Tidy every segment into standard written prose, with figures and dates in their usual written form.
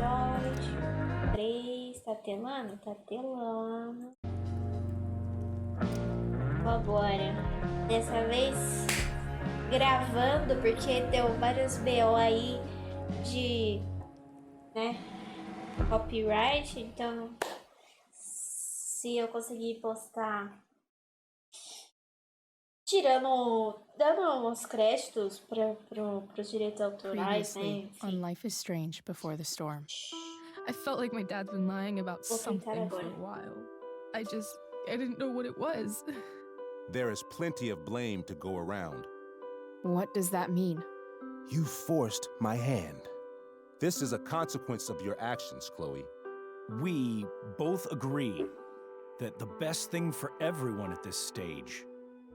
episódio 3. Tá telando? Tá telando. Vambora. Dessa vez gravando, porque deu vários BO aí de, né, copyright. Então, se eu conseguir postar dando uns créditos para os direitos autorais, né? On Life is Strange Before the Storm. I felt like my dad's been lying about something for a while. I didn't know what it was. There is plenty of blame to go around. What does that mean? You forced my hand. This is a consequence of your actions, Chloe. We both agree that the best thing for everyone at this stage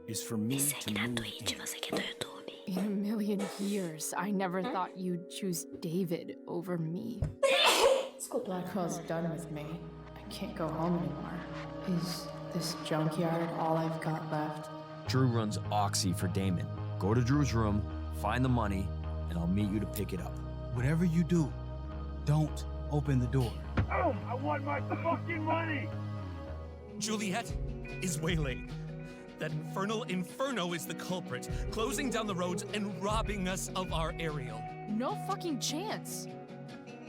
is for me to move in. In a million years, I never thought you'd choose David over me. Black Hole's done with me. I can't go home anymore. Is this junkyard all I've got left? Drew runs Oxy for Damon. Go to Drew's room, find the money, and I'll meet you to pick it up. Whatever you do, don't open the door. Oh, I want my fucking money! Juliet is waylaid. That infernal inferno is the culprit, closing down the roads and robbing us of our Ariel. No fucking chance.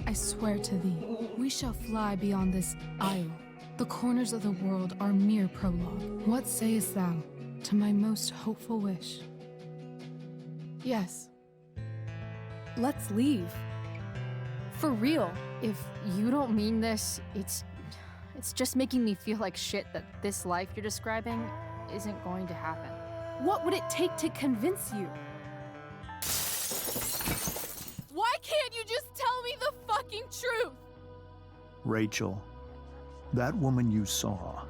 I swear to thee, we shall fly beyond this isle. The corners of the world are mere prologue. What sayest thou to my most hopeful wish? Yes. Let's leave. For real. If you don't mean this, it's just making me feel like shit that this life you're describing isn't going to happen. What would it take to convince you? Why can't you just tell me the fucking truth? Rachel, that woman you saw,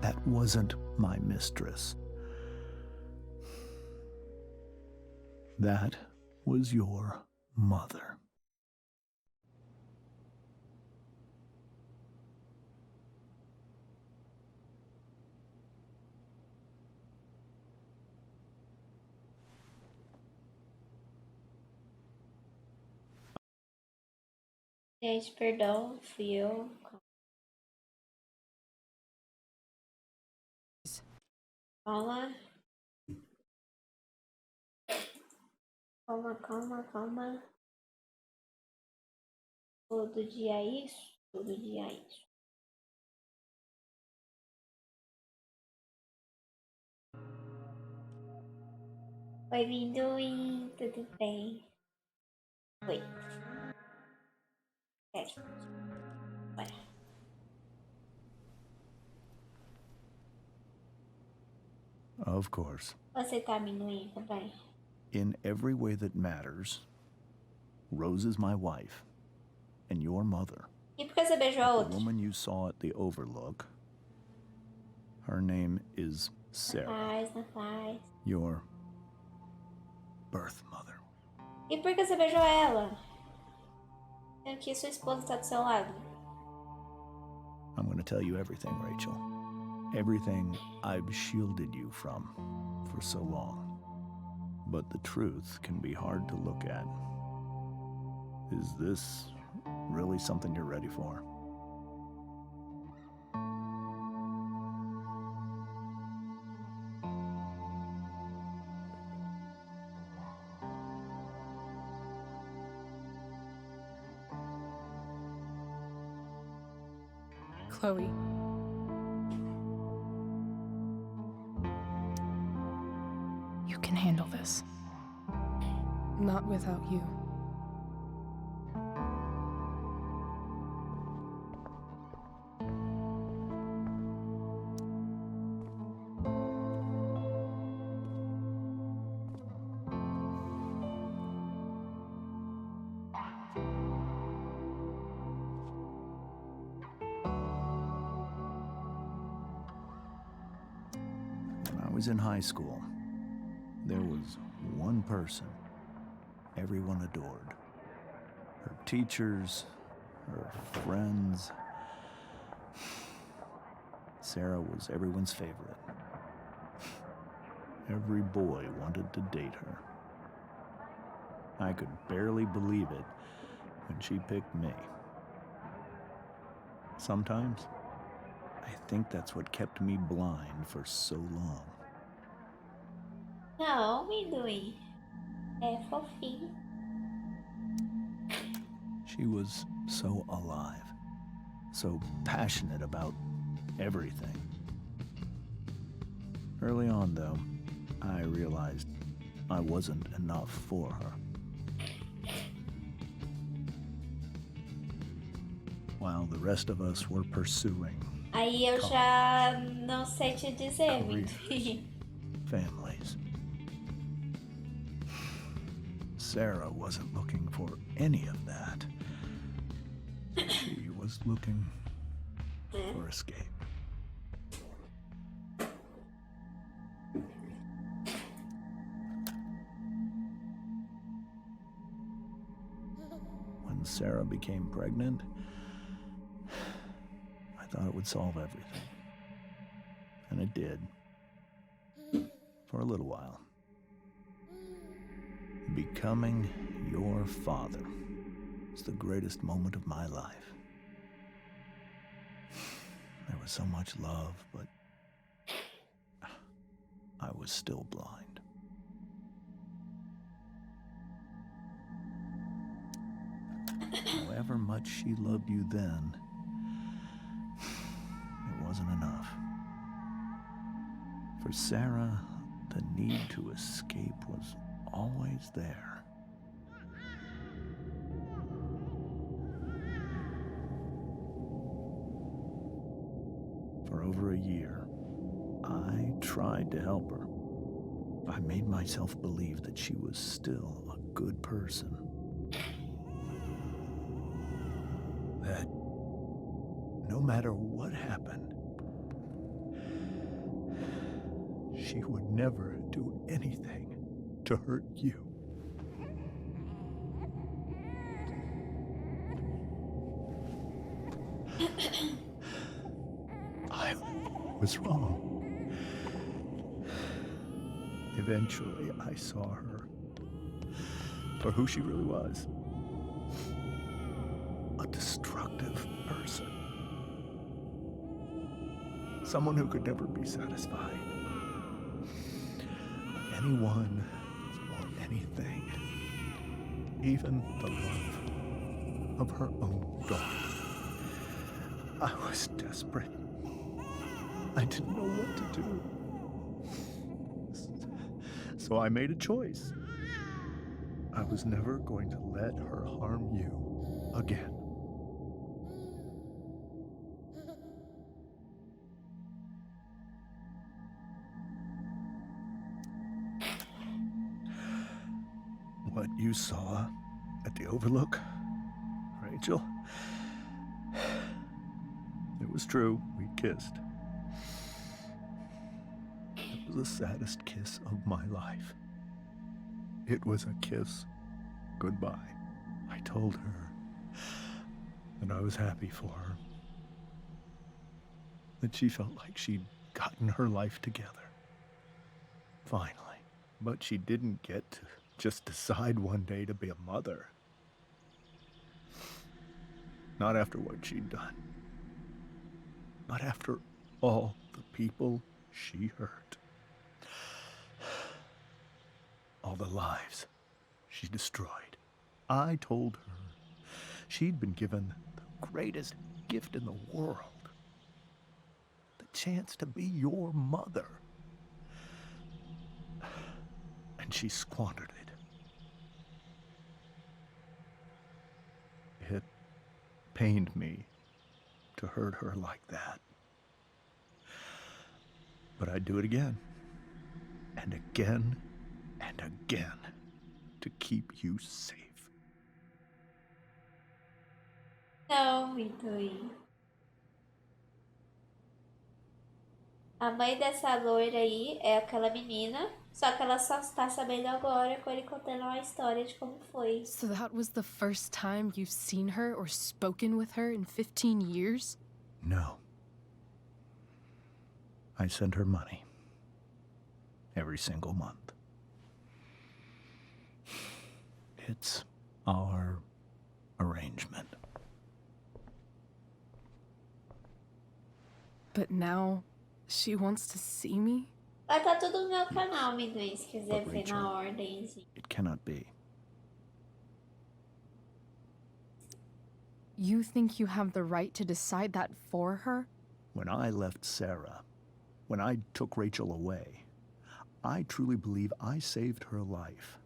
that wasn't my mistress. That was your mother. Gente, perdão, fui eu. Calma. Calma. Todo dia isso, todo dia isso. Oi, Vinduim, tudo bem? Oi. Bora. Of course. Você tá amendoim também? In every way that matters, Rose is my wife and your mother. E por que você beijou a The outra? woman you saw at the Overlook, her name is Sarah. Não faz. Your birth mother. E por que você beijou ela? Sendo que sua esposa tá do seu lado. I'm going to tell you everything, Rachel. Everything I've shielded you from for so long. But the truth can be hard to look at. Is this really something you're ready for? Chloe. You can handle this. Not without you. When I was in high school, there was one person everyone adored. Her teachers, her friends. Sarah was everyone's favorite. Every boy wanted to date her. I could barely believe it when she picked me. Sometimes, I think that's what kept me blind for so long. Não, amendoim. É fofinho. She was so alive, so passionate about everything. Early on, though, I realized I wasn't enough for her. While the rest of us were pursuing Aí eu já não sei te dizer, careers, amendoim. families, Sarah wasn't looking for any of that. She was looking for escape. When Sarah became pregnant, I thought it would solve everything. And it did. For a little while. Becoming your father was the greatest moment of my life. There was so much love, but I was still blind. However much she loved you then, it wasn't enough. For Sarah, the need to escape was always there. For over a year, I tried to help her. I made myself believe that she was still a good person. That no matter what happened, she would never do anything to hurt you. I was wrong. Eventually, I saw her for who she really was. A destructive person. Someone who could never be satisfied. Anyone or anything. Even the love of her own daughter. I was desperate. I didn't know what to do. So I made a choice. I was never going to let her harm you again. What you saw at the Overlook, Rachel, it was true. We kissed. It was the saddest kiss of my life. It was a kiss goodbye. I told her that I was happy for her. That she felt like she'd gotten her life together. Finally. But she didn't get to just decide one day to be a mother. Not after what she'd done. Not after all the people she hurt. All the lives she destroyed. I told her she'd been given the greatest gift in the world. The chance to be your mother. And she squandered it. It pained me to hurt her like that. But I'd do it again. And again. And again. To keep you safe. Não, amendoim. A mãe dessa loira aí é aquela menina, só que ela só está sabendo agora com ele contando uma história de como foi. So that was the first time you've seen her or spoken with her in 15 years? No. I sent her money. Every single month. It's our arrangement. But now she wants to see me? Vai estar tudo no meu canal, amendoim, se quiser But ver Rachel, na ordem. it cannot be. You think you have the right to decide that for her? When I left Sarah, when I took Rachel away, I truly believe I saved her life.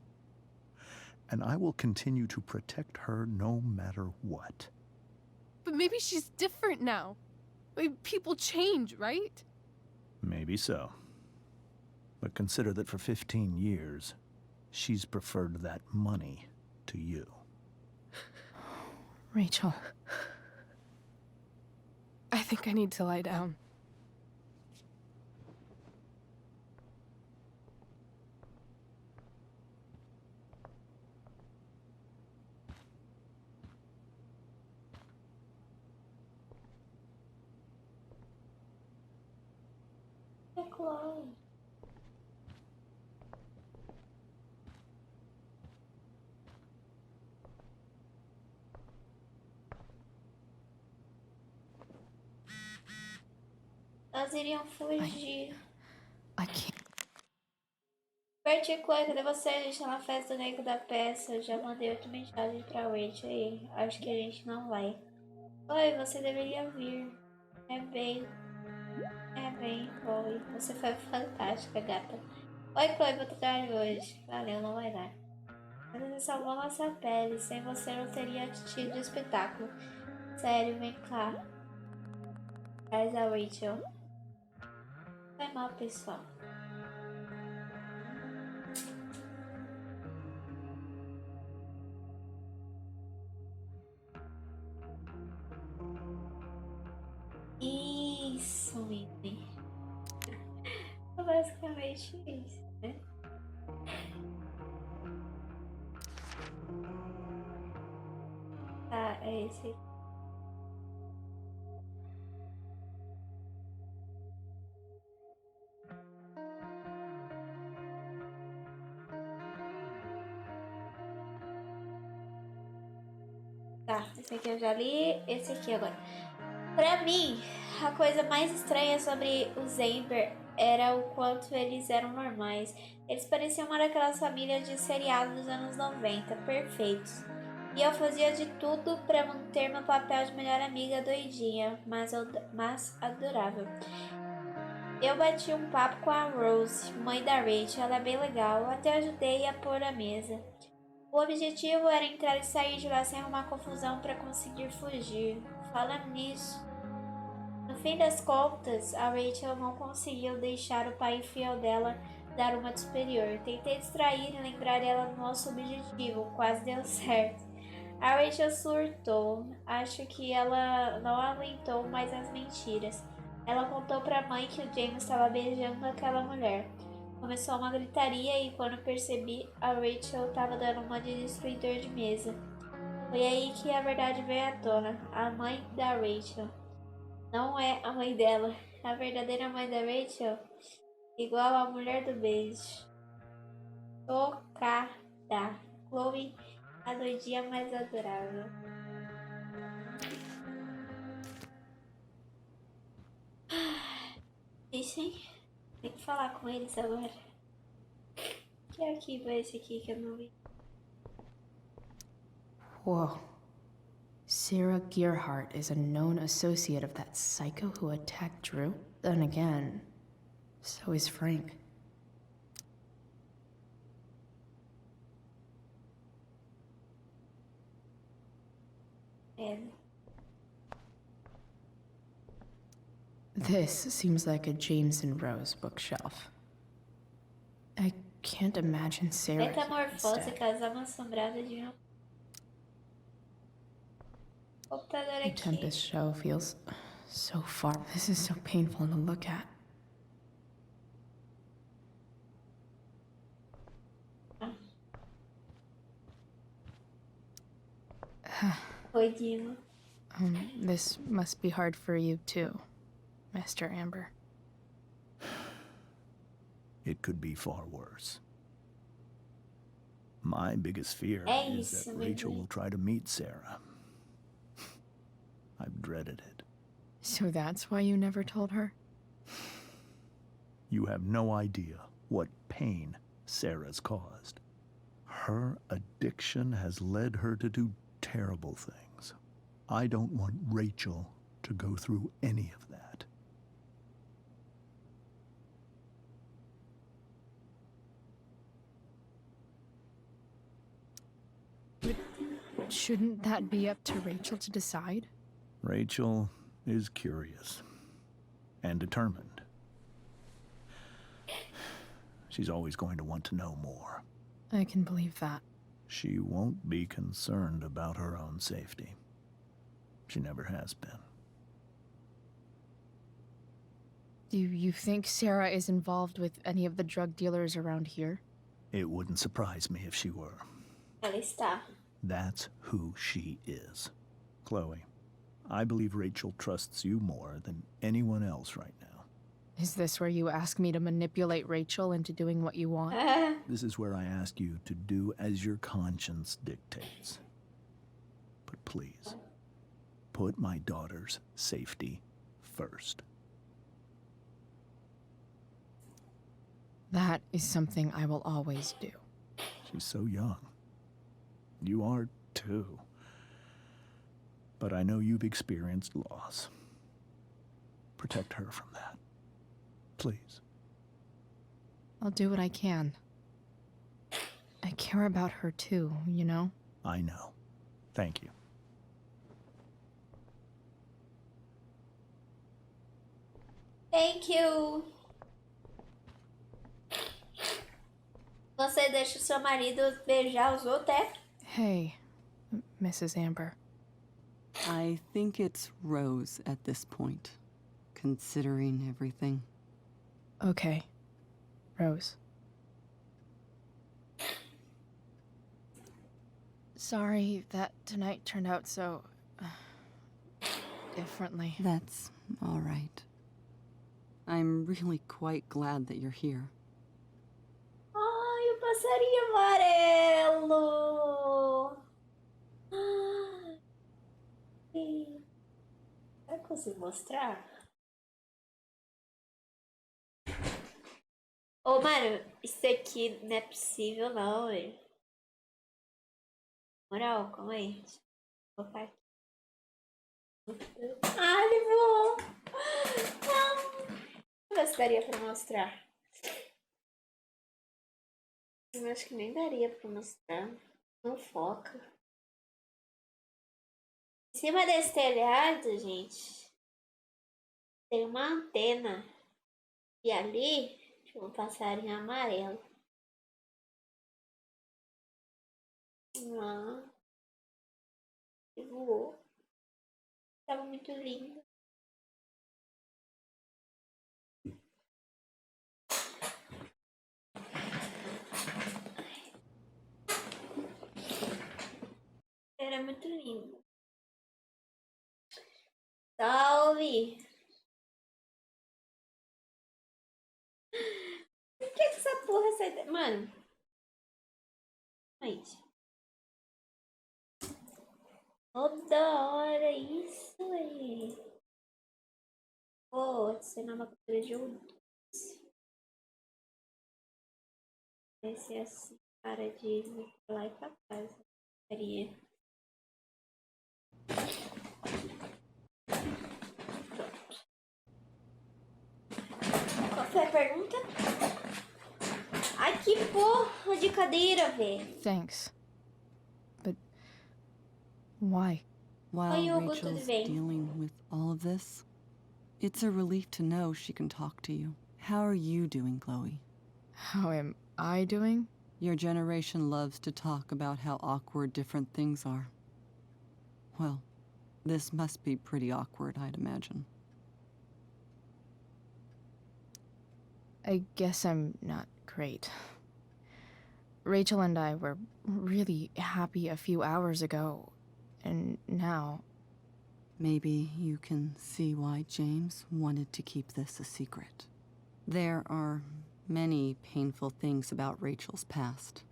And I will continue to protect her no matter what. But maybe she's different now. People change, right? Maybe so. But consider that for 15 years, she's preferred that money to you. Rachel. I think I need to lie down. Chloe. Elas iriam fugir. I can't. Bert e Chloe, cadê você? A gente tá na festa do nego da peça. Eu já mandei outra mensagem pra Rachel aí. Acho que a gente não vai. Oi, você deveria vir. É bem, Chloe. Você foi fantástica, gata. Oi, Chloe, vou trabalhar hoje. Valeu, não vai dar. Mas você salvou nossa pele. Sem você não teria tido o espetáculo. Sério, vem cá. Traz a Rachel. Foi mal, pessoal. Isso, menino. Basicamente isso, né? Tá, é esse. Tá, esse aqui eu já li, esse aqui agora. Pra mim, a coisa mais estranha sobre os Amber era o quanto eles eram normais. Eles pareciam uma daquelas famílias de seriado dos anos 90, perfeitos. E eu fazia de tudo pra manter meu papel de melhor amiga doidinha, mas adorável. Eu bati um papo com a Rose, mãe da Rachel, ela é bem legal, até ajudei a pôr a mesa. O objetivo era entrar e sair de lá sem arrumar confusão para conseguir fugir. Falando nisso, no fim das contas, a Rachel não conseguiu deixar o pai infiel dela dar uma de superior. Tentei distrair e lembrar ela do nosso objetivo, quase deu certo. A Rachel surtou. Acho que ela não aguentou mais as mentiras. Ela contou para a mãe que o James estava beijando aquela mulher. Começou uma gritaria e quando percebi, a Rachel estava dando uma de destruidor de mesa. Foi aí que a verdade veio à tona. A mãe da Rachel não é a mãe dela. A verdadeira mãe da Rachel, igual a mulher do beijo. Tocada. Chloe, a doidinha mais adorável. Dizem. Tem que falar com eles agora. Que arquivo é esse aqui que eu não vi? Whoa. Sarah Gearhart is a known associate of that psycho who attacked Drew? Then again, so is Frank. É. This seems like a James and Rose bookshelf. I can't imagine Sarah here Metamorfose, instead. casal assombrado de um computador The aqui. Tempest show feels so far. This is so painful to look at. Oi, Dino. This must be hard for you too, Mr. Amber. It could be far worse. My biggest fear is that Rachel will try to meet Sarah. I've dreaded it. So that's why you never told her? You have no idea what pain Sarah's caused. Her addiction has led her to do terrible things. I don't want Rachel to go through any of that. But shouldn't that be up to Rachel to decide? Rachel is curious and determined. She's always going to want to know more. I can believe that. She won't be concerned about her own safety. She never has been. Do you think Sarah is involved with any of the drug dealers around here? It wouldn't surprise me if she were. Ela está. That's who she is. Chloe, I believe Rachel trusts you more than anyone else right now. Is this where you ask me to manipulate Rachel into doing what you want? This is where I ask you to do as your conscience dictates. But please, put my daughter's safety first. That is something I will always do. She's so young. You are too. But I know you've experienced loss. Protect her from that. Please. I'll do what I can. I care about her too, you know? I know. Thank you. Thank you. Você deixa o seu marido beijar os outros, é? Hey, Mrs. Amber. I think it's Rose at this point, considering everything. Okay, Rose. Sorry that tonight turned out so differently. That's all right. I'm really quite glad that you're here. Ai, o passarinho amarelo! Ai, será que eu consigo mostrar? Ô, mano, isso aqui não é possível não, velho. Moral, calma aí. Deixa eu colocar aqui. Ah, ele voou! Não! Deixa eu ver se daria pra mostrar. Eu acho que nem daria pra mostrar. Não foca. Em cima desse telhado, gente, tem uma antena. E ali, tinha um passarinho amarelo. E voou. Tava muito lindo. Era muito lindo. Salve! Por que essa porra sai... Mano. Aí. Toda hora isso aí. Vou adicionar uma captura de lindos. Vai ser assim, para de ir pra lá e pra casa. Qual foi a pergunta? Ai, que porra de cadeira, velho. Thanks. But why? While Rachel's dealing with all of this, it's a relief to know she can talk to you. How are you doing, Chloe? How am I doing? Your generation loves to talk about how awkward different things are. Well, this must be pretty awkward, I'd imagine. I guess I'm not great. Rachel and I were really happy a few hours ago, and now... Maybe you can see why James wanted to keep this a secret. There are many painful things about Rachel's past.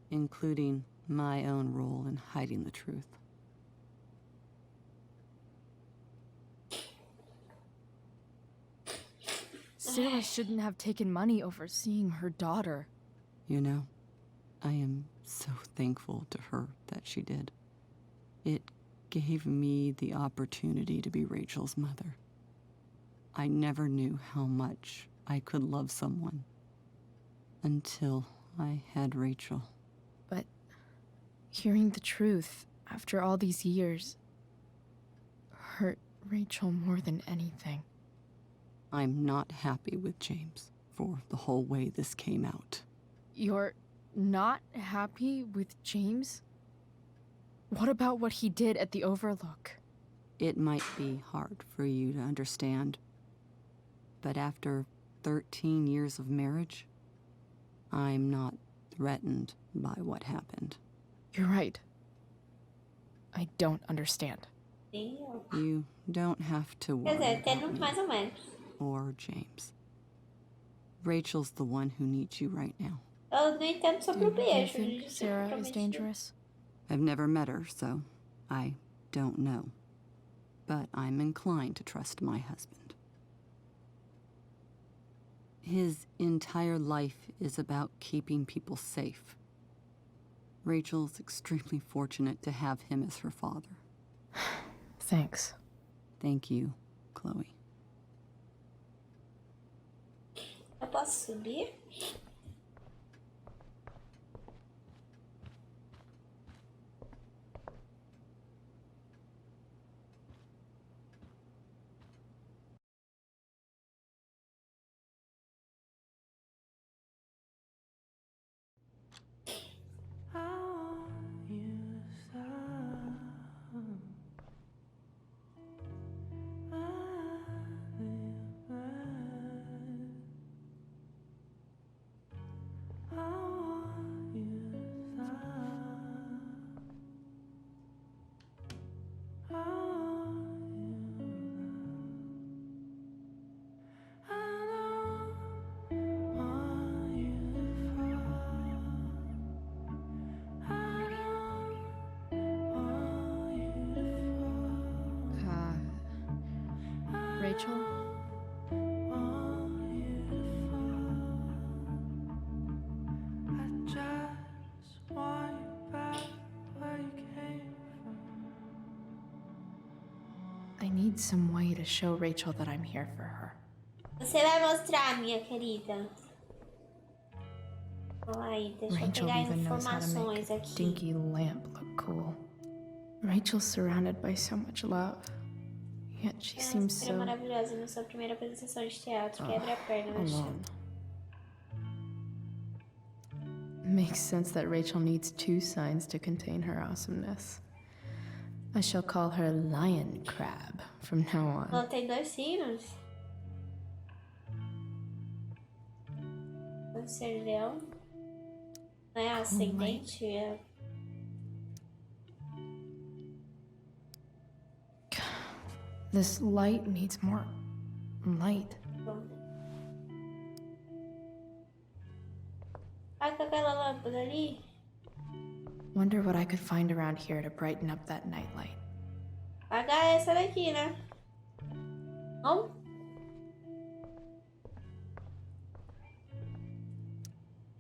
including my own role in hiding the truth. Sarah shouldn't have taken money over seeing her daughter. You know, I am so thankful to her that she did. It gave me the opportunity to be Rachel's mother. I never knew how much I could love someone until I had Rachel. But hearing the truth after all these years hurt Rachel more than anything. I'm not happy with James for the whole way this came out. You're not happy with James? What about what he did at the Overlook? It might be hard for you to understand, but after 13 years of marriage, I'm not threatened by what happened. You're right. I don't understand. You don't have to worry about me or James. Rachel's the one who needs you right now. Eu não entendo sobre o Do you beijo. think Sarah is dangerous? I've never met her, so I don't know. But I'm inclined to trust my husband. His entire life is about keeping people safe. Rachel's extremely fortunate to have him as her father. Thanks. Thank you, Chloe. Eu posso subir? Rachel? I need some way to show Rachel that I'm here for her. Você vai mostrar, minha querida. Aí, deixa eu Rachel pegar even knows how to informações make a aqui. dinky lamp look cool. Rachel's surrounded by so much love, yet she seems Seria so maravilhosa na sua primeira apresentação de teatro. Quebra a perna no chão. alone. Makes sense that Rachel needs two signs to contain her awesomeness. I shall call her Lion Crab from now on. Ela tem dois signos. Pode ser leão. Não é ascendente? É... This light needs more light. Olha aquela lâmpada ali. Wonder what I could find around here to brighten up that nightlight. Apagar essa daqui, né? Não?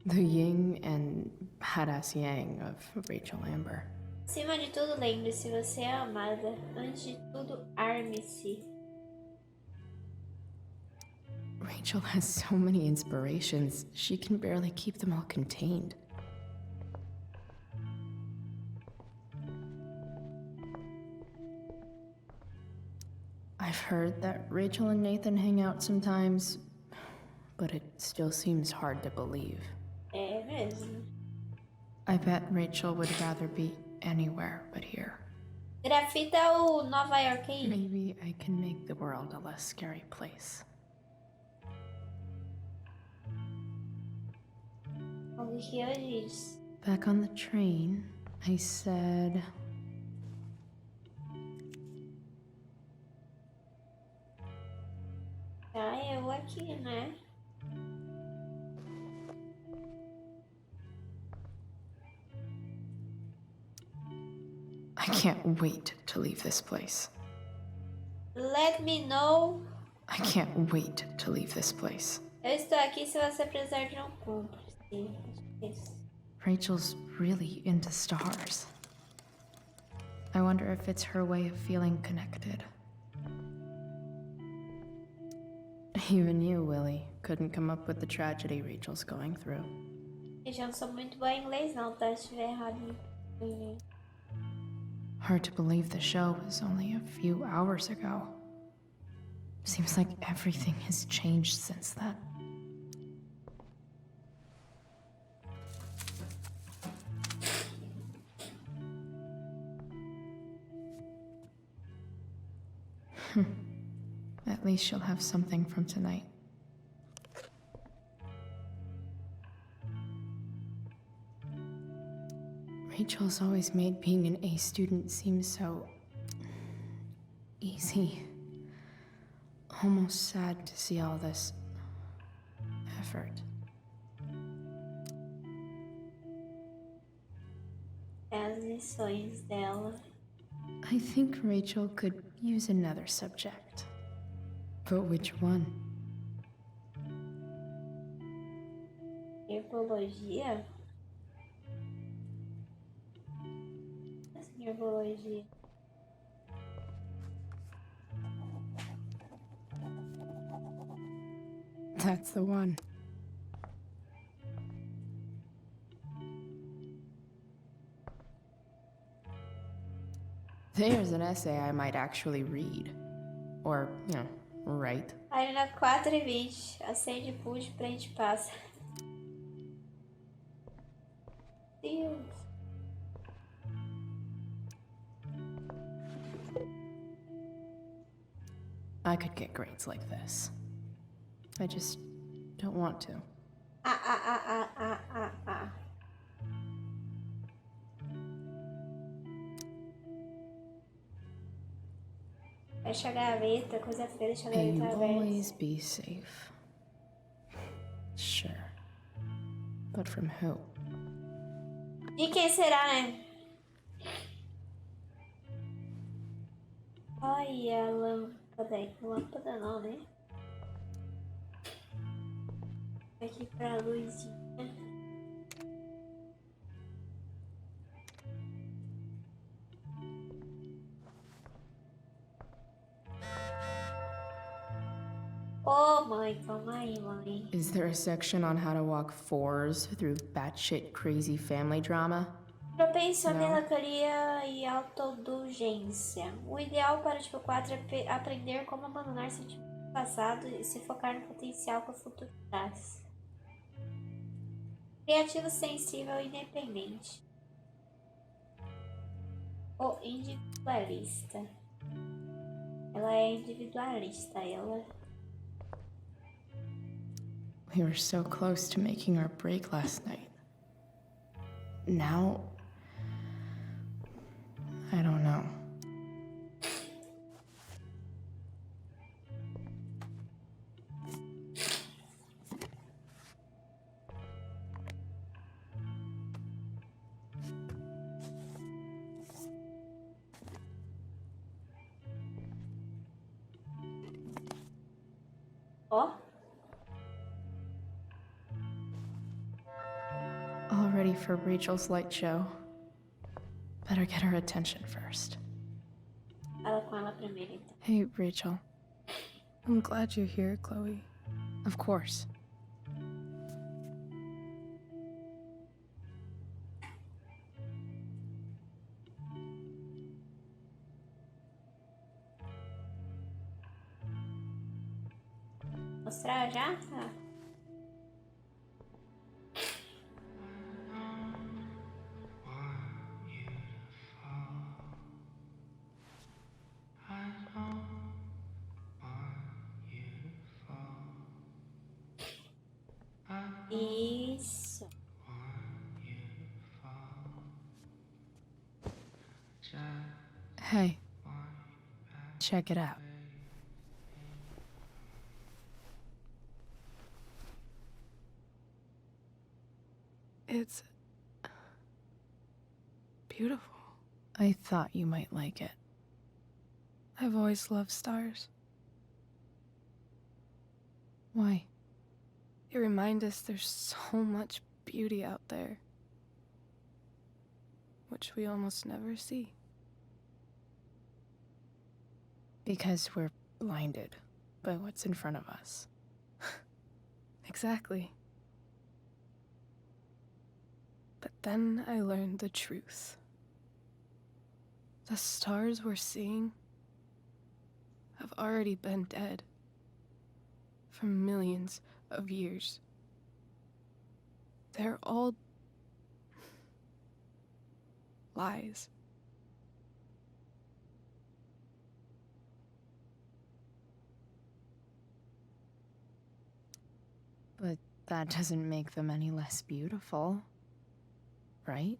The yin and badass yang of Rachel Amber. Acima de tudo, lembre-se, você é amada. Antes de tudo, arme-se. Rachel has so many inspirations, she can barely keep them all contained. I've heard that Rachel and Nathan hang out sometimes, but it still seems hard to believe. É mesmo. I bet Rachel would rather be anywhere but here. Grafita o Nova York aí. Maybe I can make the world a less scary place. O que eu disse? Back on the train, I said, Ah, eu aqui, né? I can't wait to leave this place. Let me know. I can't wait to leave this place. Eu estou aqui se você precisar de um cúmplice. Isso. Rachel's really into stars. I wonder if it's her way of feeling connected. Even you, Willie, couldn't come up with the tragedy Rachel's going through. Eu já não sou muito boa em inglês não, tá? Se estiver errado em... Hard to believe the show was only a few hours ago. Seems like everything has changed since then. At least she'll have something from tonight. Rachel's always made being an A student seem so easy. Almost sad to see all this effort. As lições dela. I think Rachel could use another subject. But which one? Herbologia? Assim, herbologia. That's the one. There's an essay I might actually read. Or, write. Página 4:20. Acende pude, prende, passa. Deus. I could get grades like this. I just don't want to. Fecha a gaveta, coisa feia, deixa a May gaveta you aberta. always be safe. Sure. But from who? De quem será, né? Olha a lâmpada. Lâmpada não, né? Aqui pra luzinha. Oh, mãe, calma aí, mãe. Is there a section on how to walk fours through batshit crazy family drama? Propensão, Não. melancolia e autoindulgência. O ideal para o tipo 4 é aprender como abandonar sentimentos do passado e se focar no potencial que o futuro traz. Criativo, sensível e independente. O individualista. Ela é individualista, ela... We were so close to making our break last night. Now, I don't know. Ó. All ready for Rachel's light show. Better get her attention first. Fala com ela primeiro, então. Hey, Rachel. I'm glad you're here, Chloe. Of course. Mostrar já? Tá. Isso. Hey, check it out. It's beautiful. I thought you might like it. I've always loved stars. Why? They remind us there's so much beauty out there, which we almost never see. Because we're blinded by what's in front of us. Exactly. But then I learned the truth. The stars we're seeing have already been dead for millions of years. They're all lies. But that doesn't make them any less beautiful, right?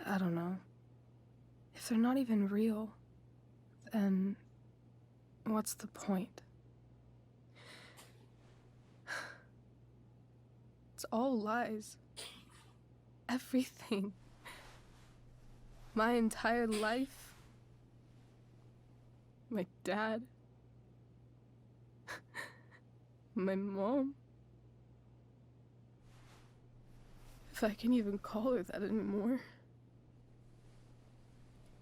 I don't know. If they're not even real, then what's the point? It's all lies. Everything. My entire life. My dad. My mom. If I can even call her that anymore.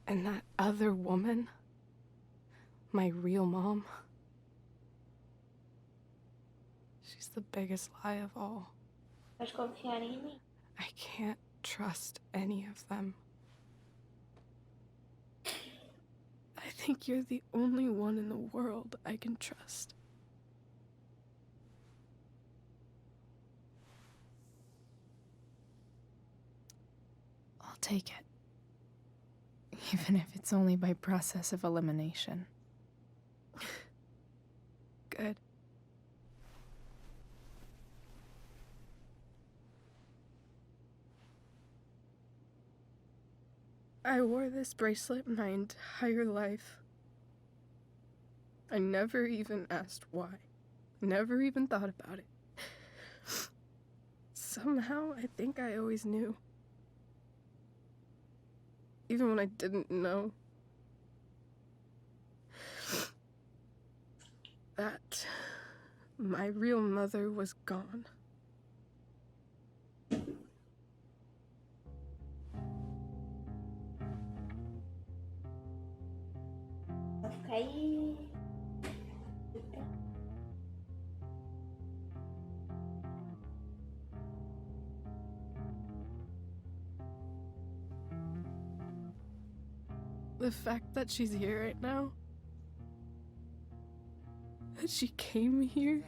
And that other woman, my real mom, she's the biggest lie of all. Pode confiar em mim. I can't trust any of them. I think you're the only one in the world I can trust. I'll take it. Even if it's only by process of elimination. Good. I wore this bracelet my entire life. I never even asked why. Never even thought about it. Somehow, I think I always knew. Even when I didn't know. That my real mother was gone. Vai ficar aí. The fact that she's here right now, that she came here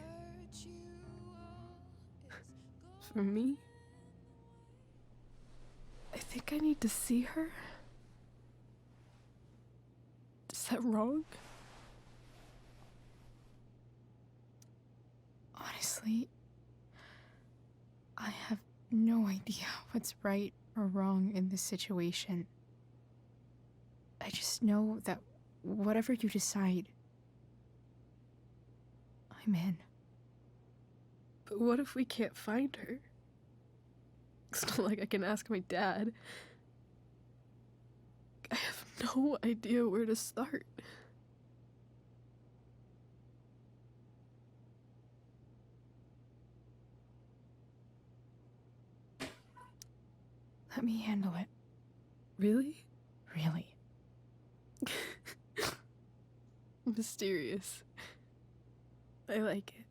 for me, I think I need to see her. Is that wrong? Honestly, I have no idea what's right or wrong in this situation. I just know that whatever you decide, I'm in. But what if we can't find her? It's not like I can ask my dad. I have no idea where to start. Let me handle it. Really? Really. Mysterious. I like it.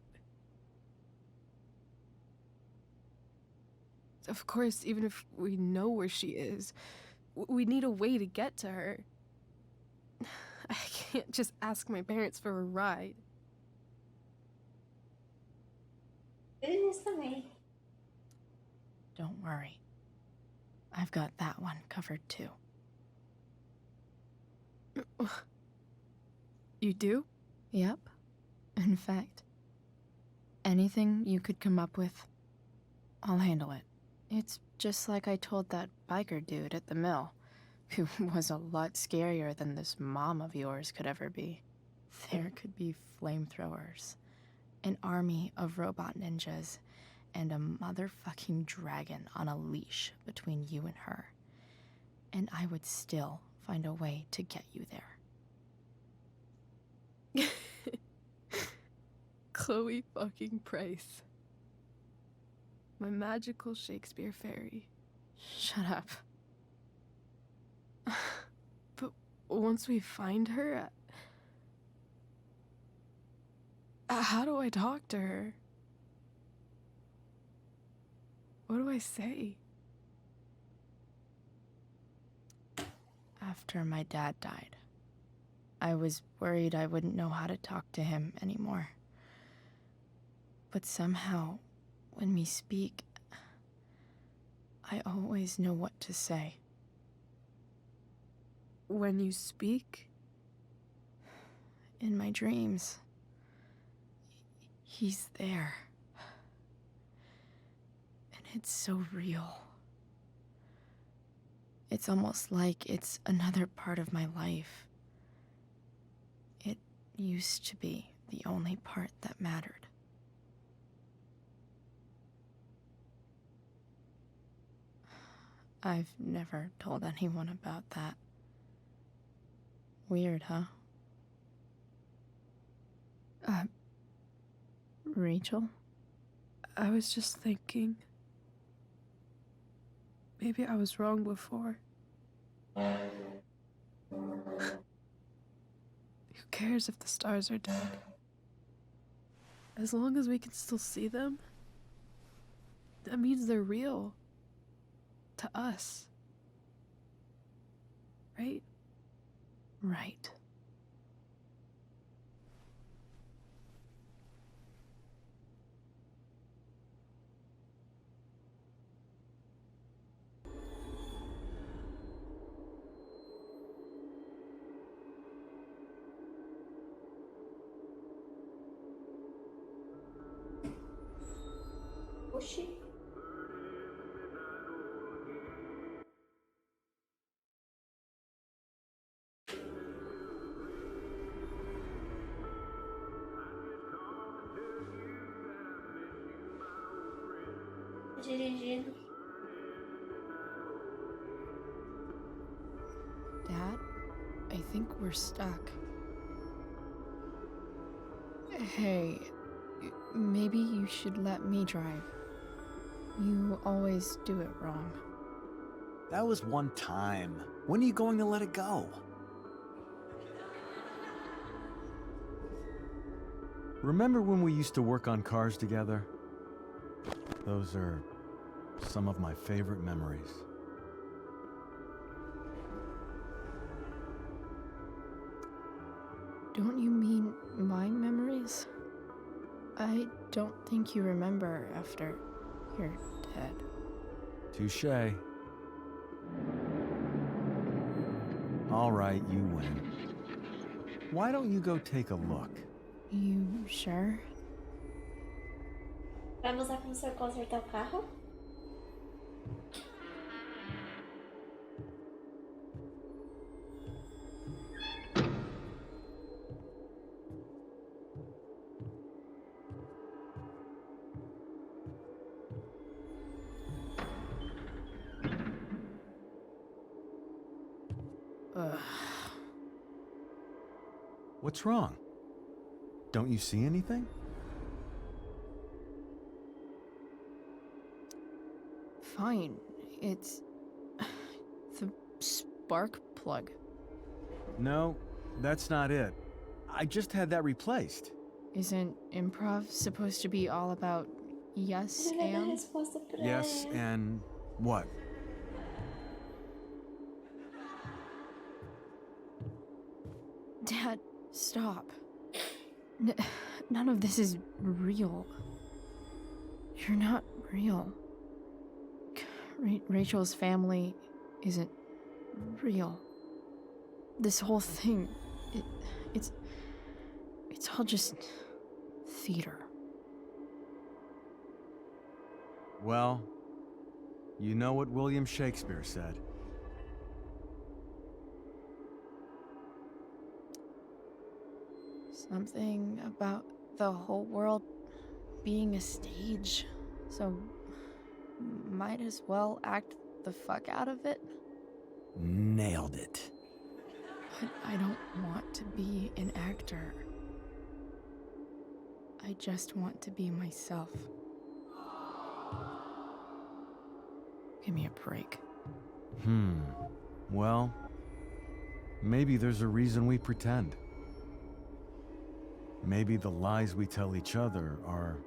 Of course, even if we know where she is, we need a way to get to her. I can't just ask my parents for a ride. Isso também. Don't worry. I've got that one covered too. You do? Yep. In fact, anything you could come up with, I'll handle it. It's just like I told that biker dude at the mill, who was a lot scarier than this mom of yours could ever be. There could be flamethrowers, an army of robot ninjas, and a motherfucking dragon on a leash between you and her. and I would still find a way to get you there. Chloe fucking Price. My magical Shakespeare fairy. Shut up. But once we find her, how do I talk to her? What do I say? After my dad died, I was worried I wouldn't know how to talk to him anymore. But somehow, when we speak, I always know what to say. When you speak? In my dreams, he's there. And it's so real. It's almost like it's another part of my life. It used to be the only part that mattered. I've never told anyone about that. Weird, huh? Rachel? I was just thinking. Maybe I was wrong before. Who cares if the stars are dead? As long as we can still see them, that means they're real. To us. Right? Right. Was she? Dirigindo. Dad, I think we're stuck. Hey, maybe you should let me drive. You always do it wrong. That was one time. When are you going to let it go? Remember when we used to work on cars together? Those are some of my favorite memories. Don't you mean my memories? I don't think you remember after you're dead. Touché. All right, you win. Why don't you go take a look? You sure? Vai mostrar como você consertar o carro? What's wrong? Don't you see anything? Fine. It's the spark plug. No, that's not it. I just had that replaced. Isn't improv supposed to be all about yes and? Yes, and what? Dad, stop. None of this is real. You're not real. Rachel's family isn't real. This whole thing, it's all just theater. Well, you know what William Shakespeare said. Something about the whole world being a stage, so might as well act the fuck out of it. Nailed it. But I don't want to be an actor. I just want to be myself. Give me a break. Well, maybe there's a reason we pretend. Maybe the lies we tell each other are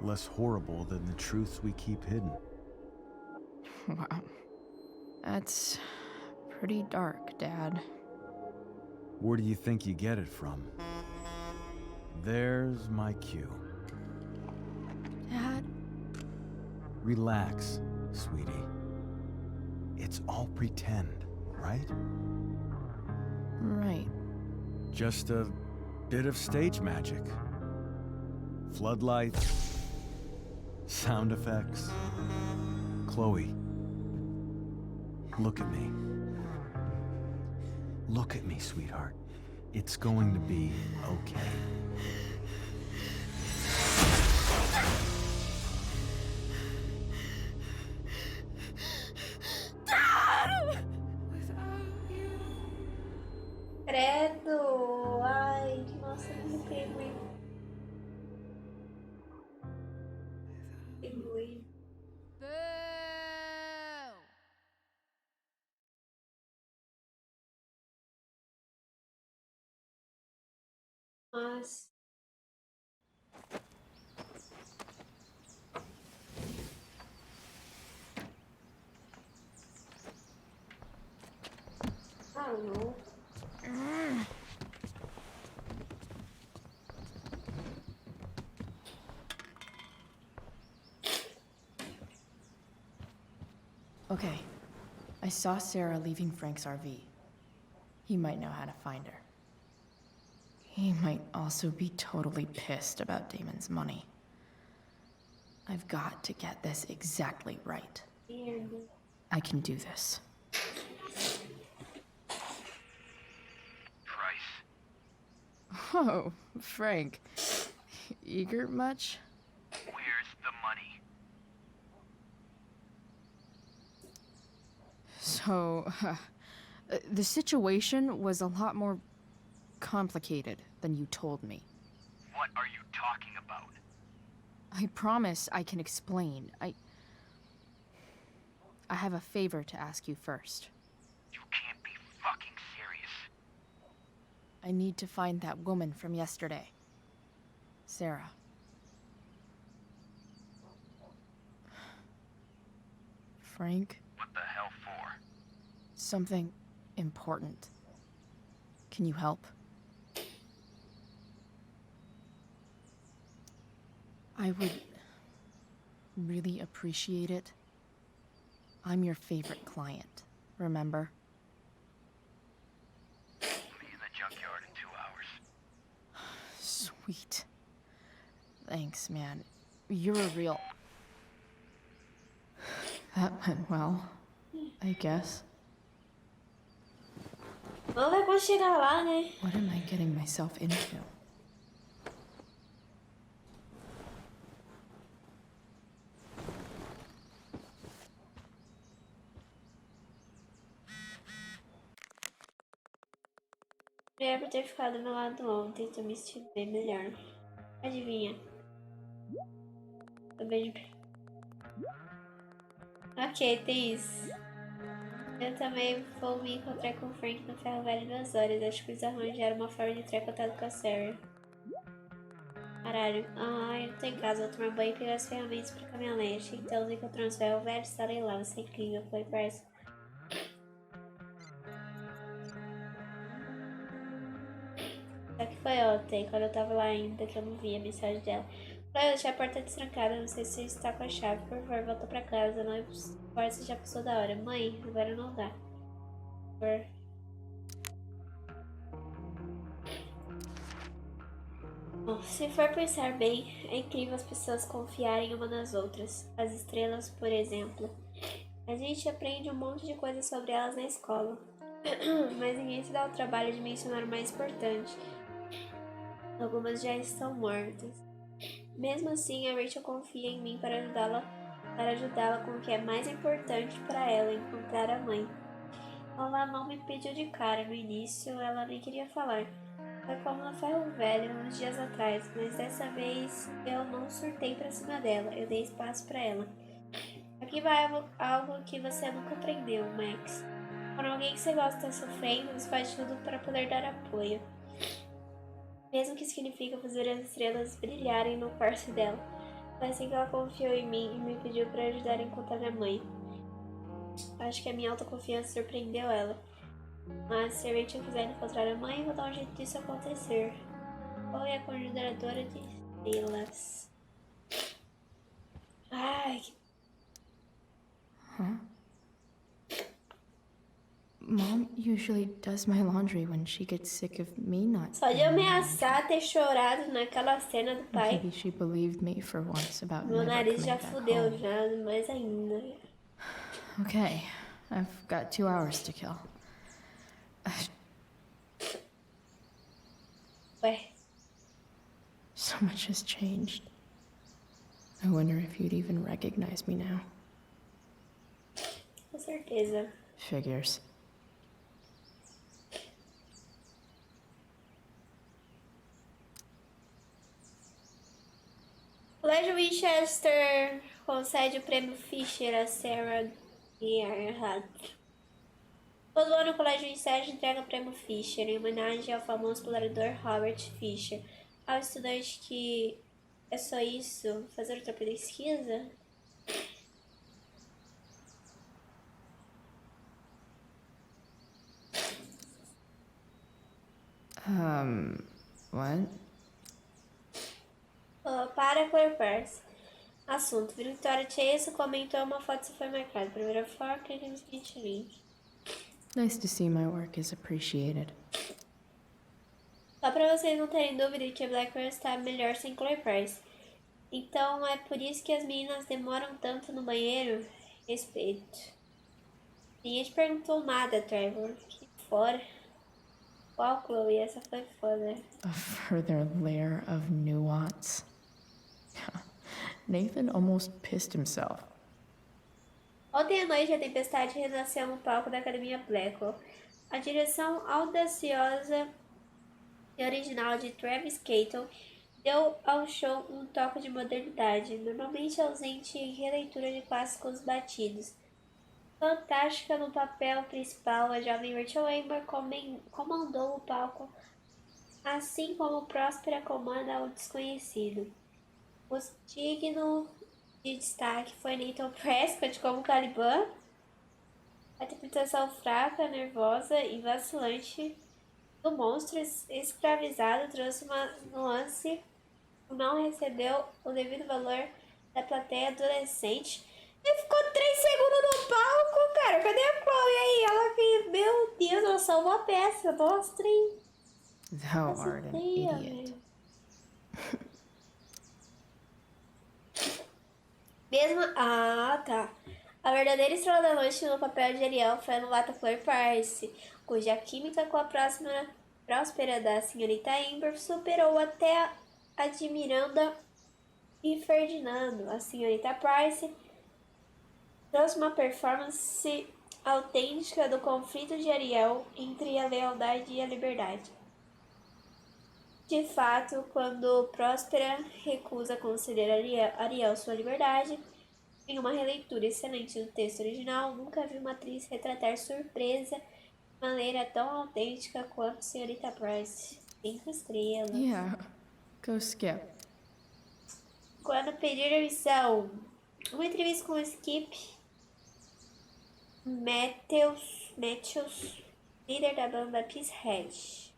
less horrible than the truths we keep hidden. Wow. That's pretty dark, Dad. Where do you think you get it from? There's my cue. Dad? Relax, sweetie. It's all pretend, right? Right. Just a bit of stage magic. Floodlights, sound effects. Chloe, look at me. Look at me, sweetheart. It's going to be okay. Credo! Ai, nossa, que arrepio. Arrepio. Mas... Ah, não. Okay. I saw Sarah leaving Frank's RV. He might know how to find her. He might also be totally pissed about Damon's money. I've got to get this exactly right. I can do this. Price. Oh, Frank. Eager much? Where's the money? So, the situation was a lot more complicated than you told me. What are you talking about? I promise I can explain. I have a favor to ask you first. You can't be fucking serious. I need to find that woman from yesterday. Sarah. Frank? What the hell for? Something important. Can you help? I would really appreciate it. I'm your favorite client, remember? I'll be in the junkyard in 2 hours. Sweet. Thanks, man. You're a real... That went well, I guess. Não vai conseguir chegar lá, né? What am I getting myself into? Obrigada por ter ficado do meu lado ontem. Tô me sentindo bem melhor. Adivinha? Tô bem de... Ok, tem isso. Eu também vou me encontrar com o Frank no ferro velho em 2 horas. Acho que eles arranjaram uma forma de entrar em contato com a Sarah. Caralho. Ah, eu não tô em casa. Vou tomar banho e pegar as ferramentas pra caminhonete. Então, nos encontramos no ferro velho, estarei lá. Vai ser incrível. Foi, parça. Só que foi ontem, quando eu tava lá ainda, que eu não vi a mensagem dela. Eu deixei a porta destrancada, não sei se está com a chave. Por favor, volta pra casa. Não importa se já passou da hora. Mãe, agora não dá. Por... Bom, se for pensar bem, é incrível as pessoas confiarem uma nas outras. As estrelas, por exemplo. A gente aprende um monte de coisas sobre elas na escola. Mas ninguém se dá o trabalho de mencionar o mais importante. Algumas já estão mortas. Mesmo assim, a Rachel confia em mim para ajudá-la com o que é mais importante para ela, encontrar a mãe. Ela não me pediu de cara. No início, ela nem queria falar. Foi como no ferro velho, uns dias atrás, mas dessa vez eu não surtei pra cima dela. Eu dei espaço pra ela. Aqui vai algo que você nunca aprendeu, Max. Quando alguém que você gosta está sofrendo, você faz tudo para poder dar apoio. Mesmo que significa fazer as estrelas brilharem no quarto dela. Foi assim que ela confiou em mim e me pediu para ajudar a encontrar minha mãe. Acho que a minha autoconfiança surpreendeu ela. Mas se realmente eu quiser encontrar a mãe, vou dar um jeito disso acontecer. Foi a coordenadora de estrelas. Ai, que... Huh? Mom usually does my laundry when she gets sick of me not. Só de ameaçar ter chorado naquela cena do pai. Maybe she believed me for once about Meu never nariz coming já back fudeu, home. já, mais ainda. Okay, I've got 2 hours to kill. Ué. So much has changed. I wonder if you'd even recognize me now. Com certeza. Figures. O Colégio Winchester concede o prêmio Fisher a Sarah Gerhardt. Todo ano o Colégio Winchester entrega o prêmio Fisher em homenagem ao famoso explorador Robert Fisher. Ao estudante que é só isso, fazer outra pesquisa? What? Para Claire. Assunto: Victoria Chase comentou uma foto que foi marcada. Primeira foto, clique no link. Nice to see my work is appreciated. Só pra vocês não terem dúvida que a Blackbird está melhor sem Chloe Price. Então é por isso que as meninas demoram tanto no banheiro? Respeito. Ninguém te perguntou nada, Trevor. Que fora. Qual Chloe? Essa foi foda. A further layer of nuance. Nathan almost pissed himself. Ontem à noite a tempestade renasceu no palco da Academia Blackwell. A direção audaciosa e original de Travis Caton deu ao show um toque de modernidade, normalmente ausente em releitura de clássicos batidos. Fantástica no papel principal, a jovem Rachel Amber comandou o palco, assim como Próspera comanda o desconhecido. O digno de destaque foi Nathan Prescott como Caliban. A interpretação fraca, nervosa e vacilante do monstro escravizado trouxe uma nuance que não recebeu o devido valor da plateia adolescente. Ele ficou 3 segundos no palco, cara. Cadê a Chloe aí? Ela que, meu Deus, ela salvou a peça. Mostrem. Thou art an idiot. Mesmo... Ah, tá. A verdadeira estrela da noite no papel de Ariel foi a novata Claire Price, cuja química com a próspera da senhorita Amber superou até a de Miranda e Ferdinando. A senhorita Price trouxe uma performance autêntica do conflito de Ariel entre a lealdade e a liberdade. De fato, quando Próspera recusa conceder a Ariel sua liberdade, em uma releitura excelente do texto original, nunca vi uma atriz retratar surpresa de maneira tão autêntica quanto Senhorita Price. 5 estrelas. Yeah, go Skip. Quando pedir a missão, uma entrevista com o Skip Matthews, líder da banda Peacehead.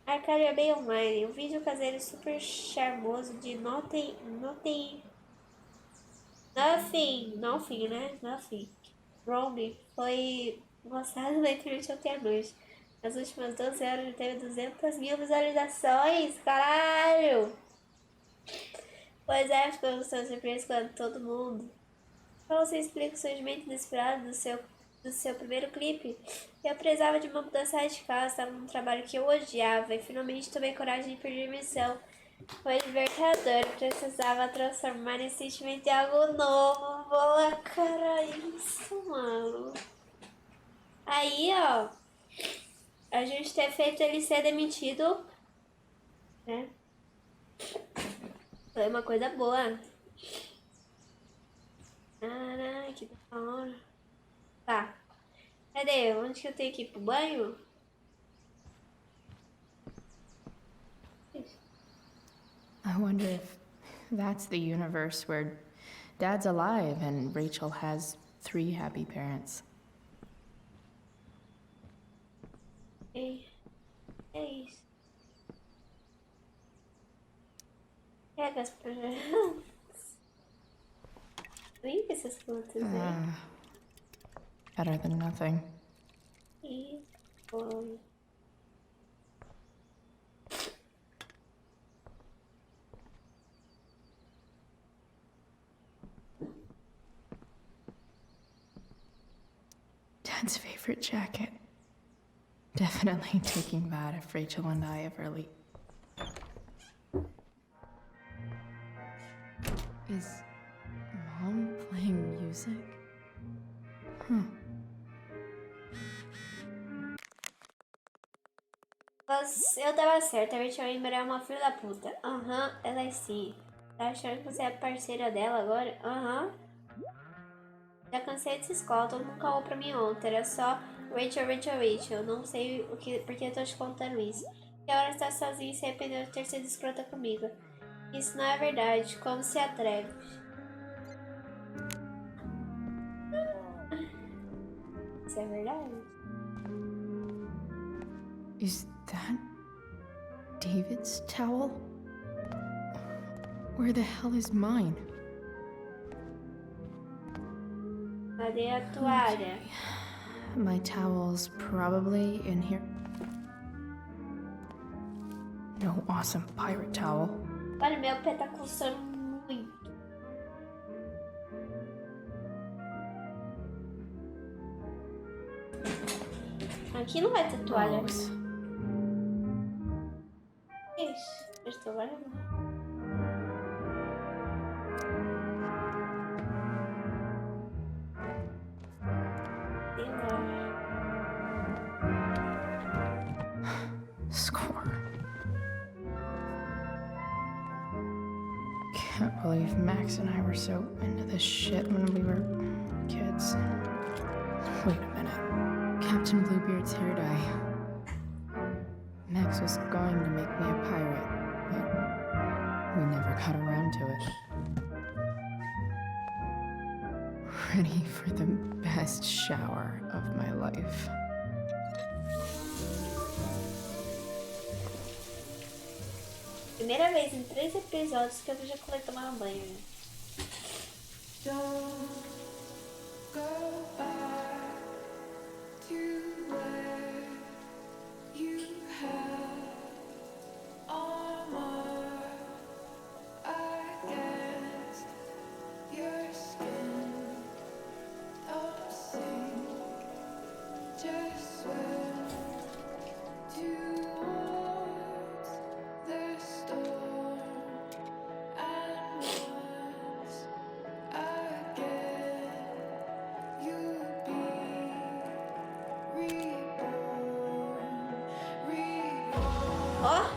Arcadia Bay Online, um vídeo caseiro super charmoso de Nothing, Wrong foi mostrado na internet ontem à noite. Nas últimas 12 horas já teve 200 mil visualizações, caralho! Pois é, ficou gostando surpresa com todo mundo. Como você explica o surgimento inesperado do seu primeiro clipe? Eu precisava de uma mudança radical, estava num trabalho que eu odiava e finalmente tomei coragem de perder missão. Foi libertador, precisava transformar esse sentimento em algo novo. Boa, cara, isso, mano. Aí, ó, a gente ter feito ele ser demitido, né? Foi uma coisa boa. Caraca, que da hora. Tá. Cadê? Onde que eu tenho que ir pro banho? I wonder if that's the universe where Dad's alive and Rachel has 3 happy parents. Ei, é isso. Pega as plantas. Limpa essas plantas aí. Better than nothing. E põe. Dad's favorite jacket. Definitely taking that if Rachel and I ever leave. Is Mom playing music? Eu tava certa, a Rachel Amber é uma filha da puta. Aham, ela é sim. Tá achando que você é parceira dela agora? Aham. Já cansei dessa escola, todo mundo calou pra mim ontem. Era só Rachel. Não sei porque eu tô te contando isso. Que a hora está sozinha e se arrependeu de ter sido escrota comigo. Isso não é verdade. Como se atreve? Isso é verdade? Is that David's towel? Where the hell is mine? Cadê a toalha? My towel's probably in here. No awesome pirate towel. Olha, meu pé tá coçando muito. Aqui não vai ter toalha. Gross. Ixi, eu estou guardando. Score. Can't believe Max and I were so into this shit when we were kids. Wait a minute. Captain Bluebeard's hair dye. Max was going to make me a pirate, but we never got around to it. Ready for the best shower of my life. Primeira vez em 3 episódios que eu vejo a Chloe tomar um banho, né? Ó!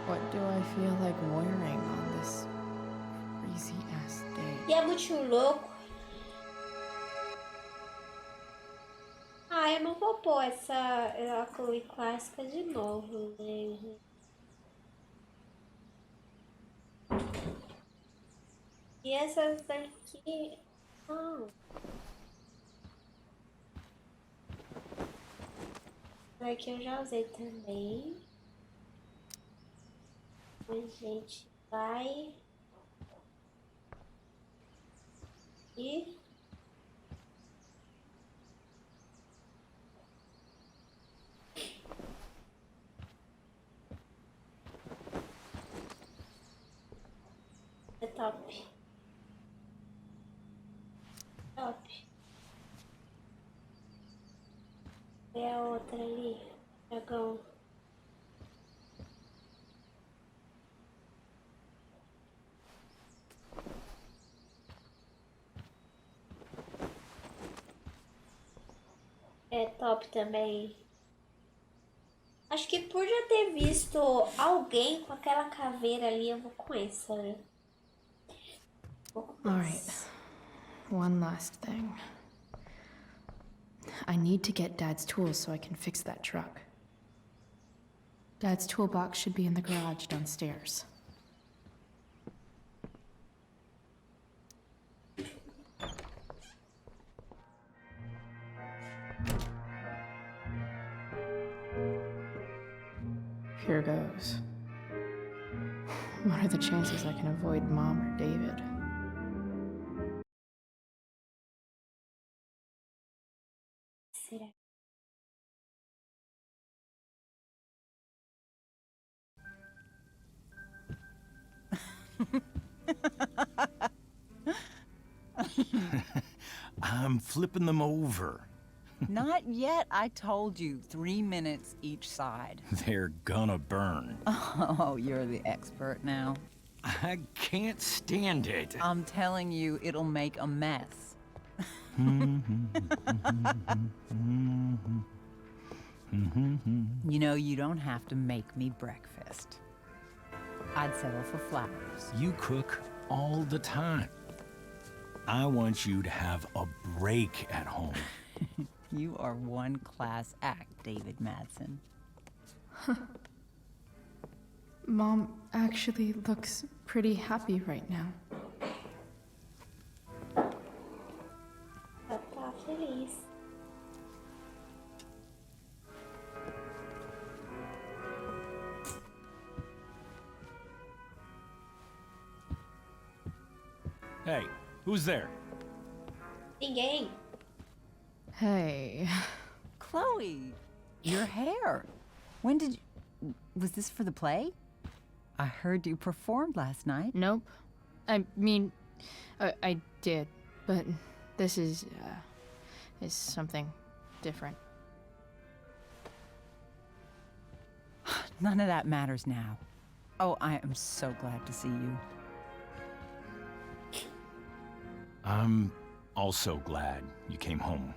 What do I feel like wearing on this crazy ass day? E é muito louco. Ah, eu não vou pôr essa Chloe clássica de novo, né? E essas daqui... Não. Essa daqui eu já usei também. A gente vai... E... É top. Top. E a outra ali? Dragão. É top também. Acho que por já ter visto alguém com aquela caveira ali, eu vou com essa, né? Alright. One last thing. I need to get Dad's tools so I can fix that truck. Dad's toolbox should be in the garage downstairs. Here goes. What are the chances I can avoid Mom or David? Será? I'm flipping them over. Not yet. I told you, 3 minutes each side. They're gonna burn. Oh, you're the expert now. I can't stand it. I'm telling you, it'll make a mess. You know, you don't have to make me breakfast. I'd settle for flowers. You cook all the time. I want you to have a break at home. You are one class act, David Madsen. Mom actually looks pretty happy right now. Ela tá feliz. Hey, who's there? Ninguém. Hey. Chloe, your hair. When did you... Was this for the play? I heard you performed last night. Nope. I mean, I did, but this is something different. None of that matters now. Oh, I am so glad to see you. I'm also glad you came home,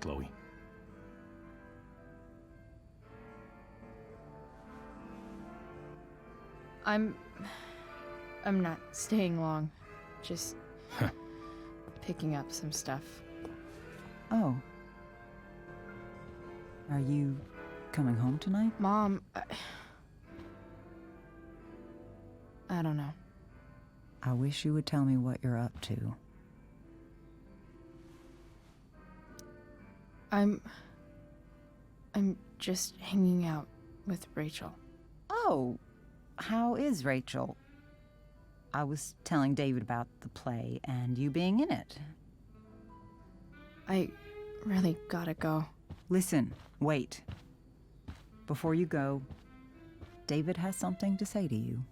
Chloe. I'm not staying long. Just picking up some stuff. Oh. Are you coming home tonight? Mom, I don't know. I wish you would tell me what you're up to. I'm just hanging out with Rachel. Oh, how is Rachel? I was telling David about the play and you being in it. I really gotta go. Listen, wait. Before you go, David has something to say to you.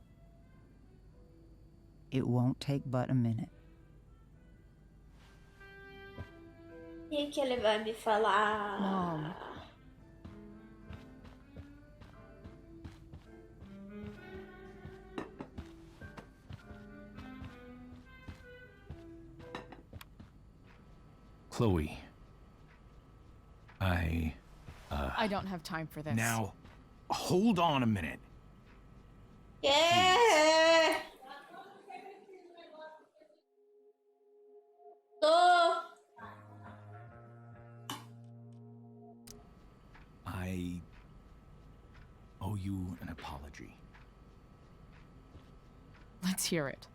It won't take but a minute. E que ele vai me falar? Mom. Chloe, I don't have time for this. Now, hold on a minute. Yeah. Tô. I owe you an apology. Let's hear it.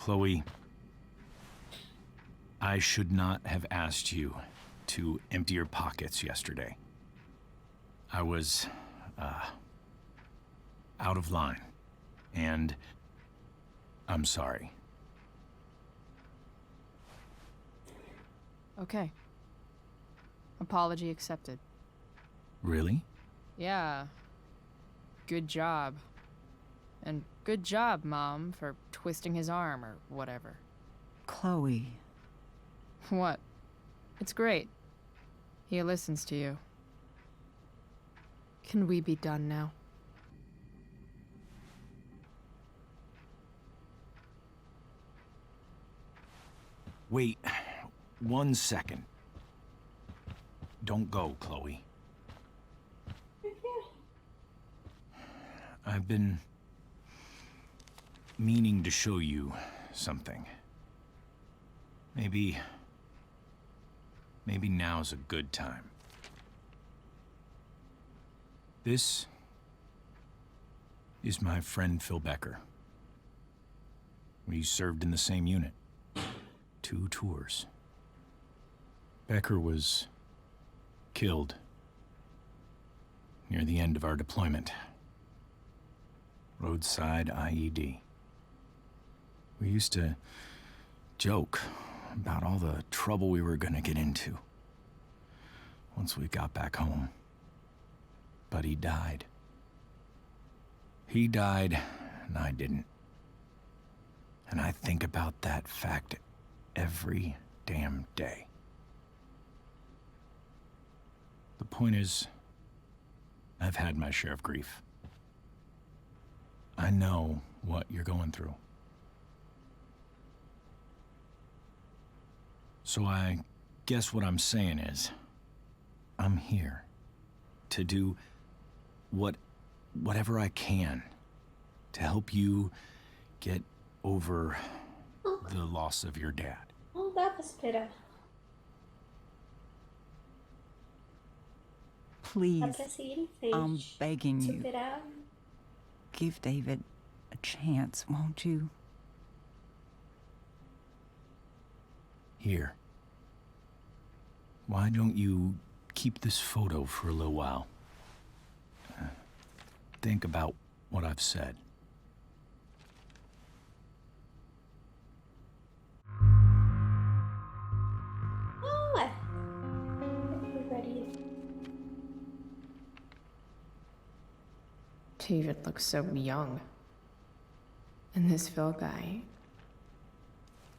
Chloe, I should not have asked you to empty your pockets yesterday. I was, out of line, and I'm sorry. Okay. Apology accepted. Really? Yeah. Good job. And good job, Mom, for twisting his arm or whatever. Chloe. What? It's great. He listens to you. Can we be done now? Wait 1 second. Don't go, Chloe. I've been meaning to show you something. Maybe now's a good time. This is my friend Phil Becker. We served in the same unit. 2 tours. Becker was killed near the end of our deployment. Roadside IED. We used to joke about all the trouble we were gonna get into once we got back home. But he died. He died, and I didn't. And I think about that fact every damn day. The point is, I've had my share of grief. I know what you're going through. So I guess what I'm saying is, I'm here to do whatever I can to help you get over the loss of your dad. Não dá pra esperar. Please, Dá pra seguir em frente. I'm begging you. Superar. Give David a chance, won't you? Here. Why don't you keep this photo for a little while? Think about what I've said. Não é. Porcaria. David looks so young. And this Phil guy,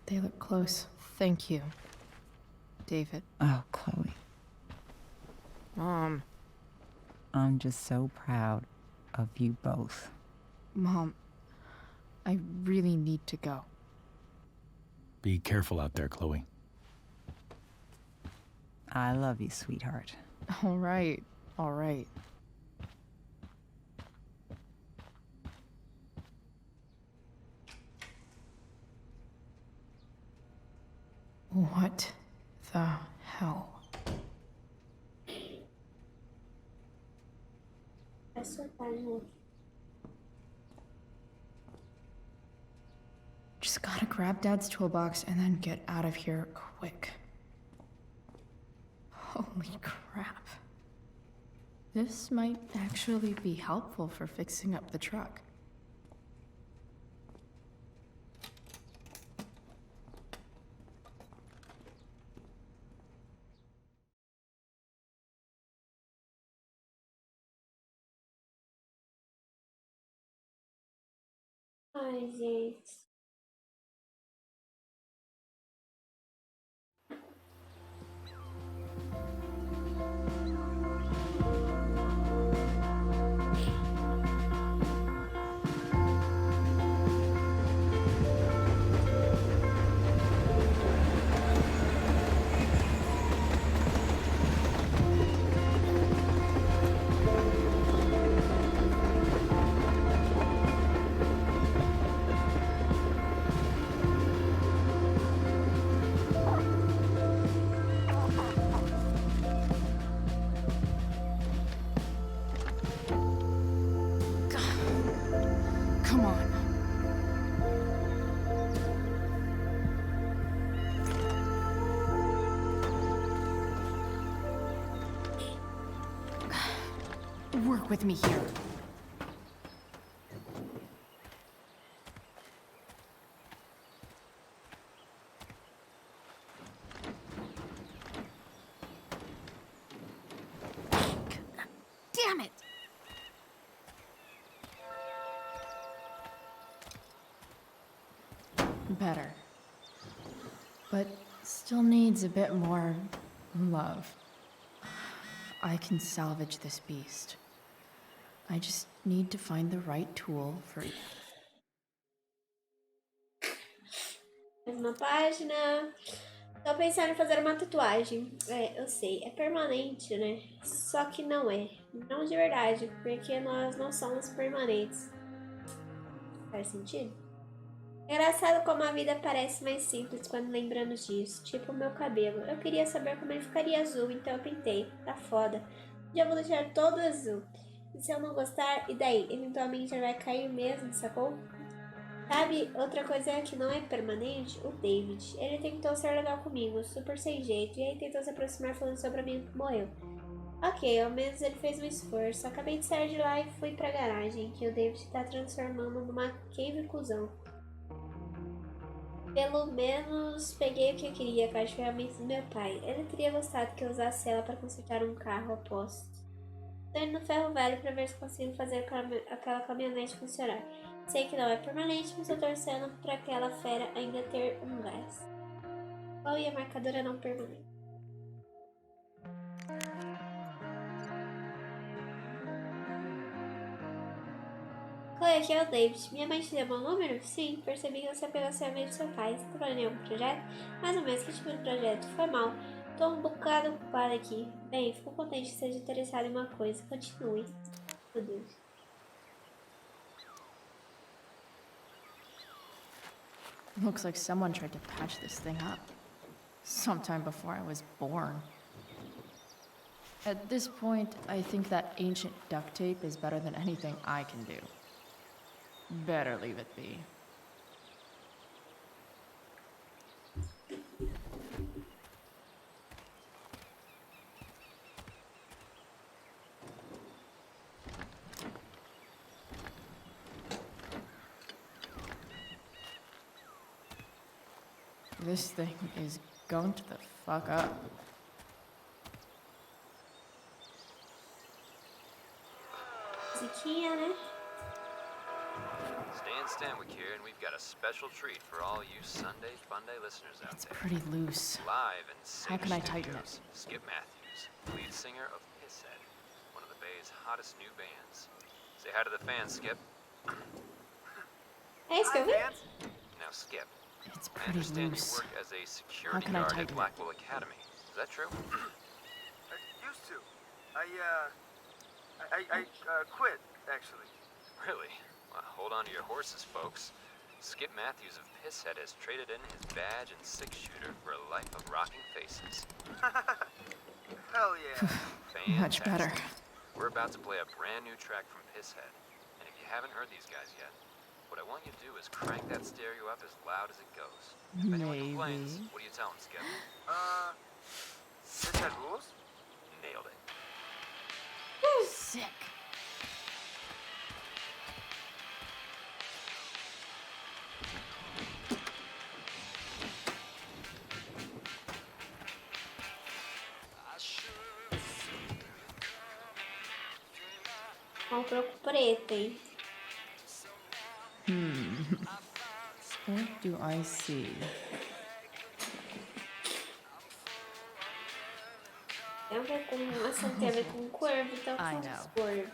they look close. Thank you, David. Oh, Chloe. Mom. I'm just so proud of you both. Mom, I really need to go. Be careful out there, Chloe. I love you, sweetheart. All right, all right. What the hell? Vai soltar de novo. Just gotta grab Dad's toolbox and then get out of here quick. Holy crap. This might actually be helpful for fixing up the truck. Ai, gente. Come on. work with me here. Damn it! Better. But still needs a bit more love. I can salvage this beast. I just need to find the right tool for it. Mais uma página. Tô pensando em fazer uma tatuagem. É, eu sei, é permanente, né? Só que não é. Não de verdade, porque nós não somos permanentes. Faz sentido? Engraçado como a vida parece mais simples quando lembramos disso. Tipo o meu cabelo. Eu queria saber como ele ficaria azul, então eu pintei. Tá foda. Já vou deixar todo azul. E se eu não gostar, e daí? Eventualmente ele vai cair mesmo, sacou? Sabe, outra coisa que não é permanente? O David. Ele tentou ser legal comigo, super sem jeito, e aí tentou se aproximar falando sobre a amiga que morreu. Ok, ao menos ele fez um esforço. Acabei de sair de lá e fui pra garagem, que o David tá transformando numa cave cuzão. Pelo menos peguei o que eu queria, com as ferramentas do meu pai. Ele teria gostado que eu usasse ela para consertar um carro, aposto. Tô indo no ferro velho para ver se consigo fazer aquela caminhonete funcionar. Sei que não é permanente, mas tô torcendo para aquela fera ainda ter um gás. Qual e a marcadora não permanente? Chloe, aqui é o David. Minha mãe te deu meu número? Sim, percebi que você pegou seu e-mail do seu pai. Você trabalhou em algum projeto? Mais ou menos, que tipo de projeto? Foi mal. Tô um bocado ocupada aqui. Bem, fico contente que seja interessado em uma coisa. Continue. Meu Deus. Looks like someone tried to patch this thing up. Sometime before I was born. At this point, I think that ancient duct tape is better than anything I can do. Better leave it be. This thing is going to the fuck up. Musiquinha, né? Stan Stanwyck here, and we've got a special treat for all you Sunday Funday listeners out It's there. pretty loose. Live in How can I tighten Studios, Skip Matthews, lead singer of Pisshead, one of the Bay's hottest new bands. Say hi to the fans, Skip. Hey, Skip. Now, Skip. It's I pretty understand loose. you work as a How security can I guard at tighten it? Blackwell Academy. Is that true? I used to. I quit, actually. Really? Well, hold on to your horses, folks. Skip Matthews of Pisshead has traded in his badge and six-shooter for a life of rocking faces. Hell yeah. Much better. We're about to play a brand new track from Pisshead. And if you haven't heard these guys yet, what I want you to do is crank that stereo up as loud as it goes. If anyone complains, what do you tell them, Skip? Is that rules? Nailed it. Sick. Vamos pro preto, hein? What do I see? Tem a ver com ação, tem a ver com corvo, então I com know. corvo.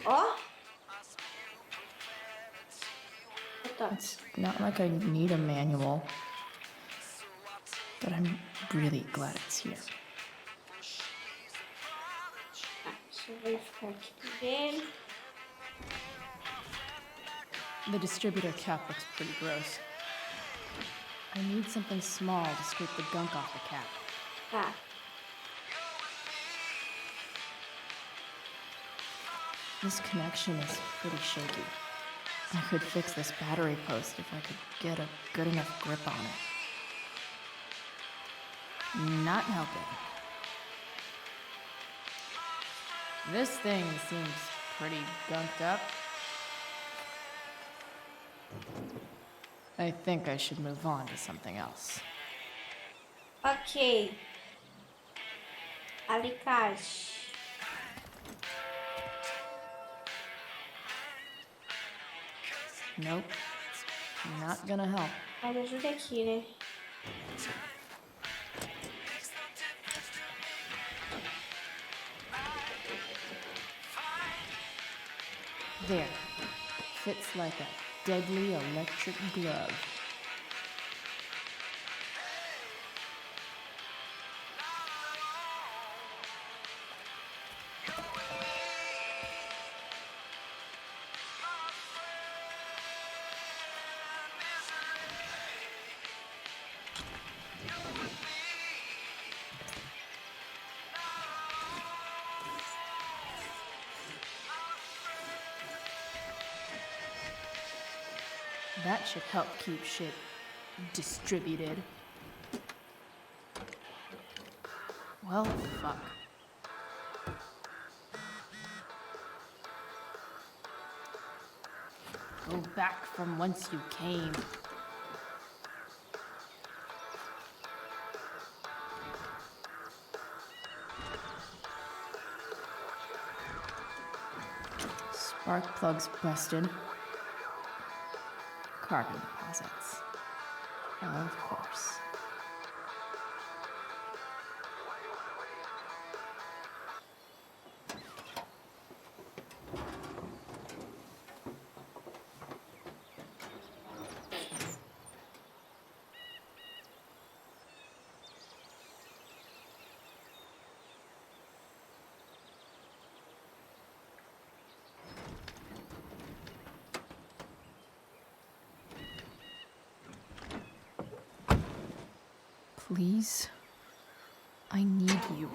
Ó! Tá. It's not like I need a manual. But I'm really glad it's here. Tá, deixa eu verificar aqui primeiro. The distributor cap looks pretty gross. I need something small to scrape the gunk off the cap. Tá. This connection is pretty shaky. I could fix this battery post if I could get a good enough grip on it. Not helping. This thing seems pretty gunked up. I think I should move on to something else. Ok. Alicate. Nope. Not gonna help. Mas ajuda aqui, né? There. Fits like a deadly electric glove. That should help keep shit distributed. Well, fuck. Go back from whence you came. Spark plugs busted. Carbon deposits. Of course. Please, I need you.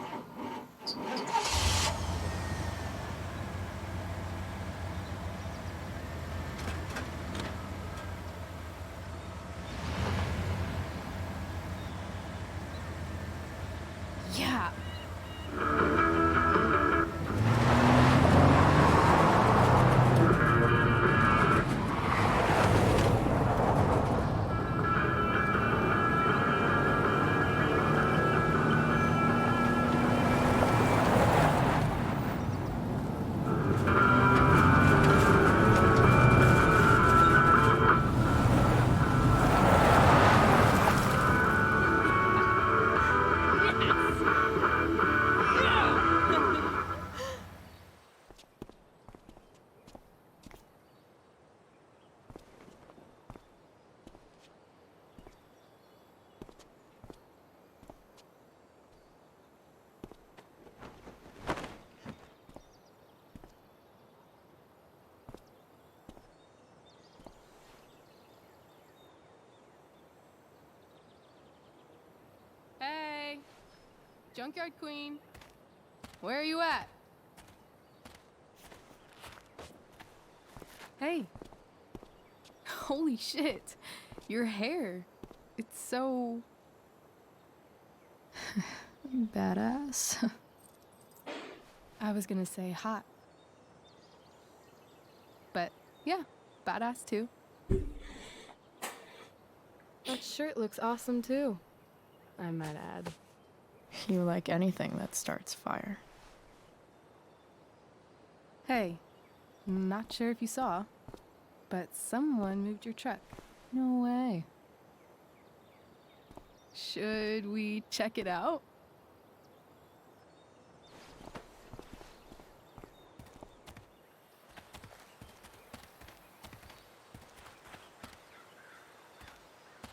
Yeah. Hey, Junkyard Queen, where are you at? Hey, holy shit, your hair, it's so Badass. I was gonna say hot. But yeah, badass too. That shirt looks awesome too, I might add. You like anything that starts fire. Hey, not sure if you saw, but someone moved your truck. No way. Should we check it out?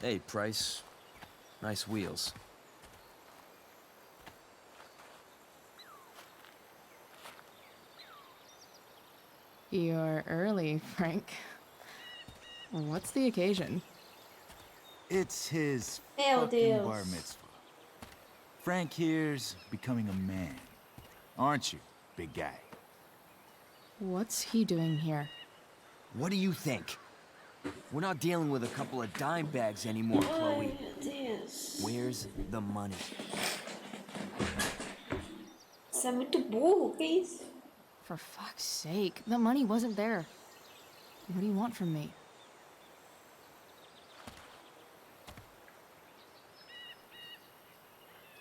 Hey, Price. Nice wheels. You're early, Frank. What's the occasion? It's his Meu fucking Deus. bar mitzvah. Frank here's becoming a man. Aren't you, big guy? What's he doing here? What do you think? We're not dealing with a couple of dime bags anymore, Chloe. Where's the money? Você é muito burro, que isso? For fuck's sake, the money wasn't there. What do you want from me?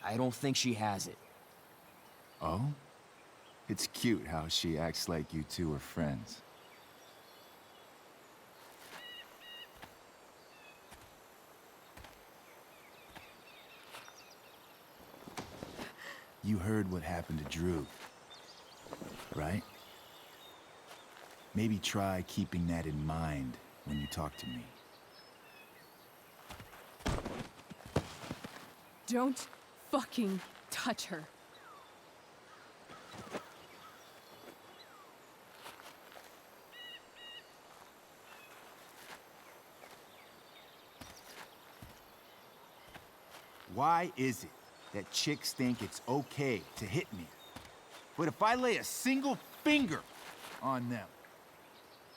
I don't think she has it. Oh? It's cute how she acts like you two are friends. You heard what happened to Drew, right? Maybe try keeping that in mind when you talk to me. Don't fucking touch her. Why is it that chicks think it's okay to hit me? But if I lay a single finger on them,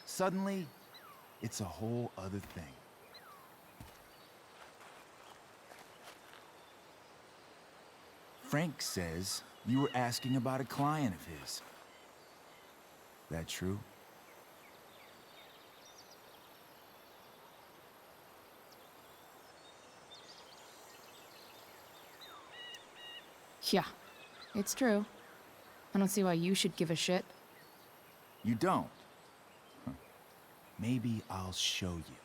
suddenly it's a whole other thing. Frank says you were asking about a client of his. That true? Yeah, it's true. I don't see why you should give a shit. You don't? Huh. Maybe I'll show you.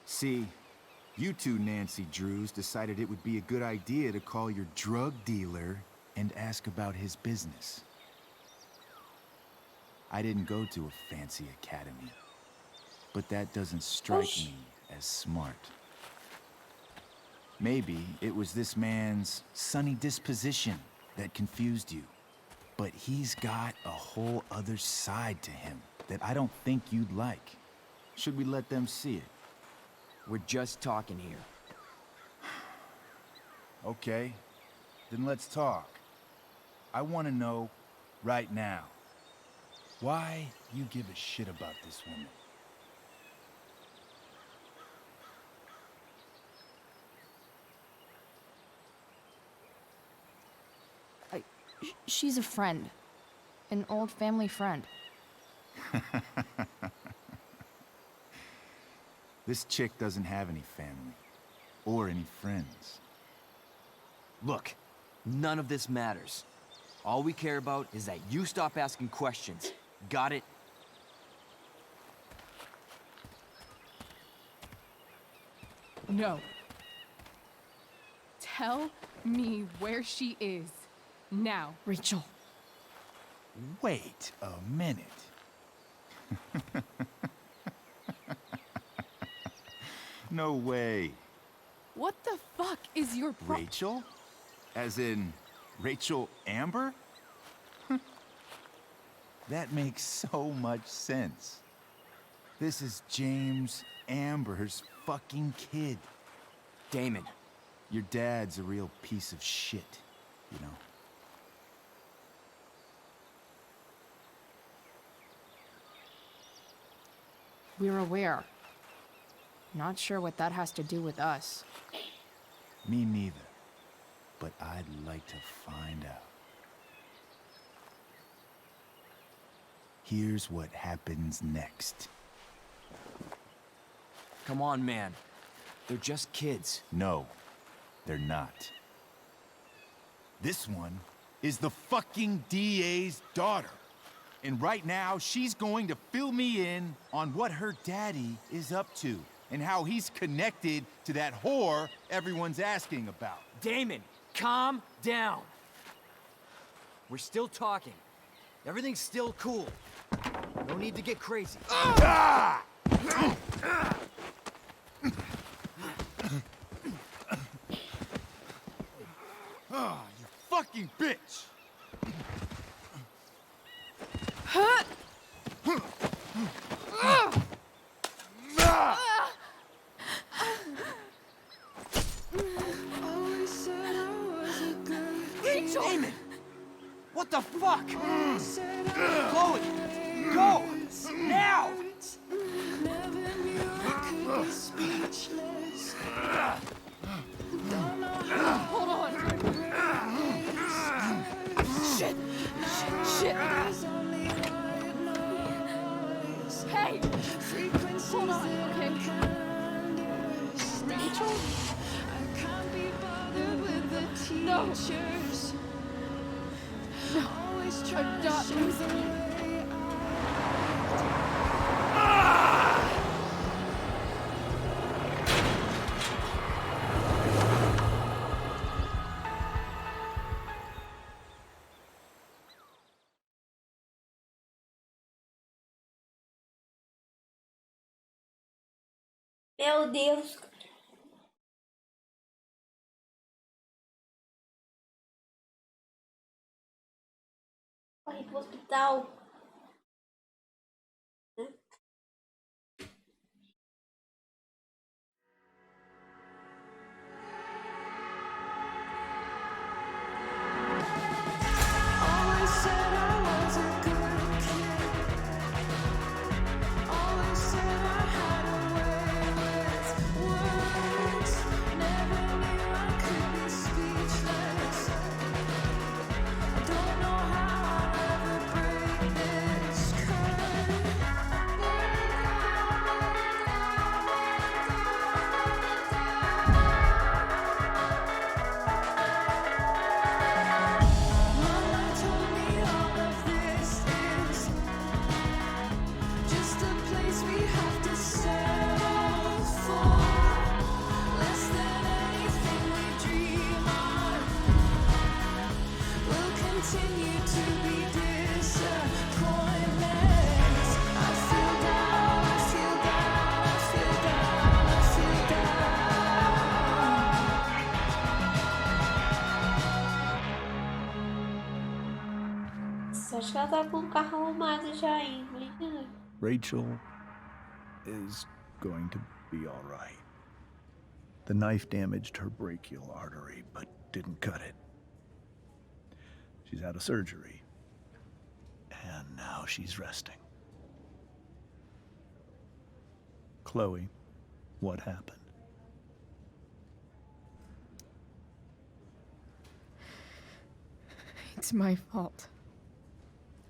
See, you two Nancy Drews decided it would be a good idea to call your drug dealer and ask about his business. I didn't go to a fancy academy, but that doesn't strike me as smart. Maybe it was this man's sunny disposition that confused you. But he's got a whole other side to him that I don't think you'd like. Should we let them see it? We're just talking here. Okay, then let's talk. I want to know right now why you give a shit about this woman. She's a friend. An old family friend. This chick doesn't have any family. Or any friends. Look, none of this matters. All we care about is that you stop asking questions. Got it? No. Tell me where she is. Now. Rachel. Wait a minute. No way. What the fuck is your Rachel? As in, Rachel Amber? That makes so much sense. This is James Amber's fucking kid. Damon. Your dad's a real piece of shit, you know? We're aware. Not sure what that has to do with us. Me neither. But I'd like to find out. Here's what happens next. Come on, man. They're just kids. No, they're not. This one is the fucking DA's daughter. And right now, she's going to fill me in on what her daddy is up to and how he's connected to that whore everyone's asking about. Damon, calm down. We're still talking. Everything's still cool. No need to get crazy. Ah! Ah, you fucking bitch! Rachel! Damon! What the fuck? Chloe! Go! Now! Hold on. Shit. Hey! Hold on, okay? Rachel? No! No, I'm not losing you. Meu Deus. Corre pro hospital. Acho que ela tá com o carro arrumado já, hein? Rachel is going to be all right. The knife damaged her brachial artery, but didn't cut it. She's out of surgery, and now she's resting. Chloe, what happened? It's my fault.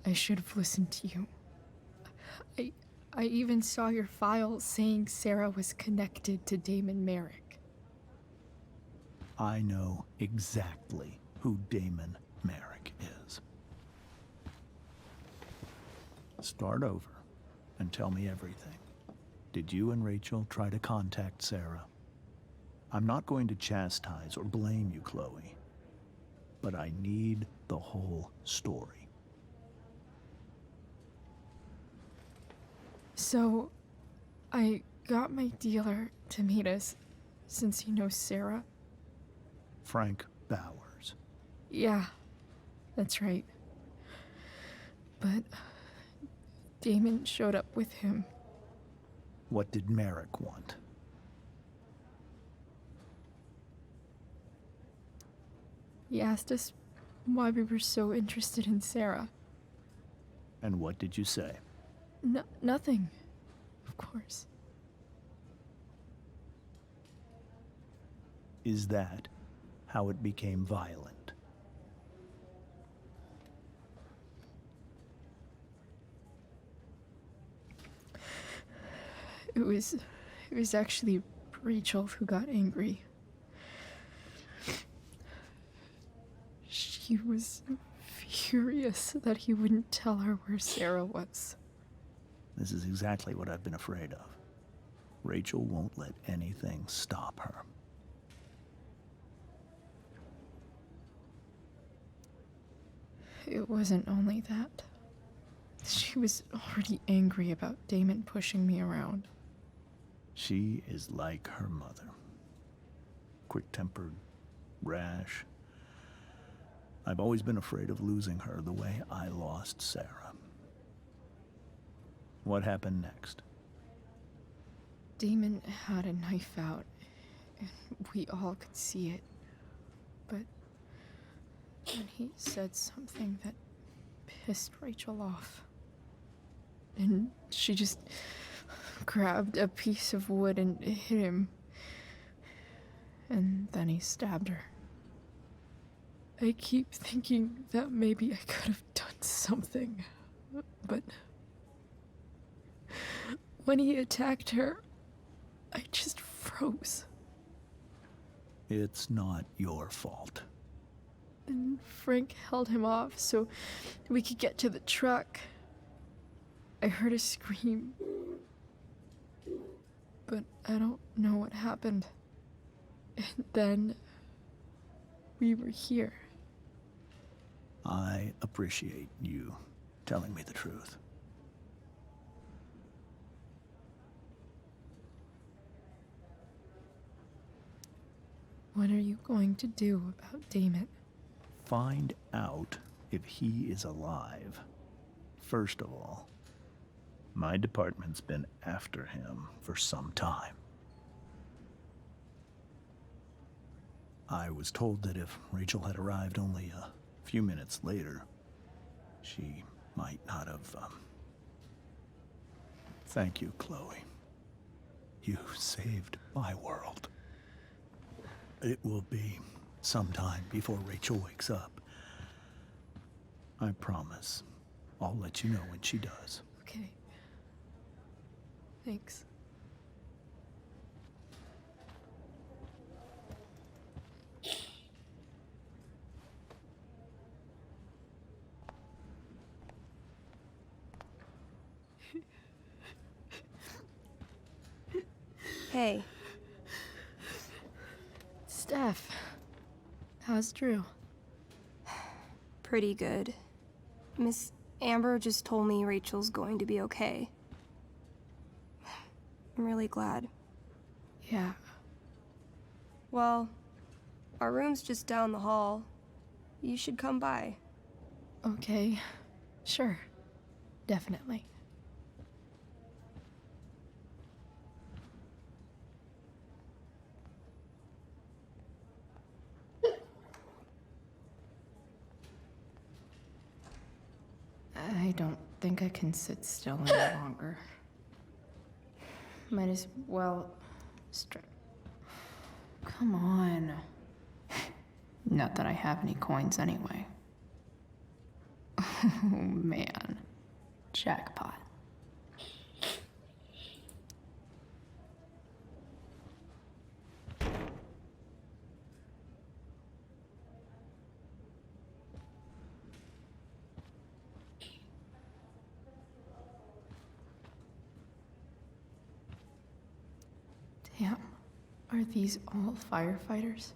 I should have listened to you. I even saw your file saying Sarah was connected to Damon Merrick. I know exactly who Damon Merrick is. Start over and tell me everything. Did you and Rachel try to contact Sarah? I'm not going to chastise or blame you, Chloe, but I need the whole story. So, I got my dealer to meet us, since he knows Sarah. Frank Bowers. Yeah, that's right. But Damon showed up with him. What did Merrick want? He asked us why we were so interested in Sarah. And what did you say? Nothing, of course. Is that how it became violent? It was actually Rachel who got angry. She was furious that he wouldn't tell her where Sarah was. This is exactly what I've been afraid of. Rachel won't let anything stop her. It wasn't only that. She was already angry about Damon pushing me around. She is like her mother. Quick-tempered, rash. I've always been afraid of losing her the way I lost Sarah. What happened next? Damon had a knife out, and we all could see it. But when he said something that pissed Rachel off. And she just grabbed a piece of wood and hit him. And then he stabbed her. I keep thinking that maybe I could have done something, but when he attacked her, I just froze. It's not your fault. And Frank held him off so we could get to the truck. I heard a scream, but I don't know what happened. And then we were here. I appreciate you telling me the truth. What are you going to do about Damon? Find out if he is alive. First of all, my department's been after him for some time. I was told that if Rachel had arrived only a few minutes later, she might not have, Thank you, Chloe. You saved my world. It will be some time before Rachel wakes up. I promise. I'll let you know when she does. Okay. Thanks. Hey. Steph, how's Drew? Pretty good. Miss Amber just told me Rachel's going to be okay. I'm really glad. Yeah. Well, our room's just down the hall. You should come by. Okay. Sure. Definitely. I don't think I can sit still any longer. Might as well Come on. Not that I have any coins anyway. Oh man. Jackpot. Damn. Are these all firefighters?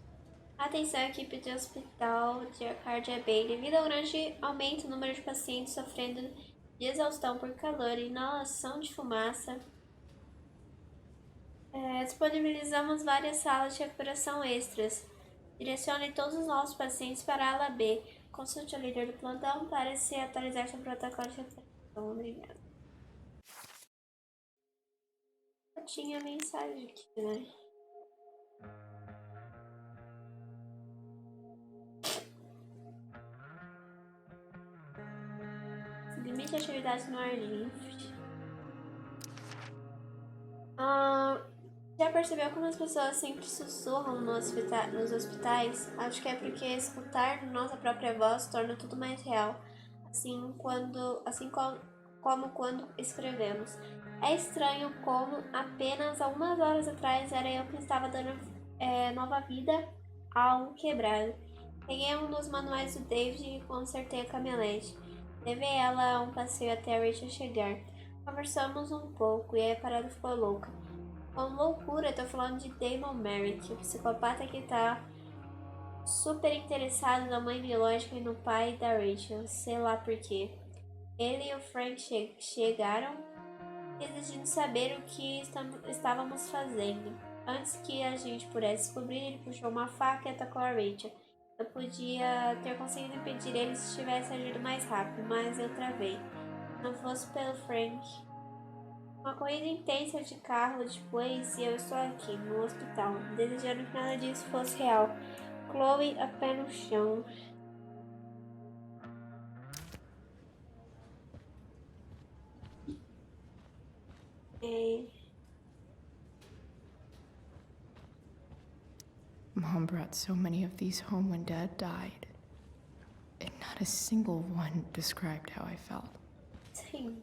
Atenção, a equipe de hospital de Cardia Bay. Devido ao grande aumento no número de pacientes sofrendo de exaustão por calor e inalação de fumaça, disponibilizamos várias salas de recuperação extras. Direcione todos os nossos pacientes para a ala B. Consulte o líder do plantão para se atualizar sobre o protocolo de recuperação. Obrigada. Eu tinha mensagem aqui, né? Limite de atividades no ar livre. Já percebeu como as pessoas sempre sussurram nos hospitais? Acho que é porque escutar nossa própria voz torna tudo mais real, como quando escrevemos. É estranho como apenas algumas horas atrás era eu que estava dando nova vida ao quebrado. Peguei um dos manuais do David e consertei a caminhonete. Levei ela a um passeio até a Rachel chegar. Conversamos um pouco e a parada ficou louca. Com loucura, tô falando de Damon Merrick, o psicopata que tá super interessado na mãe biológica e no pai da Rachel, sei lá porquê. Ele e o Frank chegaram exigindo saber o que estávamos fazendo. Antes que a gente pudesse descobrir, ele puxou uma faca e atacou a Rachel. Eu podia ter conseguido impedir ele se tivesse agido mais rápido, mas eu travei. Se não fosse pelo Frank. Uma corrida intensa de carro depois e eu estou aqui, no hospital, desejando que nada disso fosse real. Chloe, a pé no chão. brought so many of these home when Dad died, and not a single one described how I felt. Sim.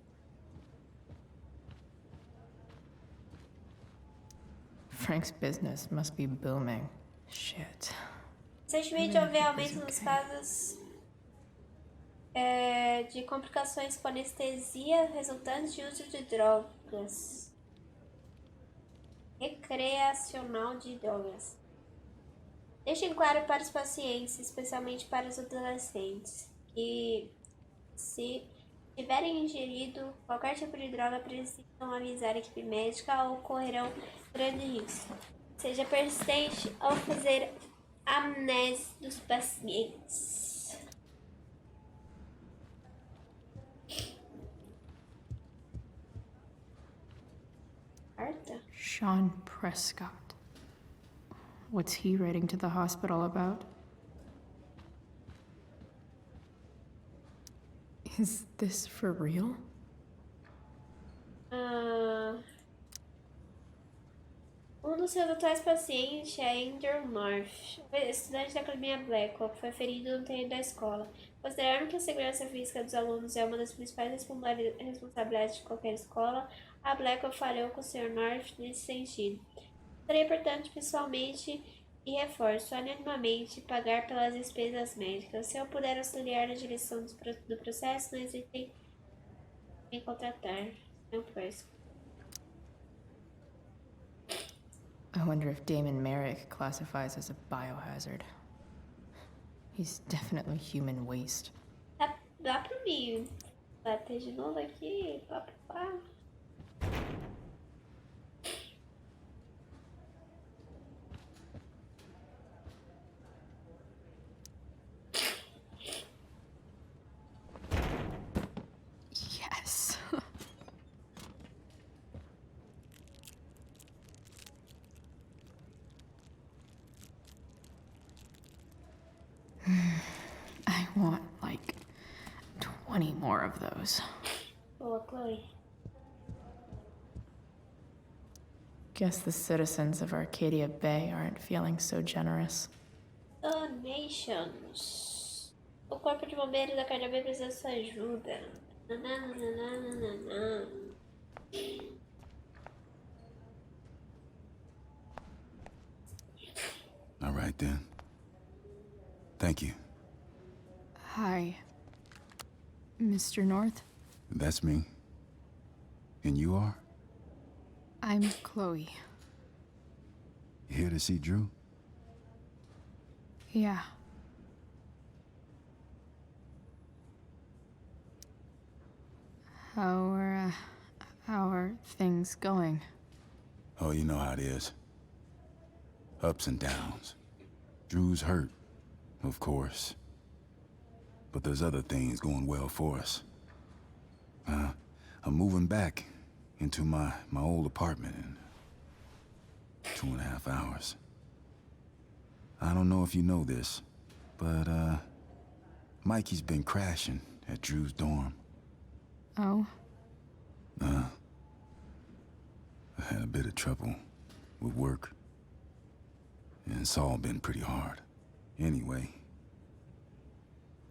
Frank's business must be booming. Shit. Recentemente houve aumento nos casos de complicações com anestesia resultantes de uso de drogas. Recreacional de drogas. Deixem claro para os pacientes, especialmente para os adolescentes, que se tiverem ingerido qualquer tipo de droga, precisam avisar a equipe médica ou correrão grande risco. Seja persistente ao fazer amnésia dos pacientes. Carta? Sean Prescott. What's he writing to the hospital about? Is this for real? Um dos seus atuais pacientes é Andrew North, estudante da Academia Blackwell, que foi ferido no treino da escola. Considerando que a segurança física dos alunos é uma das principais responsabilidades de qualquer escola, a Blackwell falhou com o Sr. North nesse sentido. Gostaria, portanto, pessoalmente e reforço anonimamente pagar pelas despesas médicas. Se eu puder auxiliar na direção do processo, não hesitem em contratar. Não pois. I wonder if Damon Merrick classifies as a biohazard. He's definitely human waste. Dá pra mim bater de novo aqui? Pá. Yes. I want like 20 more of those. Boa, Chloe. Guess the citizens of Arcadia Bay aren't feeling so generous. Donations. O corpo de bombeiros da Arcadia Bay precisa de sua ajuda. All right, then. Thank you. Hi, Mr. North. That's me. And you are? I'm Chloe. You here to see Drew? Yeah. How are things going? Oh, you know how it is. Ups and downs. Drew's hurt, of course. But there's other things going well for us. I'm moving back into my old apartment in 2.5 hours. I don't know if you know this, but Mikey's been crashing at Drew's dorm. Oh? I had a bit of trouble with work. And it's all been pretty hard. Anyway,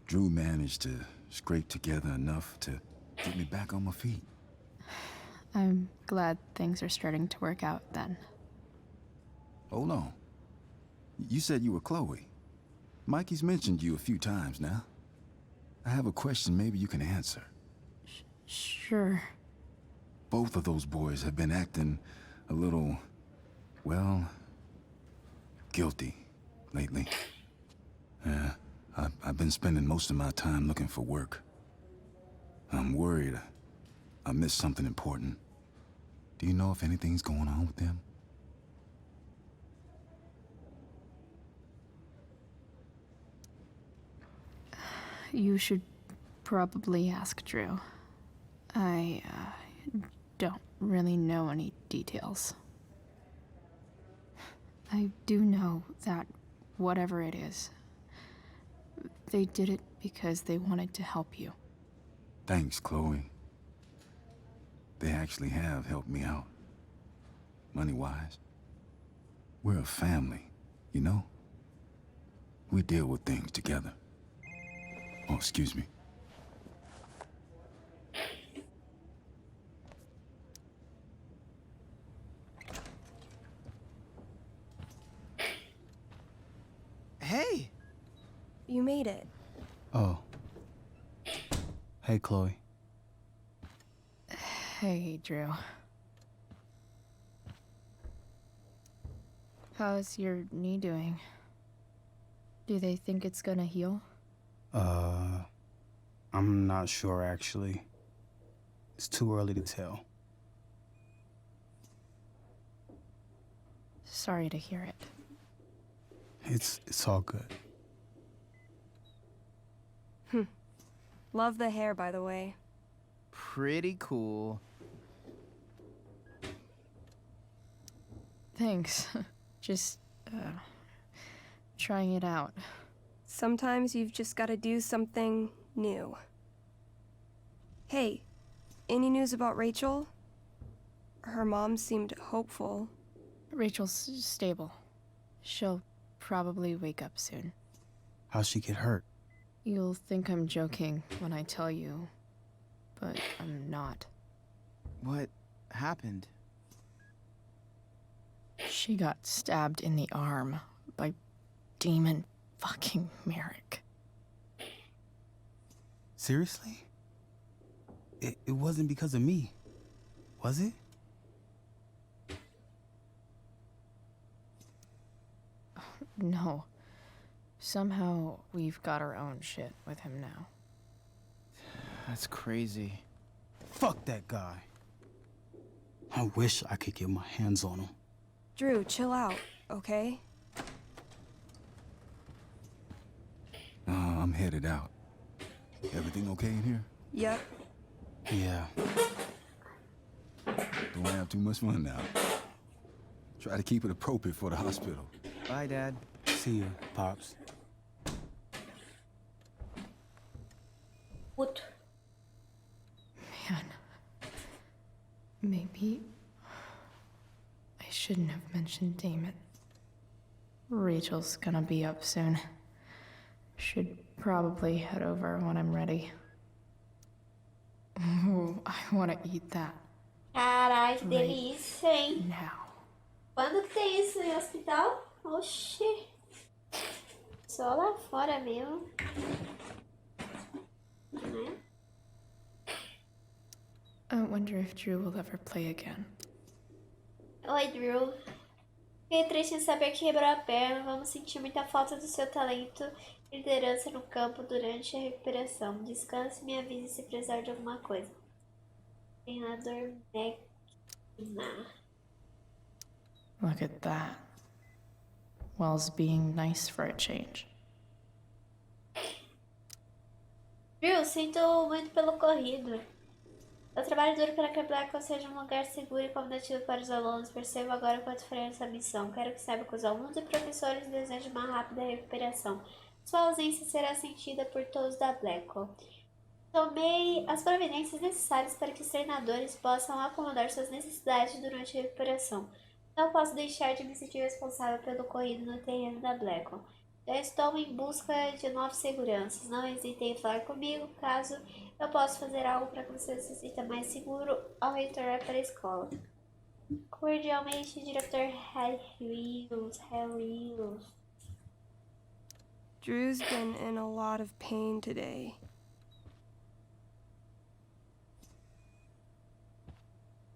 Drew managed to scrape together enough to get me back on my feet. I'm glad things are starting to work out then. Hold on. You said you were Chloe. Mikey's mentioned you a few times now. I have a question maybe you can answer. Sure. Both of those boys have been acting a little, well, guilty lately. Yeah, I've been spending most of my time looking for work. I'm worried I missed something important. Do you know if anything's going on with them? You should probably ask Drew. I don't really know any details. I do know that whatever it is, they did it because they wanted to help you. Thanks, Chloe. They actually have helped me out. Money-wise. We're a family, you know? We deal with things together. Oh, excuse me. Hey! You made it. Oh. Hey, Chloe. Hey, Drew. How's your knee doing? Do they think it's gonna heal? I'm not sure, actually. It's too early to tell. Sorry to hear it. It's all good. Love the hair, by the way. Pretty cool. Thanks. Just, trying it out. Sometimes you've just got to do something new. Hey, any news about Rachel? Her mom seemed hopeful. Rachel's stable. She'll probably wake up soon. How'd she get hurt? You'll think I'm joking when I tell you, but I'm not. What happened? She got stabbed in the arm by Demon fucking Merrick. Seriously? It wasn't because of me, was it? No. Somehow we've got our own shit with him now. That's crazy. Fuck that guy. I wish I could get my hands on him. Drew, chill out, okay? I'm headed out. Everything okay in here? Yep. Yeah. Don't have too much fun now. Try to keep it appropriate for the hospital. Bye, Dad. See you, Pops. What? Man. Maybe I shouldn't have mentioned Damon. Rachel's gonna be up soon. Should probably head over when I'm ready. Ooh, I want to eat that. Carai, que delícia, hein? Now. Quando que tem isso em hospital? Oxi. Só lá fora mesmo. Né? I wonder if Drew will ever play again. Oi, Drew. Fiquei triste em saber que quebrou a perna. Vamos sentir muita falta do seu talento e liderança no campo durante a recuperação. Descanse e me avise se precisar de alguma coisa. Treinador Magna. Look at that. Wells being nice for a change. Drew, sinto muito pelo corrido. Eu trabalho duro para que Blackwell seja um lugar seguro e convidativo para os alunos. Percebo agora quanto farei essa missão. Quero que saiba que os alunos e professores desejam uma rápida recuperação. Sua ausência será sentida por todos da Blackwell. Tomei as providências necessárias para que os treinadores possam acomodar suas necessidades durante a recuperação. Não posso deixar de me sentir responsável pelo ocorrido no terreno da Blackwell. Já estou em busca de novas seguranças. Não hesitem em falar comigo caso eu possa fazer algo para que você se sinta mais seguro ao retornar para a escola. Cordialmente, Diretor Harry Wills. Drew's been in a lot of pain today.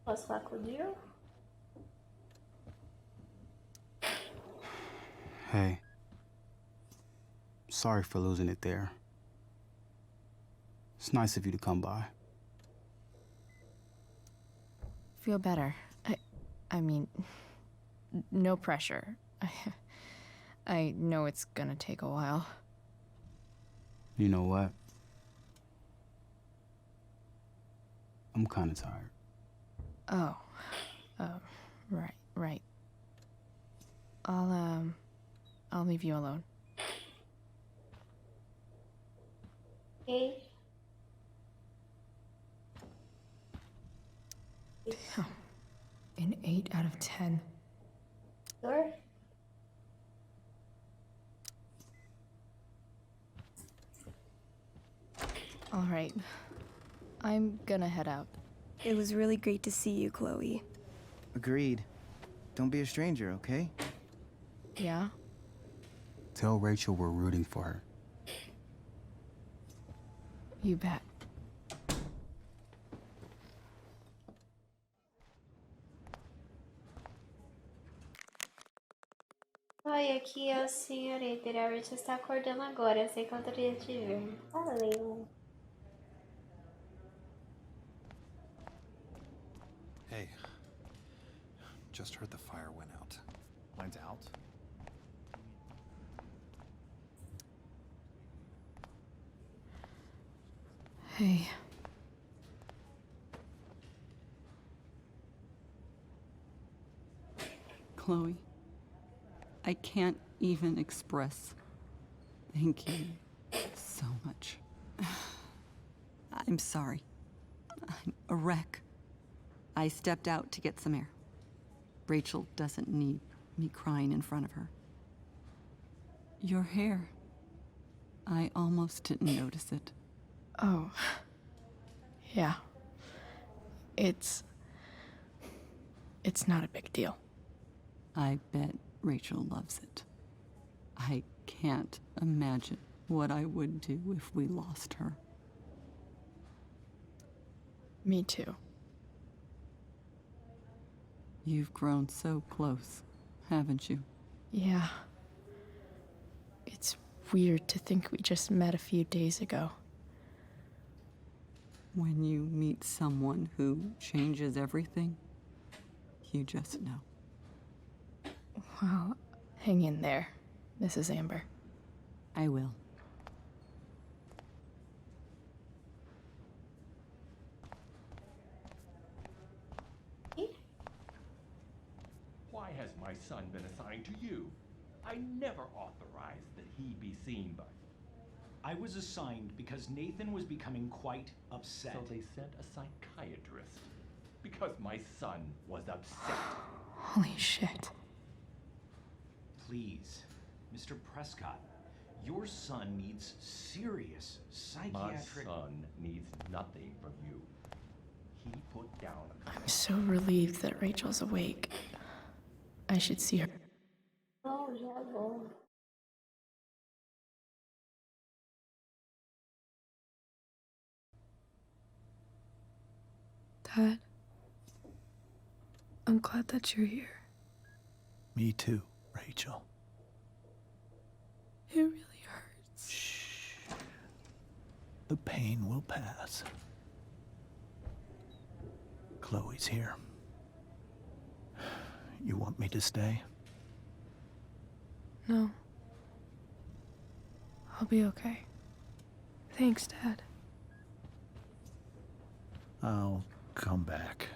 Posso falar com o Drew? Hey. Sorry for losing it there. It's nice of you to come by. Feel better. I mean, no pressure. I know it's gonna take a while. You know what? I'm kinda tired. Oh, right. I'll leave you alone. Okay. Damn. An 8 out of 10. Sure. All right. I'm gonna head out. It was really great to see you, Chloe. Agreed. Don't be a stranger, okay? Yeah? Tell Rachel we're rooting for her. You bet. Oi, aqui é o Sr. Eder. A Rachel está acordando agora. Sei quanto eu queria te ver. Valeu. Hey. Just heard the fire went out. Mine's out? Hey. Chloe, I can't even express thank you so much. I'm sorry. I'm a wreck. I stepped out to get some air. Rachel doesn't need me crying in front of her. Your hair. I almost didn't notice it. Oh. Yeah. It's not a big deal. I bet Rachel loves it. I can't imagine what I would do if we lost her. Me too. You've grown so close, haven't you? Yeah. It's weird to think we just met a few days ago. When you meet someone who changes everything, you just know. Well, hang in there, Mrs. Amber. I will. Why has my son been assigned to you? I never authorized that he be seen by you. I was assigned because Nathan was becoming quite upset. So they sent a psychiatrist. Because my son was upset. Holy shit. Please, Mr. Prescott, your son needs serious psychiatric... My son needs nothing from you. He put down a... I'm so relieved that Rachel's awake. I should see her. Oh, já vou. Dad, I'm glad that you're here. Me too, Rachel. It really hurts. Shh. The pain will pass. Chloe's here. You want me to stay? No. I'll be okay. Thanks, Dad. I'll come back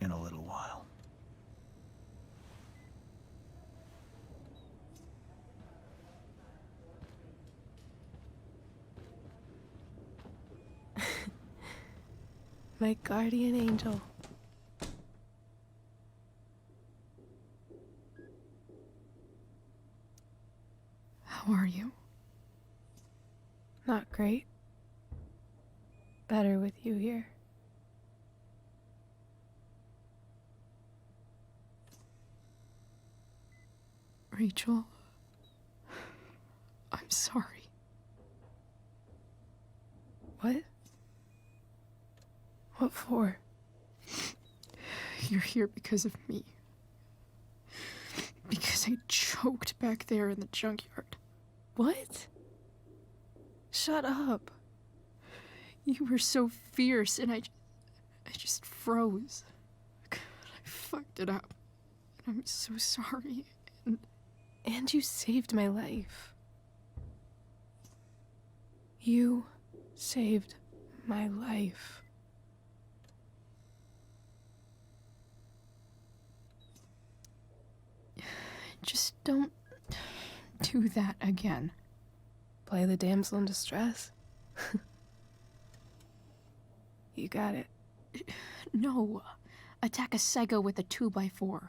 in a little while. My guardian angel. How are you? Not great. Better with you here. Rachel, I'm sorry. What? What for? You're here because of me. Because I choked back there in the junkyard. What? Shut up. You were so fierce and I just froze. I fucked it up. And I'm so sorry. And you saved my life. You saved my life. Just don't do that again. Play the damsel in distress? You got it. No. Attack a psycho with a 2x4.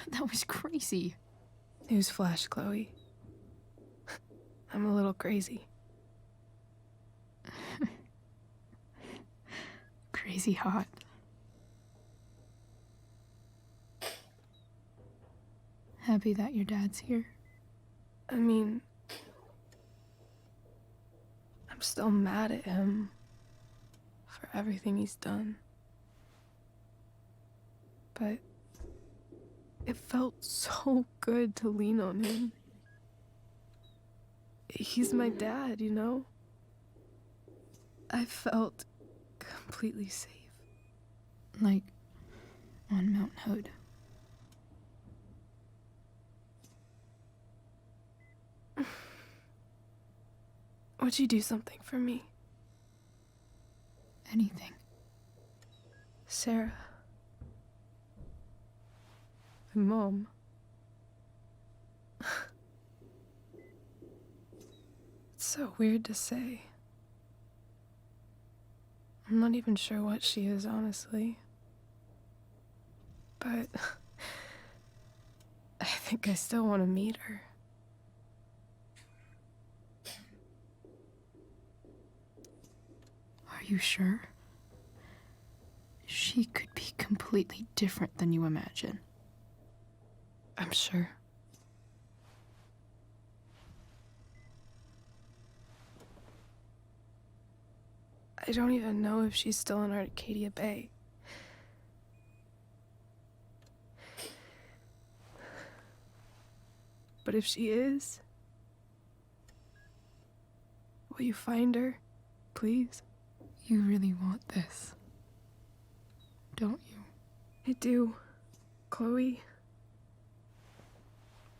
That was crazy. Newsflash, Chloe. I'm a little crazy. crazy hot. Happy that your dad's here? I mean, I'm still mad at him for everything he's done. But it felt so good to lean on him. He's my dad, you know? I felt completely safe. Like on Mount Hood. Would you do something for me? Anything. Sarah. My mom. It's so weird to say. I'm not even sure what she is, honestly. But I think I still want to meet her. Are you sure? She could be completely different than you imagine. I'm sure. I don't even know if she's still in Arcadia Bay. But if she is, will you find her, please? You really want this, don't you? I do, Chloe.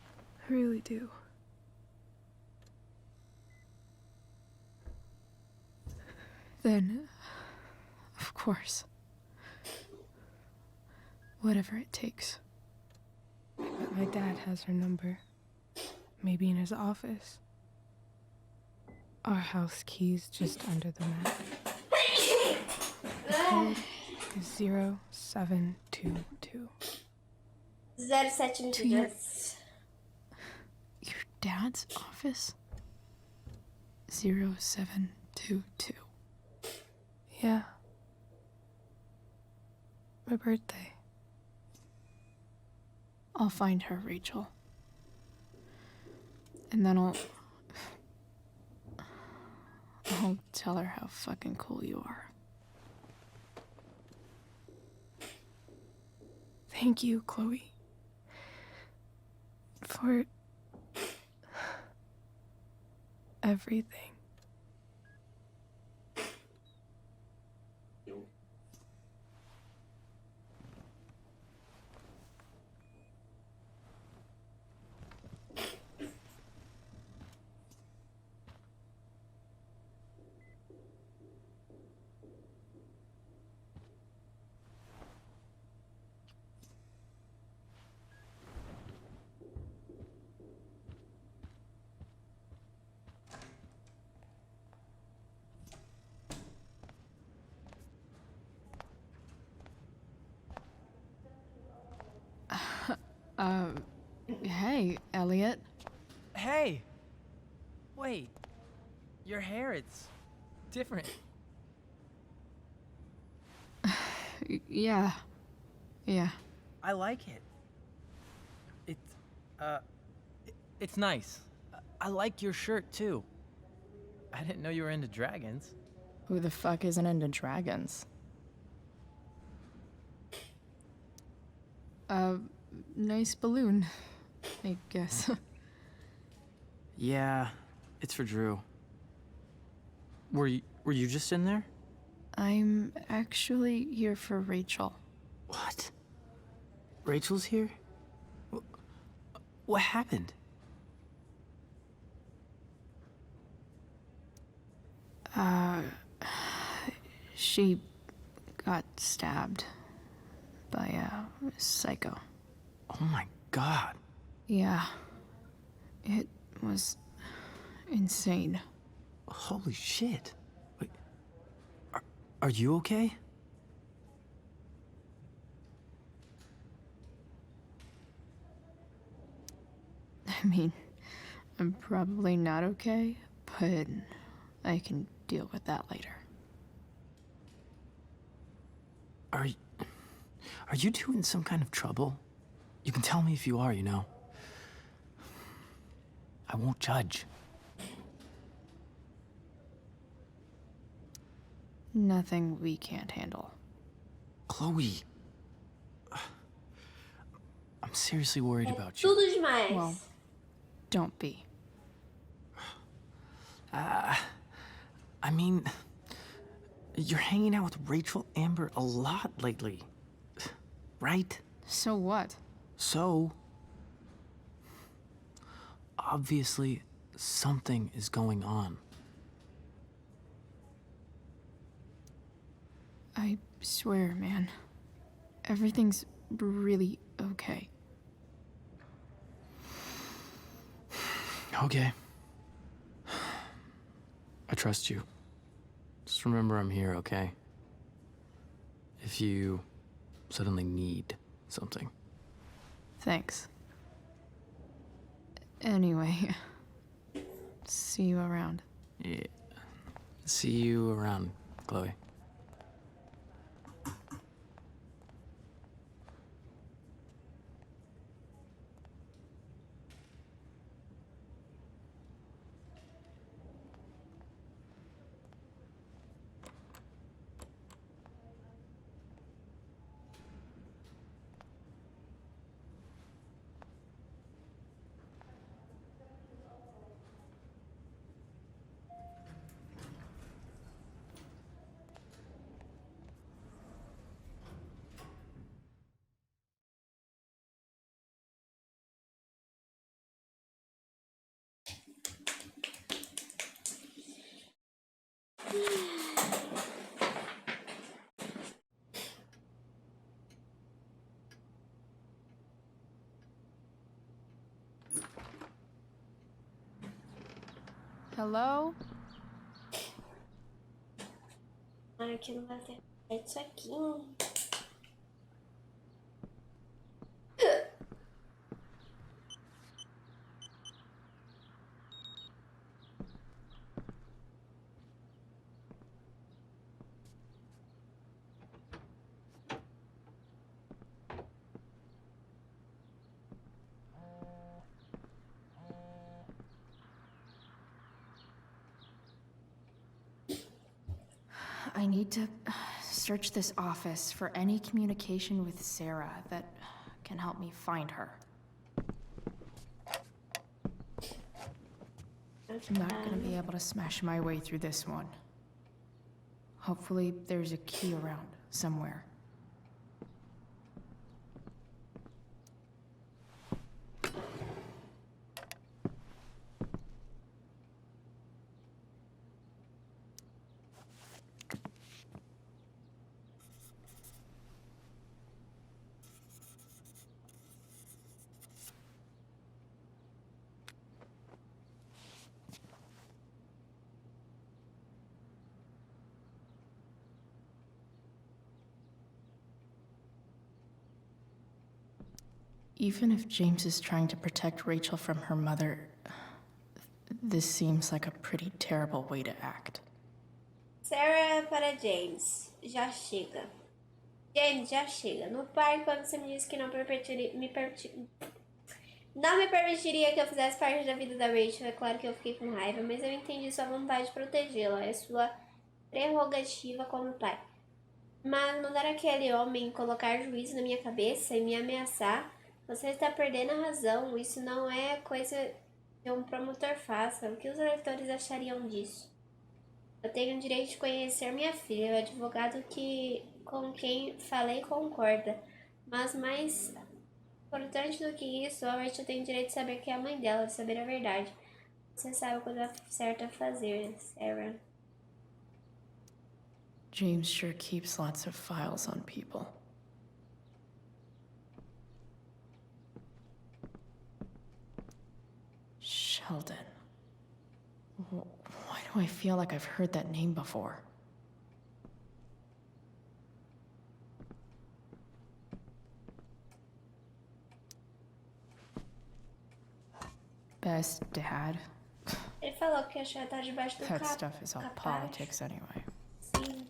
I really do. Then, of course. Whatever it takes. But my dad has her number. Maybe in his office. Our house key's just under the mat. The code is 0722. 0722. Your dad's office? 0722. Yeah. My birthday. I'll find her, Rachel. And then I'll tell her how fucking cool you are. Thank you, Chloe. For everything. Hey, Elliot. Hey! Wait. Your hair, it's different. Yeah. I like it. It's nice. I like your shirt, too. I didn't know you were into dragons. Who the fuck isn't into dragons? Nice balloon, I guess. Yeah, it's for Drew. Were you just in there? I'm actually here for Rachel. What? Rachel's here? What happened? She got stabbed by a psycho. Oh my god. Yeah. It was insane. Holy shit. Wait, are you okay? I mean, I'm probably not okay, but I can deal with that later. Are you two in some kind of trouble? You can tell me if you are, you know. I won't judge. Nothing we can't handle. Chloe. I'm seriously worried about you. Tudo demais. Well, don't be. I mean, you're hanging out with Rachel Amber a lot lately, right? So what? So, obviously, something is going on. I swear, man. Everything's really okay. Okay. I trust you. Just remember I'm here, okay? If you suddenly need something. Thanks. Anyway, see you around. Yeah. See you around, Chloe. Hello? Aqui não vai ter isso aqui. I need to search this office for any communication with Sarah that can help me find her. I'm not gonna be able to smash my way through this one. Hopefully there's a key around somewhere. Even if James is trying to protect Rachel from her mother, this seems like a pretty terrible way to act. Sarah para James. Já chega. James, já chega. No parque, quando você me disse que não me permitiria que eu fizesse parte da vida da Rachel, é claro que eu fiquei com raiva, mas eu entendi sua vontade de protegê-la. É sua prerrogativa como pai. Mas mandar aquele homem colocar juízo na minha cabeça e me ameaçar, você está perdendo a razão. Isso não é coisa que um promotor faça. O que os eleitores achariam disso? Eu tenho o direito de conhecer minha filha. O advogado com quem falei concorda. Mas mais importante do que isso, a Rachel tem o direito de saber que é a mãe dela, de saber a verdade. Você sabe a coisa certa a fazer, Sarah. James sure keeps lots of files on people. Sheldon. Why do I feel like I've heard that name before? Best dad. Ele falou que achou estar debaixo do That stuff is all politics anyway. Sim.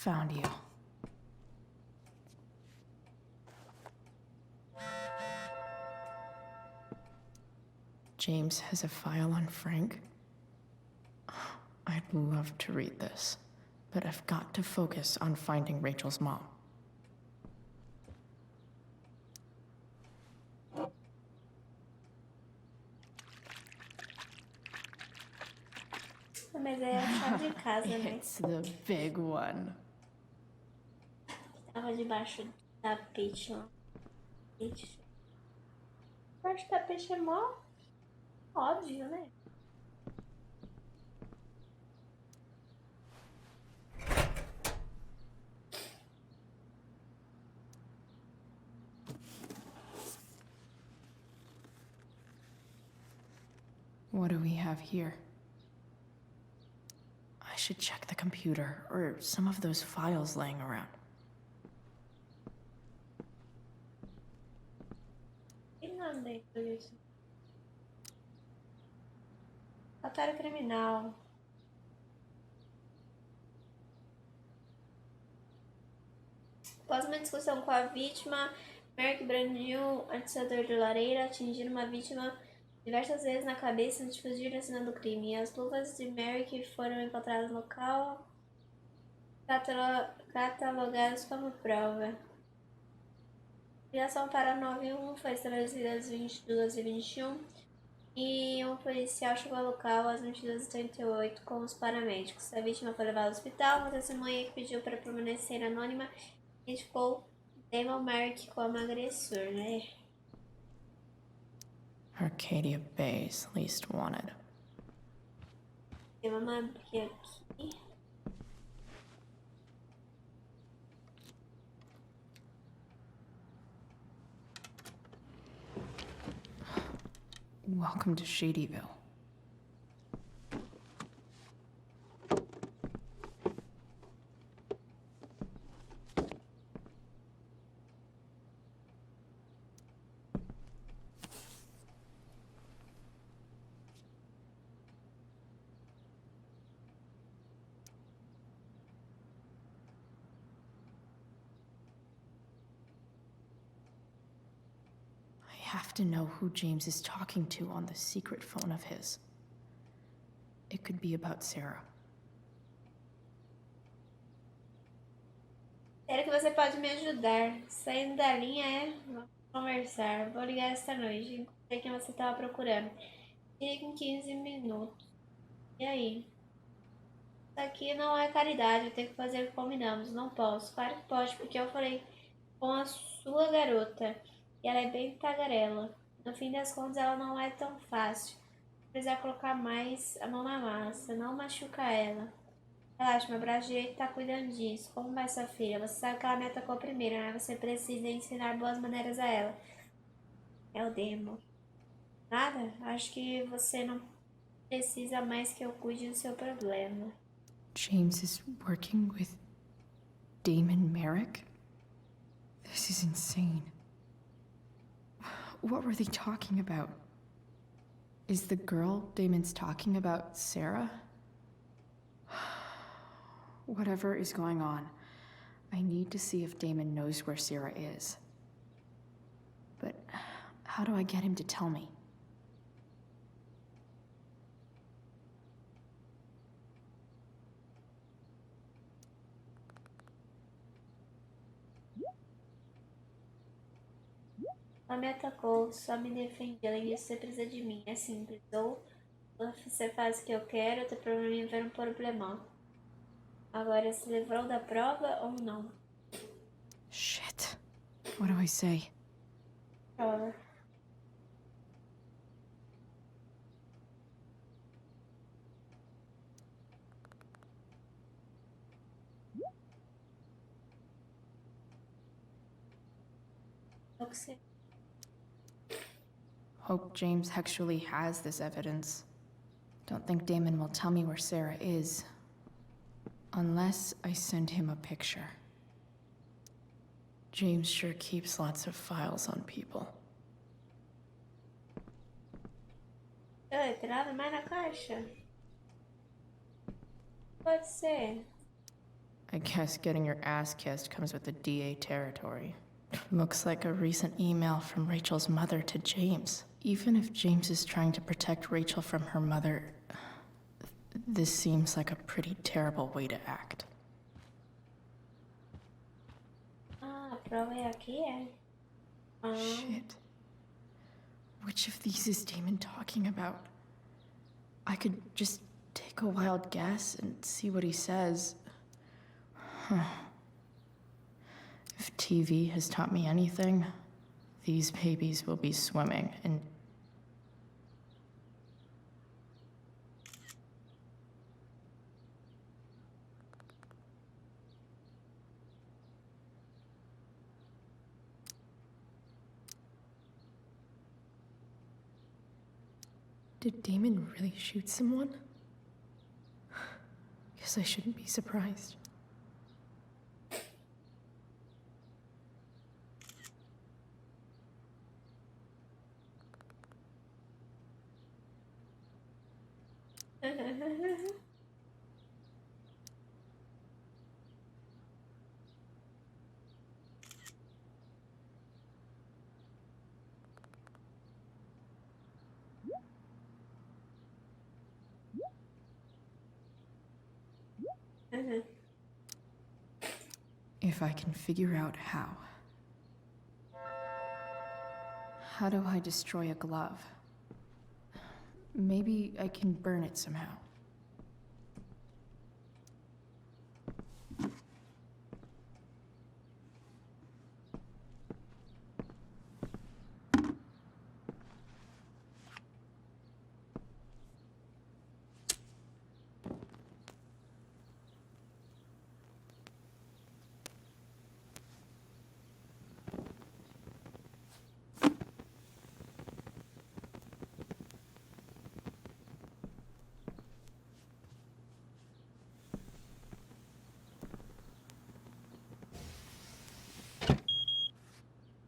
Found you. James has a file on Frank. I'd love to read this, but I've got to focus on finding Rachel's mom. Mas é a chave de casa, né? It's the big one. Tava debaixo do tapete lá. Debaixo do tapete é mó óbvio, né? What do we have here? I should check the computer or some of those files laying around. Relatório criminal. Após uma discussão com a vítima, Merrick brandiu um atiçador de lareira, atingindo uma vítima diversas vezes na cabeça antes de fugir da cena do crime. As luvas de Merrick foram encontradas no local, catalogadas como prova. A ligação para 911 foi estabelecida às 22h21 e um policial chegou ao local às 22h38 com os paramédicos. A vítima foi levada ao hospital. Uma testemunha que pediu para permanecer anônima identificou Damon Merrick como agressor, né? Arcadia Bay's least wanted. Vamos abrir aqui. Welcome to Shadyville. I have to know who James is talking to on the secret phone of his. It could be about Sarah. Espero que você pode me ajudar. Saindo da linha vamos conversar. Vou ligar esta noite. Encontrei quem você estava procurando. Ligue em 15 minutos. E aí? Isso aqui não é caridade. Eu tenho que fazer o que combinamos. Não posso. Claro que pode, porque eu falei com a sua garota. E ela é bem tagarela. No fim das contas, ela não é tão fácil. Precisa colocar mais a mão na massa. Não machuca ela. Relaxa, meu braço direito tá cuidando disso. Como vai sua filha? Você sabe que ela me atacou primeiro, né? Você precisa ensinar boas maneiras a ela. É o demo. Nada? Acho que você não precisa mais que eu cuide do seu problema. James is working with Damon Merrick? This is insane. What were they talking about? Is the girl Damon's talking about Sarah? Whatever is going on, I need to see if Damon knows where Sarah is. But how do I get him to tell me? Ela me atacou, só me defendi. Além disso, você precisa de mim. É simples. Ou você faz o que eu quero, eu tenho problema em ver um problemão. Agora, se livrou da prova ou não? Shit. What do I say? Prova. O que você... Hope James actually has this evidence. Don't think Damon will tell me where Sarah is. Unless I send him a picture. James sure keeps lots of files on people. Tem nada mais na caixa? Pode ser. I guess getting your ass kissed comes with the DA territory. Looks like a recent email from Rachel's mother to James. Even if James is trying to protect Rachel from her mother, this seems like a pretty terrible way to act. Ah, a prova é aqui, é? Shit. Which of these is Damon talking about? I could just take a wild guess and see what he says. If TV has taught me anything, these babies will be swimming in... Did Damon really shoot someone? Guess I shouldn't be surprised. If I can figure out how. How do I destroy a glove? Maybe I can burn it somehow.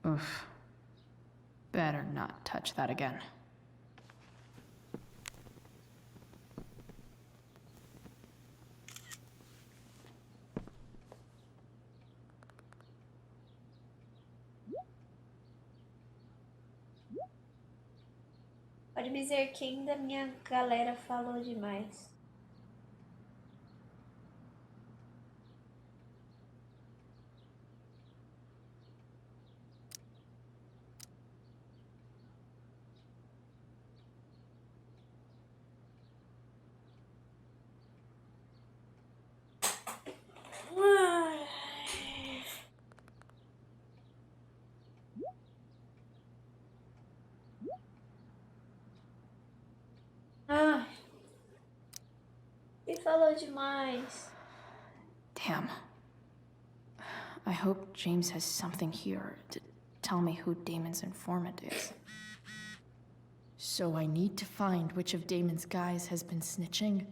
Oof. Better not touch that again. Pode me dizer quem da minha galera falou demais. Ah, ele falou demais. Damn. I hope James has something here to tell me who Damon's informant is. So I need to find which of Damon's guys has been snitching.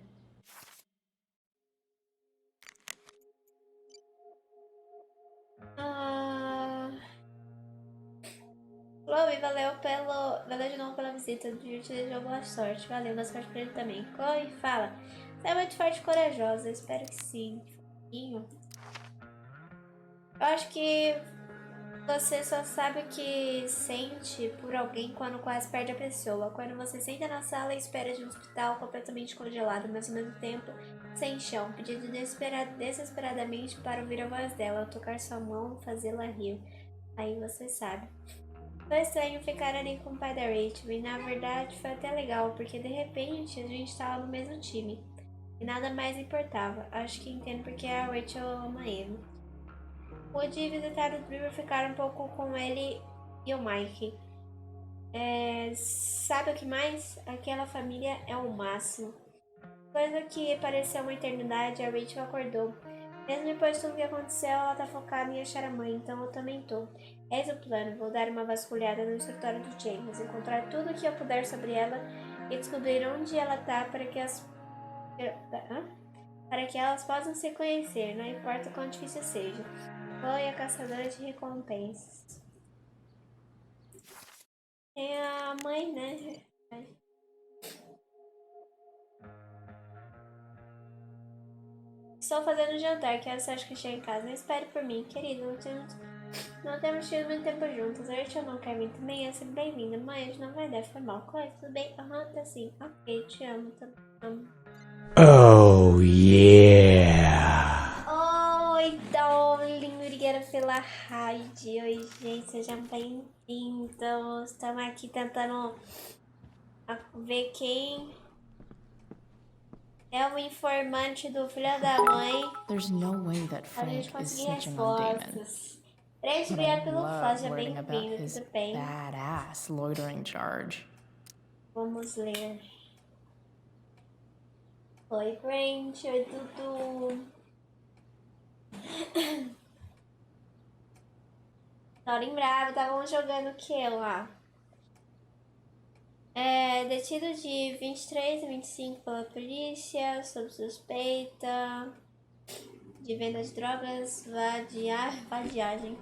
Chloe, valeu de novo pela visita. Eu te desejo boa sorte. Valeu, boa sorte pra ele também. Chloe, fala. Você é muito forte e corajosa. Eu espero que sim. Eu acho que você só sabe o que sente por alguém quando quase perde a pessoa. Quando você senta na sala e espera de um hospital completamente congelado, mas ao mesmo tempo sem chão, pedindo desesperadamente para ouvir a voz dela, tocar sua mão, fazê-la rir. Aí você sabe. Foi estranho ficar ali com o pai da Rachel, e na verdade foi até legal, porque de repente a gente estava no mesmo time. E nada mais importava. Acho que entendo porque a Rachel ama ele. Pude visitar o River, ficar um pouco com ele e o Mike. Sabe o que mais? Aquela família é o máximo. Coisa que pareceu uma eternidade, a Rachel acordou. Mesmo depois de tudo que aconteceu, ela tá focada em achar a mãe, então eu também tô. Eis o plano, vou dar uma vasculhada no escritório do James, encontrar tudo o que eu puder sobre ela e descobrir onde ela tá para para que elas possam se conhecer, não importa o quão difícil seja. Chloe, a caçadora de recompensas. Tem a mãe, né? Estou fazendo jantar, que você acha que chega em casa? Não espere por mim, querido. Não temos tido muito tempo juntos. Rachel não quer vir também, é sempre bem-vinda. Mãe, hoje não vai dar, foi mal. Chloe, tudo bem? Aham, tá sim. Ok, te amo, te amo. Oh, yeah! Oi, darling, obrigada pela raid. Oi, gente, sejam bem-vindos. Estamos aqui tentando ver quem é o informante do filho da mãe. There's no way that A gente Frank is conseguir snitching on Damon. respostas. Três, But obrigada I pelo love flash, seja learning about bem-vindo, his tudo bem? badass loitering charge. Vamos ler. Oi, Brent. Oi, Dudu. Dorin Bravo, estavam jogando o que lá? Detido de 23 a 25 pela polícia, sob suspeita de venda de drogas, vadiagem.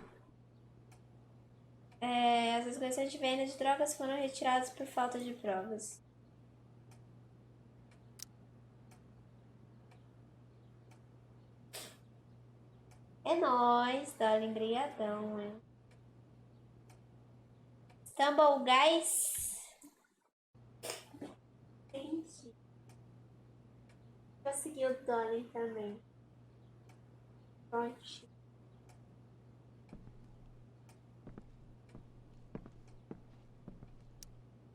As acusações de venda de drogas foram retiradas por falta de provas. É nóis, Darling, brigadão, hein? Stumble Guys. Entendi. Vou seguir o Darling também. Pronto.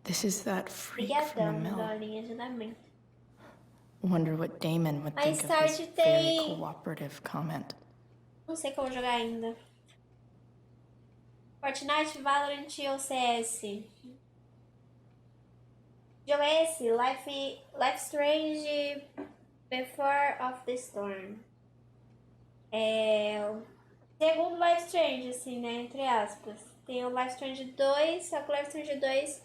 This is that freak from the Brigadão, mill. Darling, ajudamento. Wonder what Damon would Mais think of his tarde very tem... cooperative comment. Não sei como jogar ainda. Fortnite, Valorant ou CS? Jogo é esse? Life Strange Before of the Storm. Segundo Life Strange, assim, né? Entre aspas. Tem o Life Strange 2, só que o Life Strange 2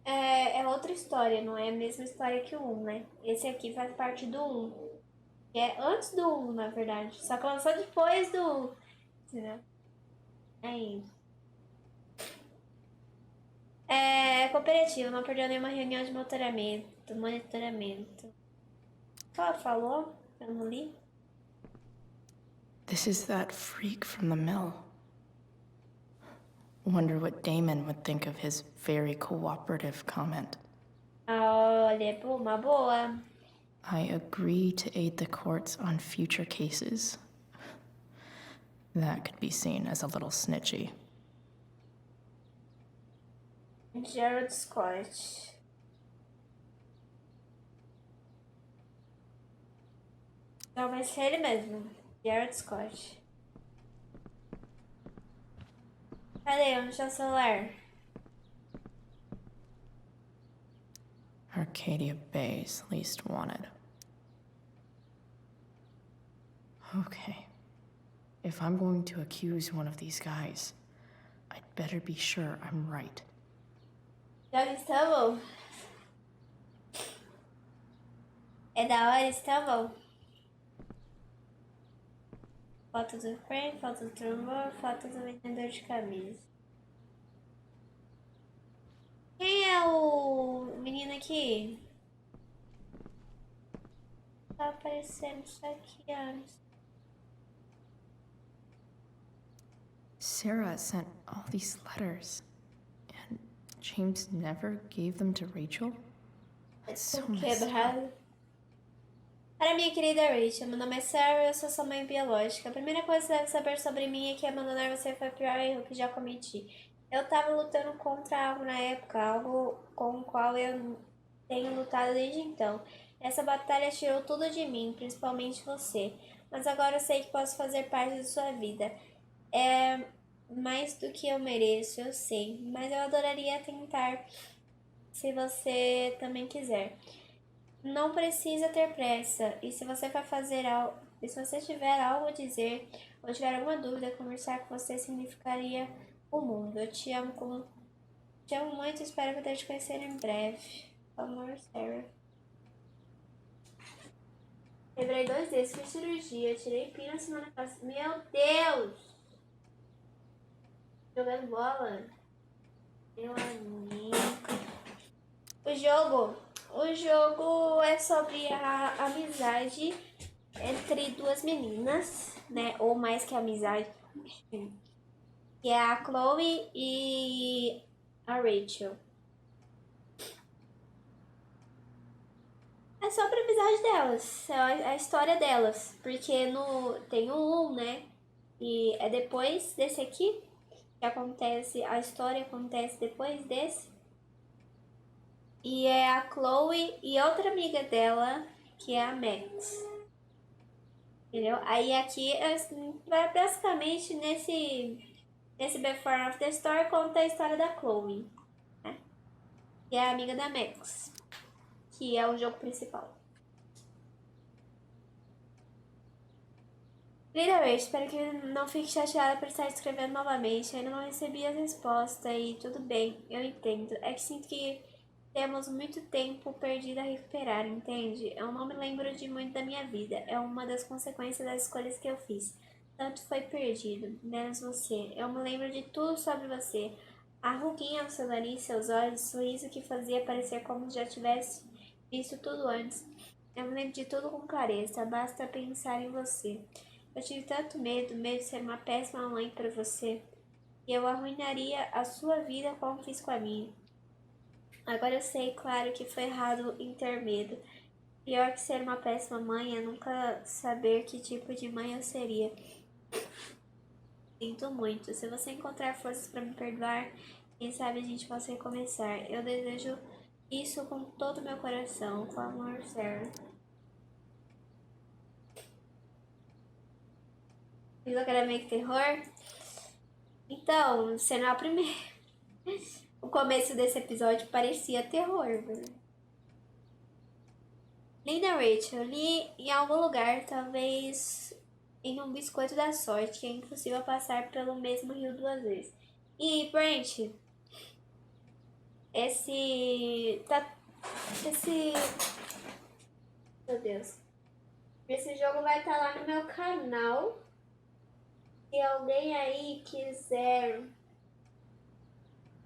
é outra história, não é a mesma história que o 1, né? Esse aqui faz parte do 1. Que é antes do 1, na verdade. Só que lançou depois do 1. Entendeu? É isso. Cooperativo, não perdeu nenhuma reunião de monitoramento. O que ela falou? Eu não li. This is that freak from the mill. Wonder what Damon would think of his very cooperative comment. Olha, uma boa. I agree to aid the courts on future cases. That could be seen as a little snitchy. Gerald Scott. Não, vai ser ele mesmo. Gerald Scott. Cadê? Onde está o celular? Arcadia Bay's least wanted. Okay. If I'm going to accuse one of these guys, I'd better be sure I'm right. Já estamos? É da hora, estamos? Foto do Frank, foto do trombone, foto do vendedor de camisa. Quem é o menino aqui? Tá aparecendo isso aqui, ó. Sarah sent all these letters, and James never gave them to Rachel? It's so messed up. Para minha querida Rachel, meu nome é Sarah e eu sou sua mãe biológica. A primeira coisa que você deve saber sobre mim é que abandonar você foi o pior erro que já cometi. Eu tava lutando contra algo na época, algo com o qual eu tenho lutado desde então. Essa batalha tirou tudo de mim, principalmente você. Mas agora eu sei que posso fazer parte da sua vida. É mais do que eu mereço, eu sei. Mas eu adoraria tentar, se você também quiser. Não precisa ter pressa. E se você vai fazer algo, e se você tiver algo a dizer ou tiver alguma dúvida, conversar com você significaria o mundo. Eu te amo muito e espero poder te conhecer em breve. Amor, Sarah. Quebrei 2 dedos, fiz cirurgia, tirei pino semana passada. Meu Deus! Jogando bola. Meu amigo. O jogo é sobre a amizade entre duas meninas, né? Ou mais que amizade. Que é a Chloe e a Rachel. É sobre a amizade delas, é a história delas. Porque tem o 1, né? E é depois desse aqui que acontece, a história acontece depois desse. E é a Chloe e outra amiga dela, que é a Max. Entendeu? Aí aqui, vai basicamente nesse Before and After Story, conta a história da Chloe, né? Que é a amiga da Max, que é o jogo principal. Linda Rachel, espero que não fique chateada por estar escrevendo novamente. Ainda não recebi as respostas e tudo bem, eu entendo. É que sinto que temos muito tempo perdido a recuperar, entende? Eu não me lembro de muito da minha vida. É uma das consequências das escolhas que eu fiz. Tanto foi perdido, menos você. Eu me lembro de tudo sobre você. A ruguinha no seu nariz, seus olhos, o sorriso que fazia parecer como se já tivesse visto tudo antes. Eu me lembro de tudo com clareza, basta pensar em você. Eu tive tanto medo de ser uma péssima mãe para você, que eu arruinaria a sua vida como fiz com a minha. Agora eu sei, claro, que foi errado em ter medo. Pior que ser uma péssima mãe é nunca saber que tipo de mãe eu seria. Sinto muito. Se você encontrar forças para me perdoar, quem sabe a gente possa recomeçar. Eu desejo isso com todo o meu coração. Com amor, Sarah. Viu que era meio que terror? Então, você não é a primeira. O começo desse episódio parecia terror, né? Linda Rachel, li em algum lugar, talvez em um biscoito da sorte, que é impossível passar pelo mesmo rio 2 vezes. E, Brent, esse... Meu Deus. Esse jogo vai estar lá no meu canal. Se alguém aí quiser...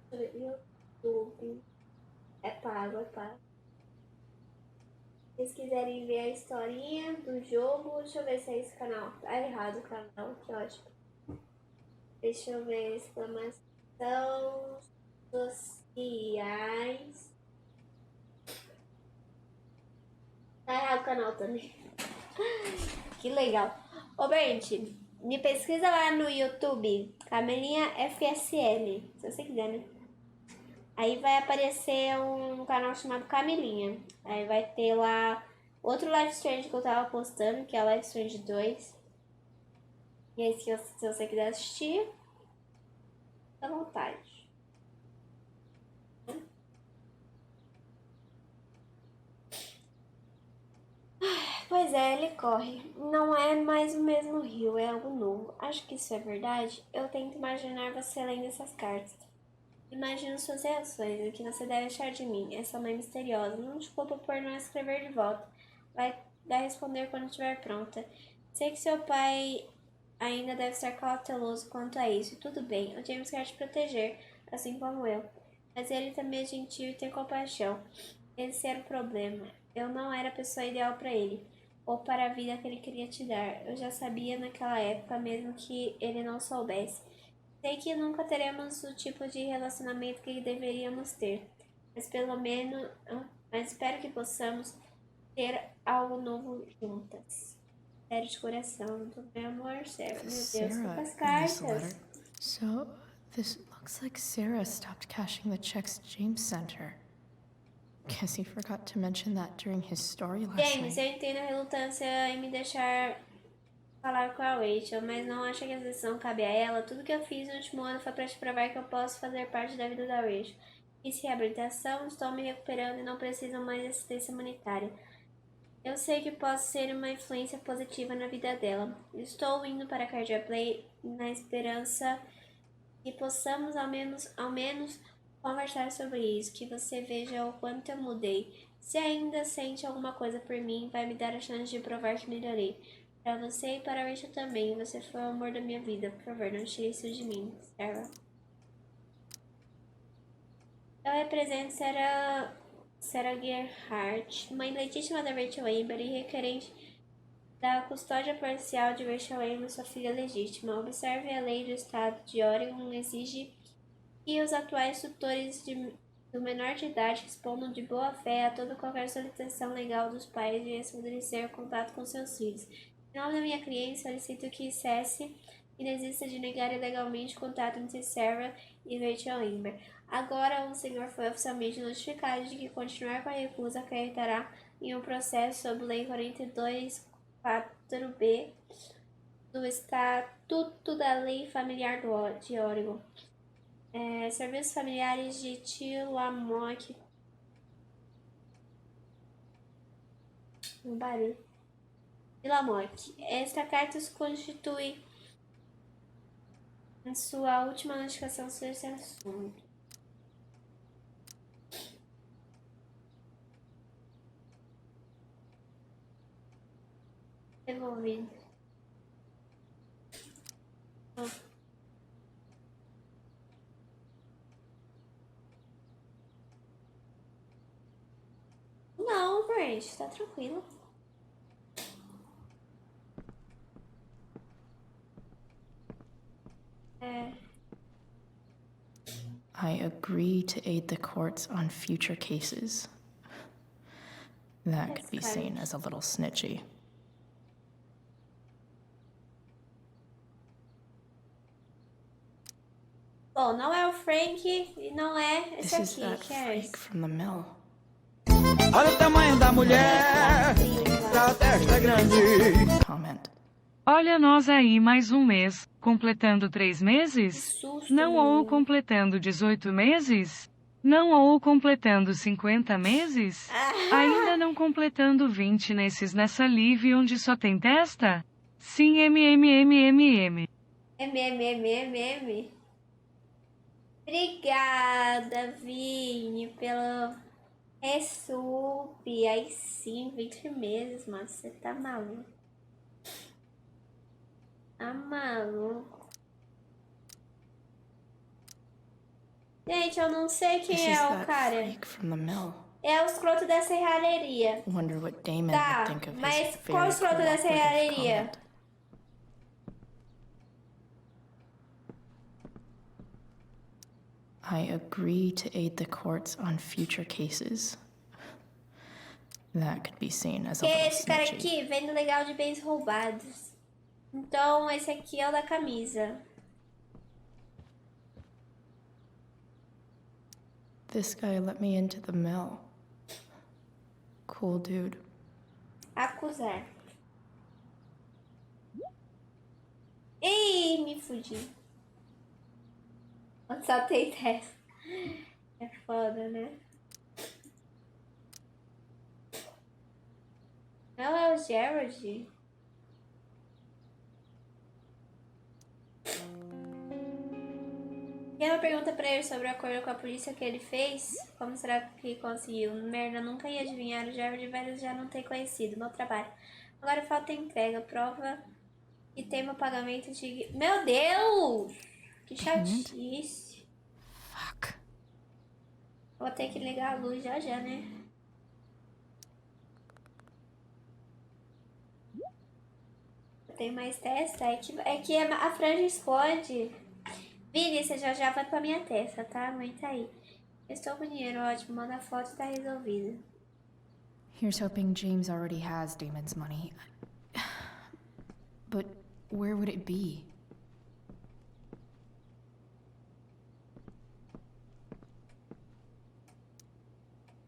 YouTube. É pago. Se vocês quiserem ver a historinha do jogo, deixa eu ver se é esse canal. Tá errado o canal, que ótimo. Deixa eu ver, exclamação sociais. Tá errado o canal também. Que legal. Ô, Brent, me pesquisa lá no YouTube, camilinhafsl, se você quiser, né? Aí vai aparecer um canal chamado Camilinha. Aí vai ter lá outro Life Strange que eu tava postando, que é o Life Strange 2. E aí, se você quiser assistir, fica à vontade. Pois é, ele corre. Não é mais o mesmo rio, é algo novo. Acho que isso é verdade. Eu tento imaginar você lendo essas cartas. Imagino suas reações, o que você deve achar de mim, essa mãe misteriosa. Não te culpo por não escrever de volta. Vai responder quando estiver pronta. Sei que seu pai ainda deve estar cauteloso quanto a isso. Tudo bem, o James quer te proteger, assim como eu. Mas ele também é gentil e tem compaixão. Esse era o problema. Eu não era a pessoa ideal para ele, ou para a vida que ele queria te dar. Eu já sabia naquela época, mesmo que ele não soubesse. Sei que nunca teremos o tipo de relacionamento que deveríamos ter, mas mas espero que possamos ter algo novo juntas. Sério de coração, do meu amor, Sarah. Meu Deus, quantas cartas. So, this looks like Sarah stopped cashing the checks James sent her. Guess he forgot to mention that during his story last James, night. eu entendo a relutância em me deixar falar com a Rachel, mas não acha que a decisão cabe a ela. Tudo que eu fiz no último ano foi para te provar que eu posso fazer parte da vida da Rachel. Fiz reabilitação, estou me recuperando e não preciso mais de assistência humanitária. Eu sei que posso ser uma influência positiva na vida dela. Estou indo para a Cardia Play na esperança que possamos ao menos conversar sobre isso, que você veja o quanto eu mudei. Se ainda sente alguma coisa por mim, vai me dar a chance de provar que melhorei. Para você e para Rachel também. Você foi o amor da minha vida. Por favor, não tire isso de mim, Sarah. Eu represento Sarah Gerhardt, mãe legítima da Rachel Amber e requerente da custódia parcial de Rachel Amber, sua filha legítima. Observe a lei do estado de Oregon exige que os atuais tutores do menor de idade respondam de boa fé a toda qualquer solicitação legal dos pais de estabelecer o contato com seus filhos. Em nome da minha cliente, solicito que cesse e desista de negar ilegalmente o contato entre Sarah e Rachel Amber. Agora, o senhor foi oficialmente notificado de que continuar com a recusa acarretará em um processo sob Lei 42.4b do Estatuto da Lei Familiar de Oregon. Serviços familiares de Tillamook. Um barulho. Tillamook. Esta carta se constitui em sua última notificação sobre esse assunto. Devolvido. Não, Brent, tá tranquilo. I agree to aid the courts on future cases. That could be seen as a little snitchy. Bom, não é o Frank e não é esse This is that aqui, que é esse. freak from the mill. Olha o tamanho da mulher, da testa grande. Comment. Olha nós aí mais um mês, completando 3 meses? Não ou completando 18 meses? Não ou completando 50 meses? Ainda não completando 20 nessa live onde só tem testa? Sim, MMMMM. MMMMM. Obrigada, Vini, pelo resub. Aí sim, 20 meses, mano. Você tá maluco. Tá maluco. Gente, eu não sei quem é o cara. É o escroto da serralheria. Wonder what Damon Tá, would think of mas his qual o very escroto da cooperative serralheria? comment. I agree to aid the courts on future cases. That could be seen as a Que little esse cara snitchy. aqui vende legal de bens roubados. Então, esse aqui é o da camisa. This guy let me into the mill. Cool dude. Acusar. Ih, me fudi. Só tem 10. É foda, né? Não é o Gerald? E ela pergunta pra ele sobre o acordo com a polícia que ele fez. Como será que conseguiu? Merda, nunca ia adivinhar. O Gerald velho já não tem conhecido. Meu trabalho. Agora falta entrega. Prova que tem meu pagamento de... Meu Deus! Que chatice. Fuck. Vou ter que ligar a luz já, né? Tem mais testa? É que a franja esconde. Vini, você já vai pra minha testa, tá? Aguenta aí. Estou com dinheiro, ótimo. Manda a foto e tá resolvido. Here's hoping James already has Damon's money. But where would it be?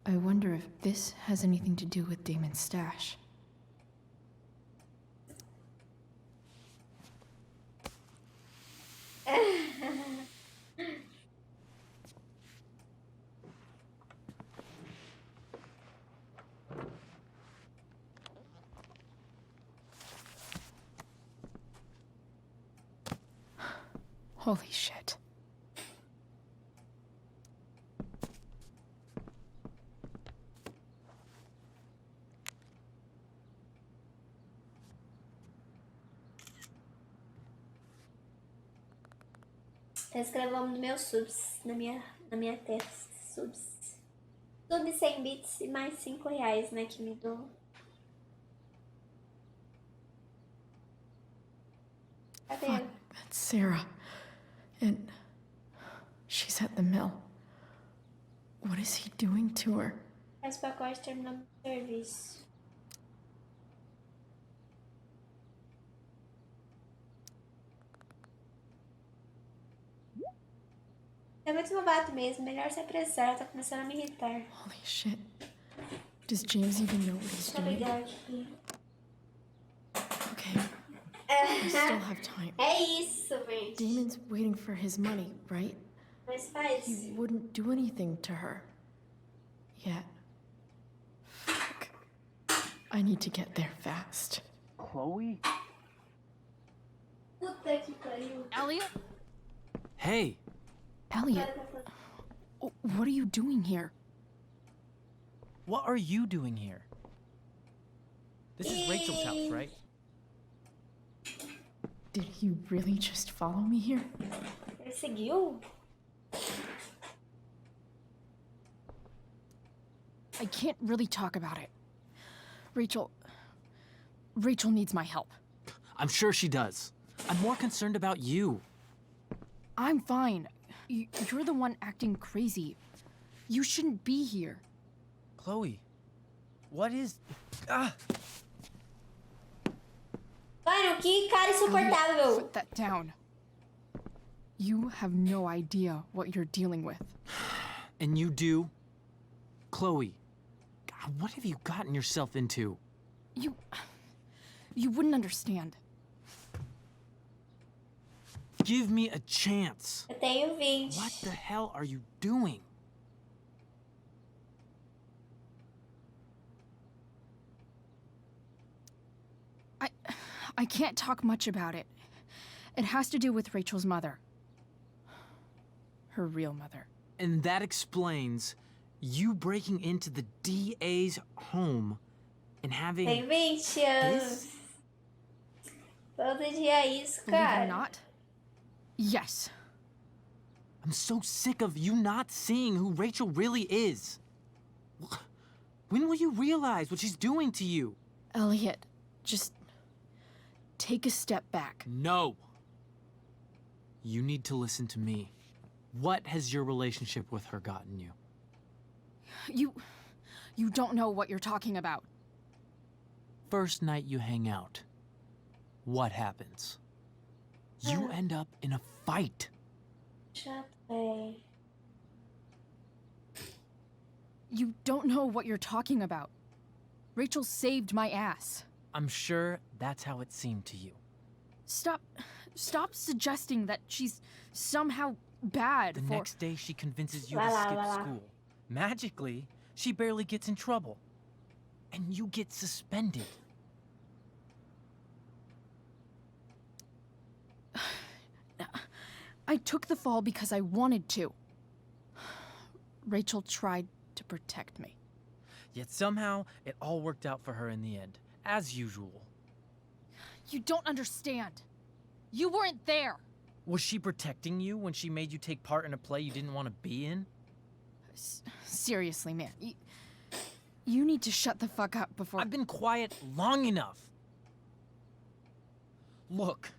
I wonder if this has anything to do with Damon's stash. Holy shit. Tá escrevendo meus subs na minha testa. Subs. Sub 100 bits e mais R$5, né, que me dou. Cadê? Fuck, that's Sarah. And she's at the mill. What is he doing to her? Faz pacote terminando o serviço. É muito novato mesmo, melhor se apressar, tá começando a me irritar. Holy shit. Does James even know what he's Tá doing? ligado aqui. Okay. We still have time. É isso, gente. Damon's waiting for his money, right? Mas faz. He wouldn't do anything to her. Yet. Fuck. I need to get there fast. Chloe? Puta que pariu. Elliot? Hey! Elliot, what are you doing here? What are you doing here? This is Rachel's house, right? Did he really just follow me here? Ele seguiu? I can't really talk about it. Rachel needs my help. I'm sure she does. I'm more concerned about you. I'm fine. You're the one acting crazy. You shouldn't be here. Chloe, what is... Ah! Mano, que cara insuportável. Put that down. You have no idea what you're dealing with. And you do? Chloe, God, what have you gotten yourself into? You wouldn't understand. Give me a chance. Eu tenho 20. What the hell are you doing? I can't talk much about it. It has to do with Rachel's mother. Her real mother. And that explains you breaking into the DA's home and having... Tem 20 anos. Todo dia é isso, Believe it cara. or not? Yes. I'm so sick of you not seeing who Rachel really is. When will you realize what she's doing to you? Elliot, just take a step back. No. You need to listen to me. What has your relationship with her gotten you? You don't know what you're talking about. First night you hang out, what happens? You end up in a fight. Chato, véi. You don't know what you're talking about. Rachel saved my ass. I'm sure that's how it seemed to you. Stop suggesting that she's somehow bad The for... next day she convinces you to skip school. Magically, she barely gets in trouble. And you get suspended. I took the fall because I wanted to. Rachel tried to protect me. Yet somehow, it all worked out for her in the end, as usual. You don't understand. You weren't there. Was she protecting you when she made you take part in a play you didn't want to be in? Seriously, man. You need to shut the fuck up before... I've been quiet long enough. Look,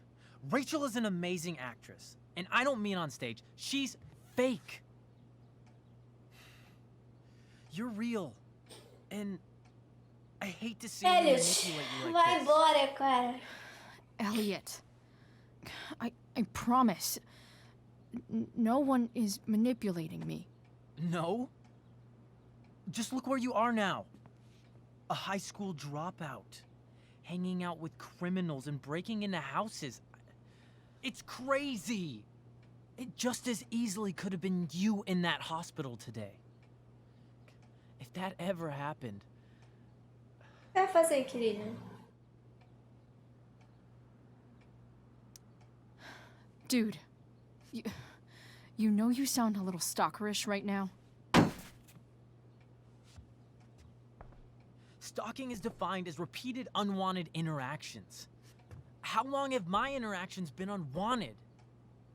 Rachel is an amazing actress. And I don't mean on stage. She's fake. You're real. And I hate to see you manipulate you like Vai this. embora, cara. Elliot, I promise. No one is manipulating me. No? Just look where you are now. A high school dropout. Hanging out with criminals and breaking into houses. It's crazy. It just as easily could have been you in that hospital today. If that ever happened... O que vai fazer, querida? Dude, you know you sound a little stalkerish right now? Stalking is defined as repeated unwanted interactions. How long have my interactions been unwanted?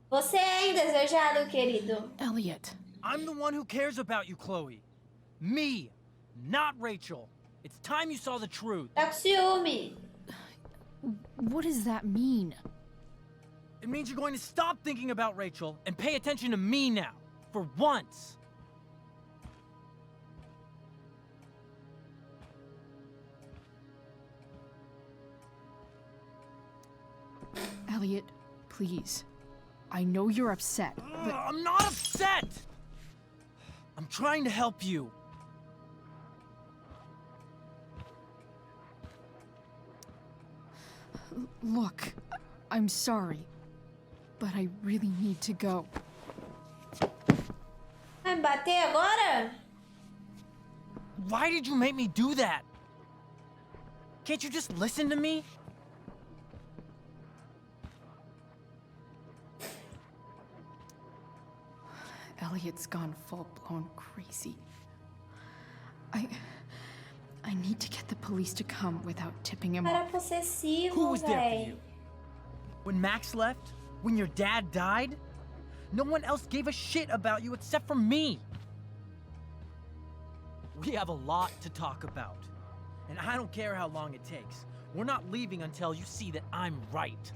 Você é indesejado, querido. Elliot. I'm the one who cares about you, Chloe. Me, not Rachel. It's time you saw the truth. Tá com ciúme. What does that mean? It means you're going to stop thinking about Rachel and pay attention to me now. For once. Elliot, please. I know you're upset, but... I'm not upset! I'm trying to help you. Look, I'm sorry, but I really need to go. Vai me bater agora? Why did you make me do that? Can't you just listen to me? Elliot's gone full-blown crazy. I need to get the police to come without tipping him Era off. possessivo, Who was there for véi. you? When Max left? When your dad died? No one else gave a shit about you except for me. We have a lot to talk about. And I don't care how long it takes. We're not leaving until you see that I'm right.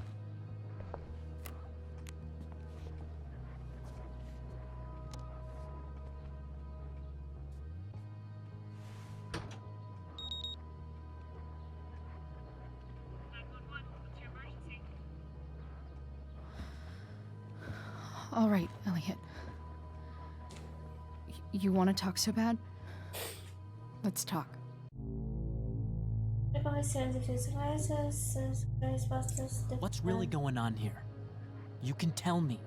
All right, Elliot. You want to talk so bad? Let's talk. What's really going on here? You can tell me.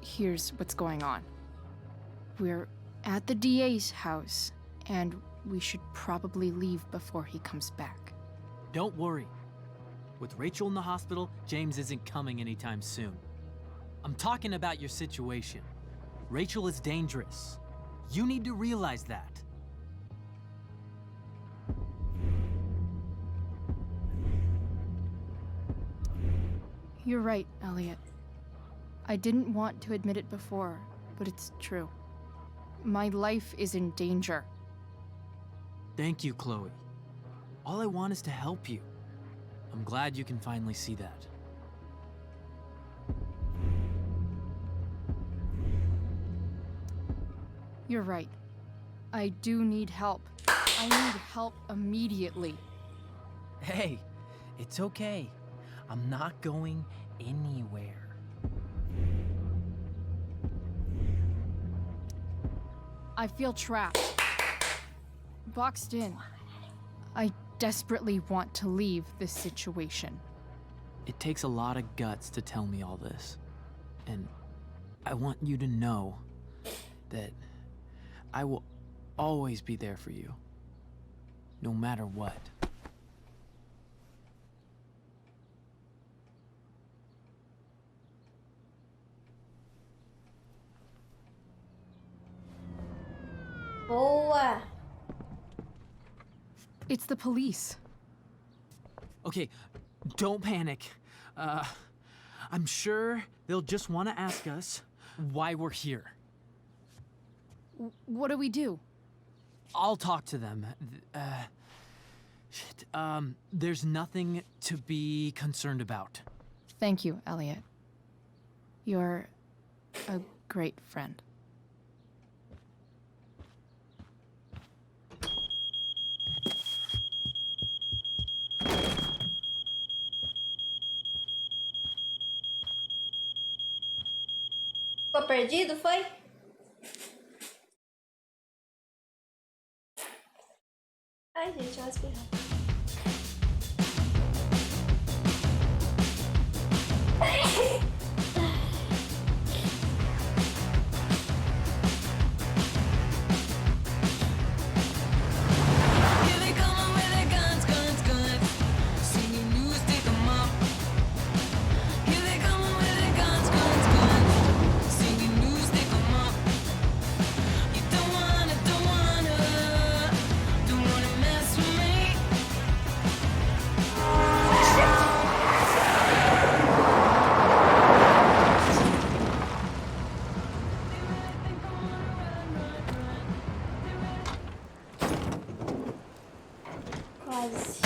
Here's what's going on. We're at the DA's house, and we should probably leave before he comes back. Don't worry. With Rachel in the hospital, James isn't coming anytime soon. I'm talking about your situation. Rachel is dangerous. You need to realize that. You're right, Elliot. I didn't want to admit it before, but it's true. My life is in danger. Thank you, Chloe. All I want is to help you. I'm glad you can finally see that. You're right. I do need help. I need help immediately. Hey, it's okay. I'm not going anywhere. I feel trapped. Boxed in. I desperately want to leave this situation. It takes a lot of guts to tell me all this. And I want you to know that I will always be there for you, no matter what. Boa! It's the police. Okay, don't panic. I'm sure they'll just want to ask us why we're here. What do we do? I'll talk to them. There's nothing to be concerned about. Thank you, Elliot. You're a great friend. Ficou perdido, foi? Ai, gente, eu vou espirrar. quase.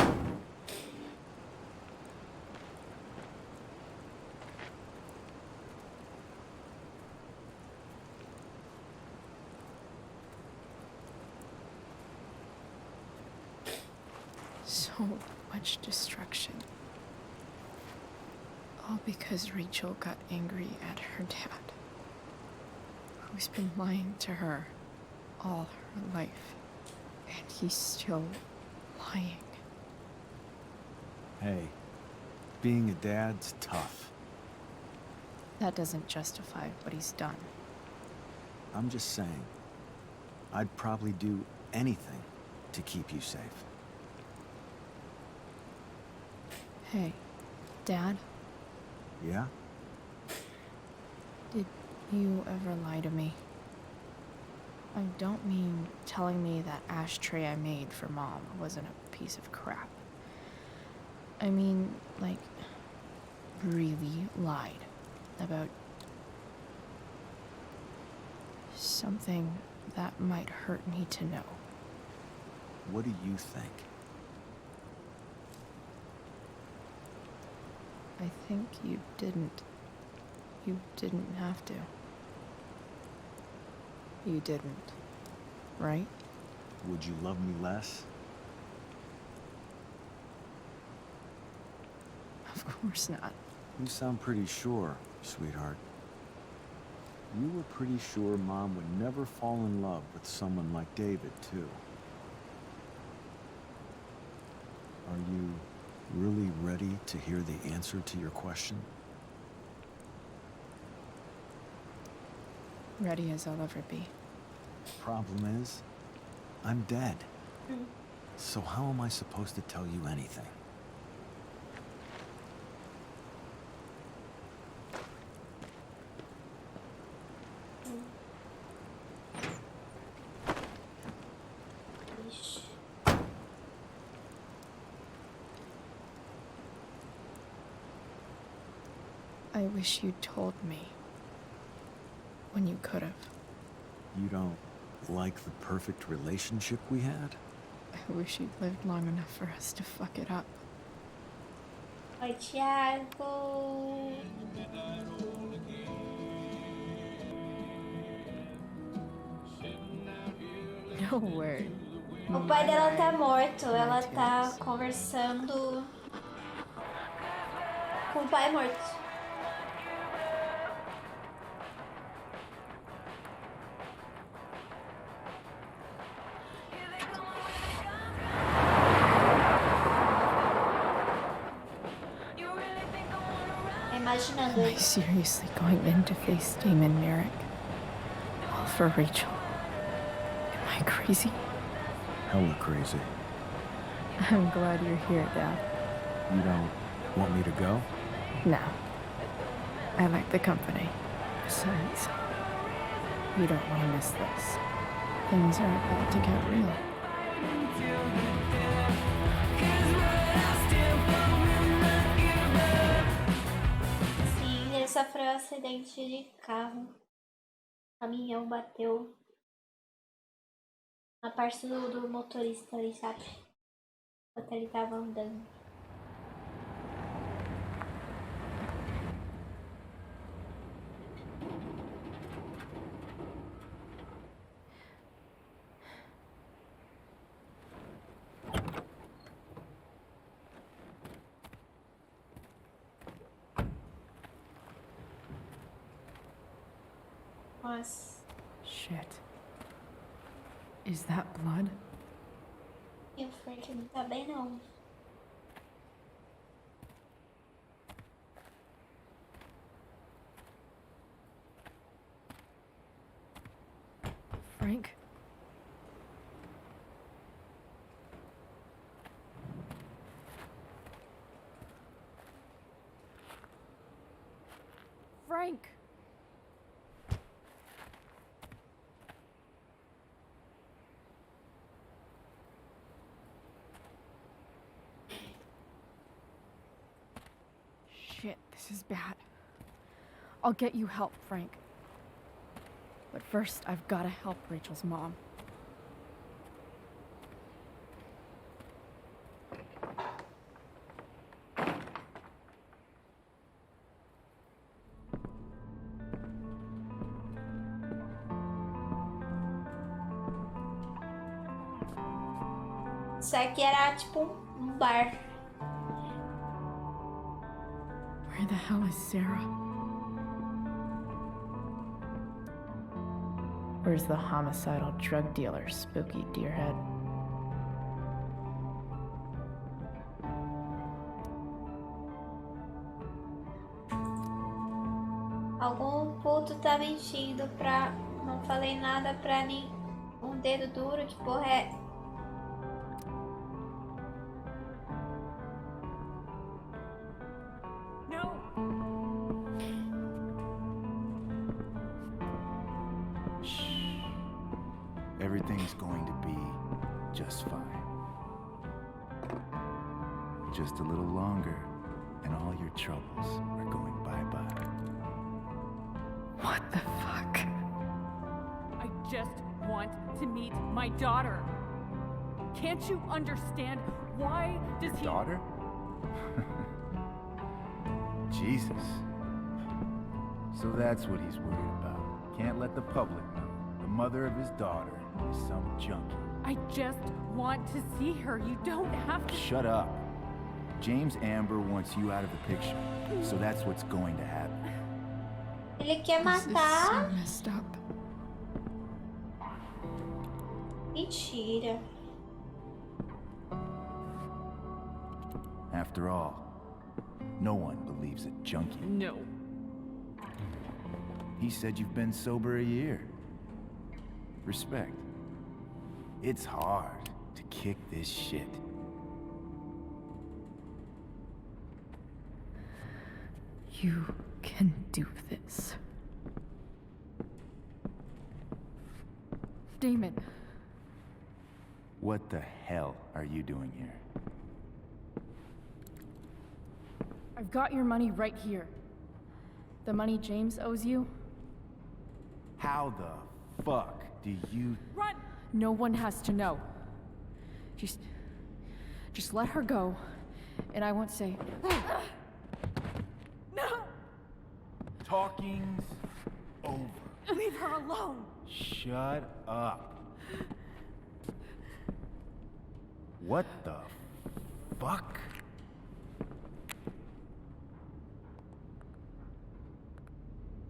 So much destruction. All because Rachel got angry at her dad, who's been lying to her all her life. And he's still lying. Hey, being a dad's tough. That doesn't justify what he's done. I'm just saying, I'd probably do anything to keep you safe. Hey, Dad, Yeah? did you ever lie to me? I don't mean telling me that ashtray I made for Mom wasn't a piece of crap. I mean, like, really lied about something that might hurt me to know. What do you think? I think you didn't. You didn't have to. You didn't, right? Would you love me less? Of course not. You sound pretty sure, sweetheart. You were pretty sure Mom would never fall in love with someone like David, too. Are you really ready to hear the answer to your question? Ready as I'll ever be. Problem is, I'm dead. So how am I supposed to tell you anything? I wish you'd told me when you could have. You don't like the perfect relationship we had? I wish you'd lived long enough for us to fuck it up. Oi, Thiago. No word. O pai dela tá morto. Ela tá conversando com o pai morto. Imaginando Am I ele. seriously going in to face Damon Merrick? All for Rachel? Am I crazy? Hella crazy. I'm glad you're here, Dad. You don't want me to go? No. I like the company. Besides, you don't want to miss this. Things are about to get real. Sim, ele sofreu um acidente de carro. O caminhão bateu na parte do motorista ali, sabe? Enquanto ele tava andando. Nossa. Shit. Is that blood? E o Frank não tá bem, não. Frank? Frank! Shit, this is bad. I'll get you help, Frank. But first, I've got to help Rachel's mom. Isso aqui era tipo um bar. Where the hell is Sarah? Where's the homicidal drug dealer, Spooky Deerhead? Algum puto tá mentindo pra... Não falei nada pra nenhum dedo duro, que porra é... Everything's going to be just fine. Just a little longer, and all your troubles are going bye-bye. What the fuck? I just want to meet my daughter. Can't you understand? Why does he... Daughter? Jesus. So that's what he's worried about. Can't let the public know. The mother of his daughter is some junkie. I just want to see her. You don't have to... Shut up. James Amber wants you out of the picture. So that's what's going to happen. Ele quer matar? Mentira. After all, no one believes a junkie. No. He said you've been sober a year. Respect. It's hard to kick this shit. You can do this. Damon. What the hell are you doing here? I've got your money right here. The money James owes you. How the fuck do you... Run! No one has to know. Just let her go, and I won't say... No! Talking's over. Leave her alone! Shut up. What the fuck?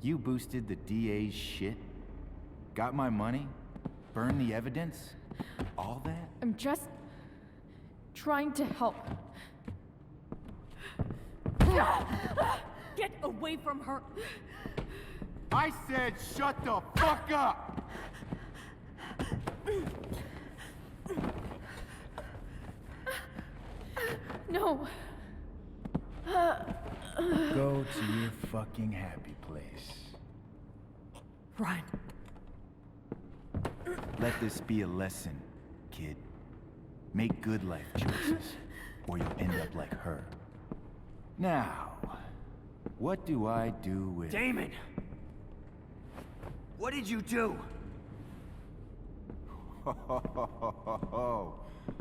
You boosted the DA's shit? Got my money? Burned the evidence? All that? I'm just trying to help. Get away from her! I said shut the fuck up! No. Go to your fucking happy place. Run. Let this be a lesson, kid. Make good life choices, or you'll end up like her. Now, what do I do with... Damon! What did you do?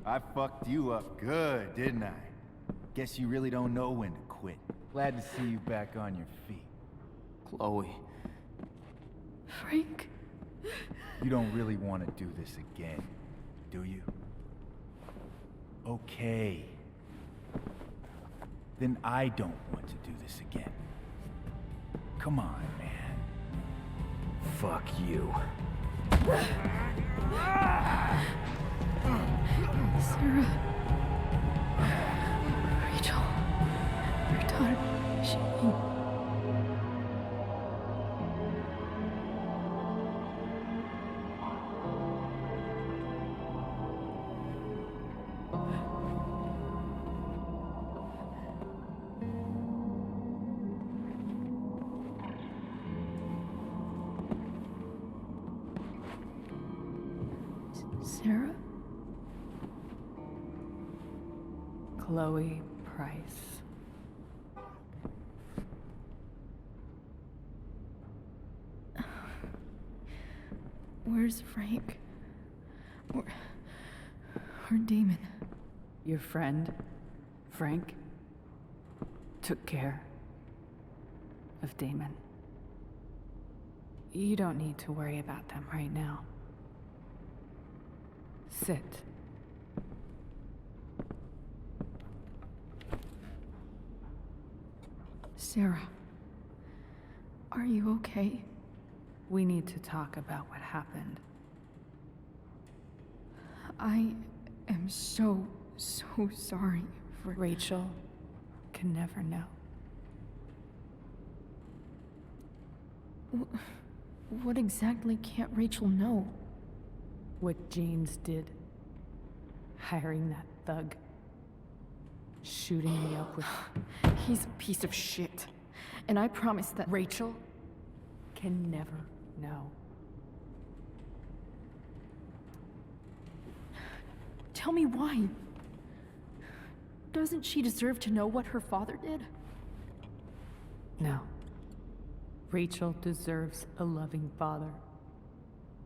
I fucked you up good, didn't I? Guess you really don't know when to quit. Glad to see you back on your feet. Chloe. Frank? You don't really want to do this again, do you? Okay. Then I don't want to do this again. Come on, man. Fuck you. Sarah. Rachel. Your daughter. She... Sarah? Chloe Price. Where's Frank? Or Damon? Your friend, Frank, took care of Damon. You don't need to worry about them right now. Sit. Sarah, are you okay? We need to talk about what happened. I am so sorry for... Rachel can never know. What exactly can't Rachel know? What James did. Hiring that thug. Shooting me up with... He's a piece of shit. And I promise that... Rachel can never know. Tell me why. Doesn't she deserve to know what her father did? No. Rachel deserves a loving father.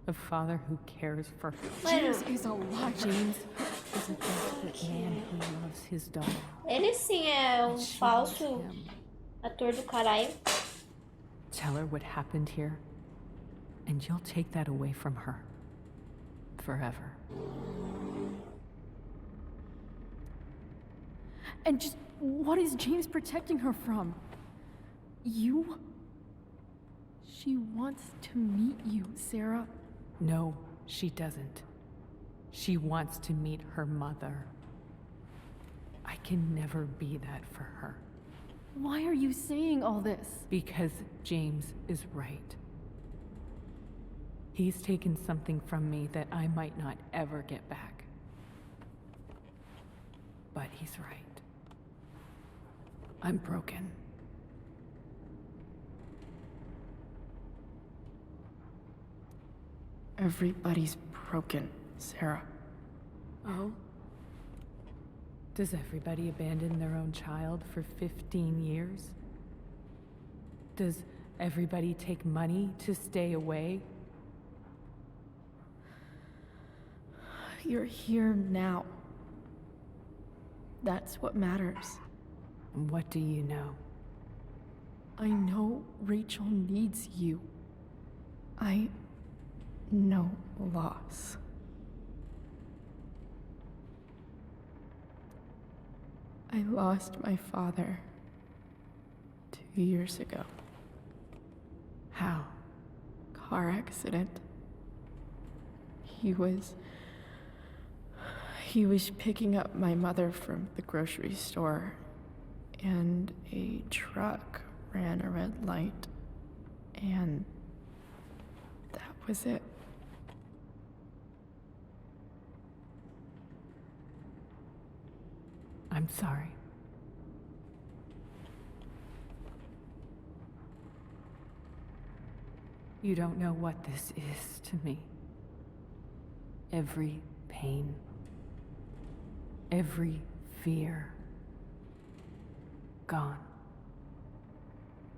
A father who cares for her. James is a liar. James is a desperate man who loves his daughter. Ele sim é falso ator do caralho. Tell her what happened here, and you'll take that away from her. Forever. And just what is James protecting her from? You? She wants to meet you, Sarah. No, she doesn't. She wants to meet her mother. I can never be that for her. Why are you saying all this? Because James is right. He's taken something from me that I might not ever get back. But he's right. I'm broken. Everybody's broken, Sarah. Oh? Does everybody abandon their own child for 15 years? Does everybody take money to stay away? You're here now. That's what matters. What do you know? I know Rachel needs you. I know loss. I lost my father 2 years ago. How? Car accident. He was picking up my mother from the grocery store, and a truck ran a red light, and that was it. I'm sorry. You don't know what this is to me. Every pain, every fear, gone.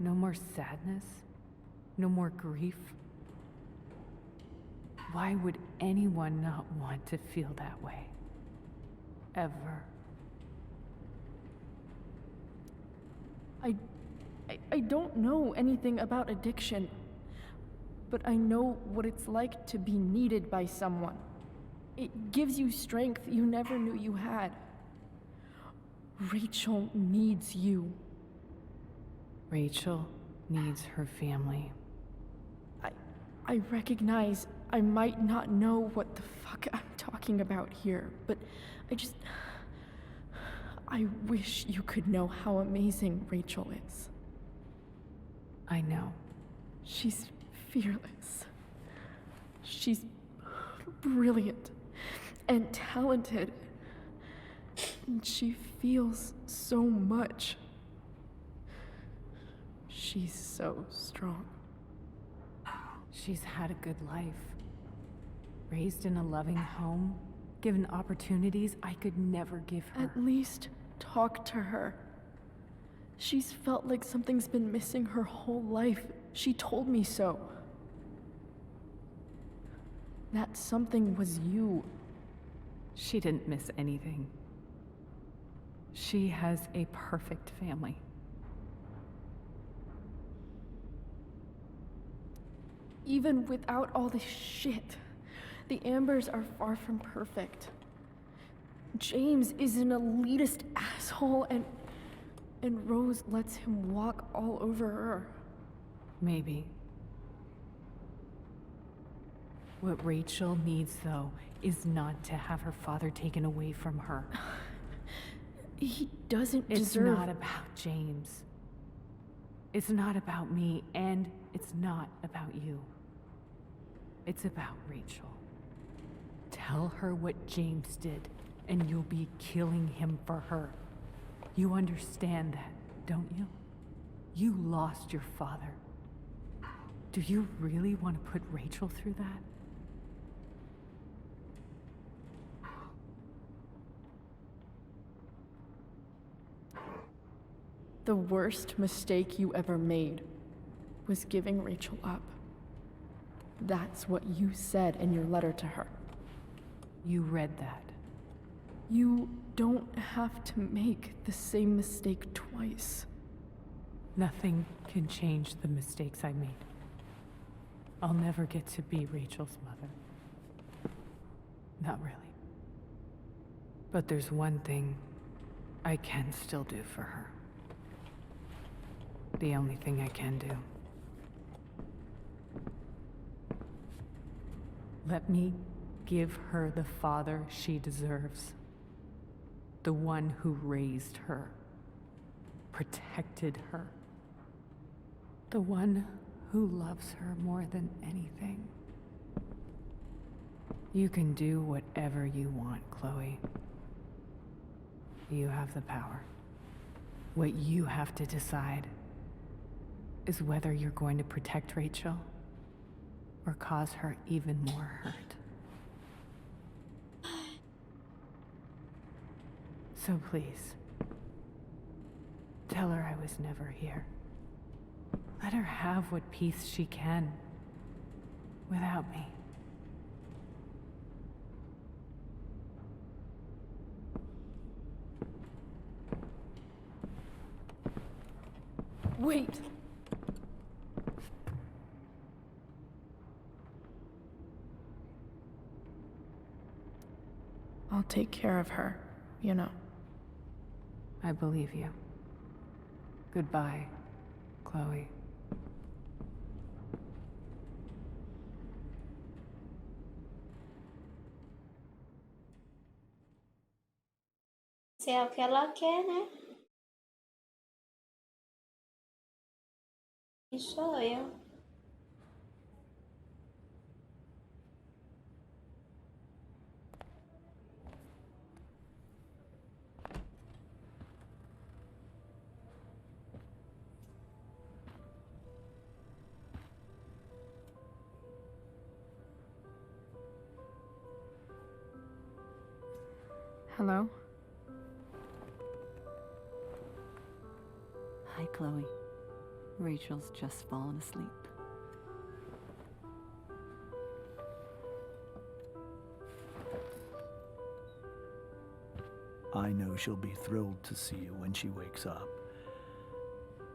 No more sadness, no more grief. Why would anyone not want to feel that way? Ever. I don't know anything about addiction, but I know what it's like to be needed by someone. It gives you strength you never knew you had. Rachel needs you. Rachel needs her family. I recognize I might not know what the fuck I'm talking about here, but I wish you could know how amazing Rachel is. I know. She's fearless. She's brilliant and talented. And she feels so much. She's so strong. She's had a good life. Raised in a loving home, given opportunities I could never give her. At least talk to her. She's felt like something's been missing her whole life. She told me so. That something was you. She didn't miss anything. She has a perfect family. Even without all this shit, the Ambers are far from perfect. James is an elitist asshole, and and Rose lets him walk all over her. Maybe. What Rachel needs, though, is not to have her father taken away from her. He doesn't It's deserve... not about James. It's not about me, and it's not about you. It's about Rachel. Tell her what James did, and you'll be killing him for her. You understand that, don't you? You lost your father. Do you really want to put Rachel through that? The worst mistake you ever made was giving Rachel up. That's what you said in your letter to her. You read that. You don't have to make the same mistake twice. Nothing can change the mistakes I made. I'll never get to be Rachel's mother. Not really. But there's one thing I can still do for her. The only thing I can do. Let me give her the father she deserves. The one who raised her, protected her. The one who loves her more than anything. You can do whatever you want, Chloe. You have the power. What you have to decide is whether you're going to protect Rachel or cause her even more hurt. So please, tell her I was never here. Let her have what peace she can without me. Wait! I'll take care of her, you know. I believe you. Goodbye, Chloe. Se é o que ela quer, né? E sou eu. Hello? Hi, Chloe. Rachel's just fallen asleep. I know she'll be thrilled to see you when she wakes up.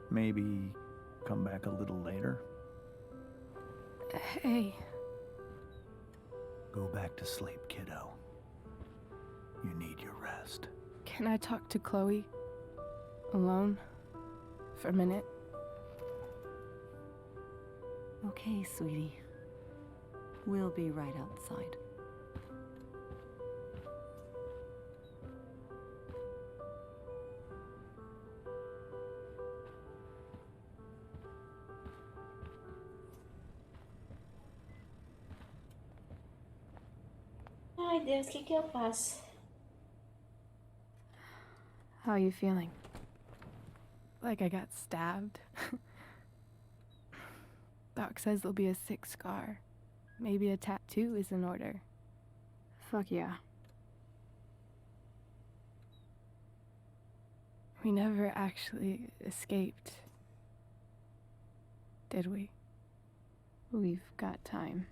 Maybe come back a little later? Hey. Go back to sleep, kiddo. You need your rest. Can I talk to Chloe? Alone? For a minute? Okay, sweetie. We'll be right outside. Ai, Deus, o que que eu faço? How are you feeling? Like I got stabbed? Doc says there'll be a sick scar. Maybe a tattoo is in order. Fuck yeah. We never actually escaped, did we? We've got time.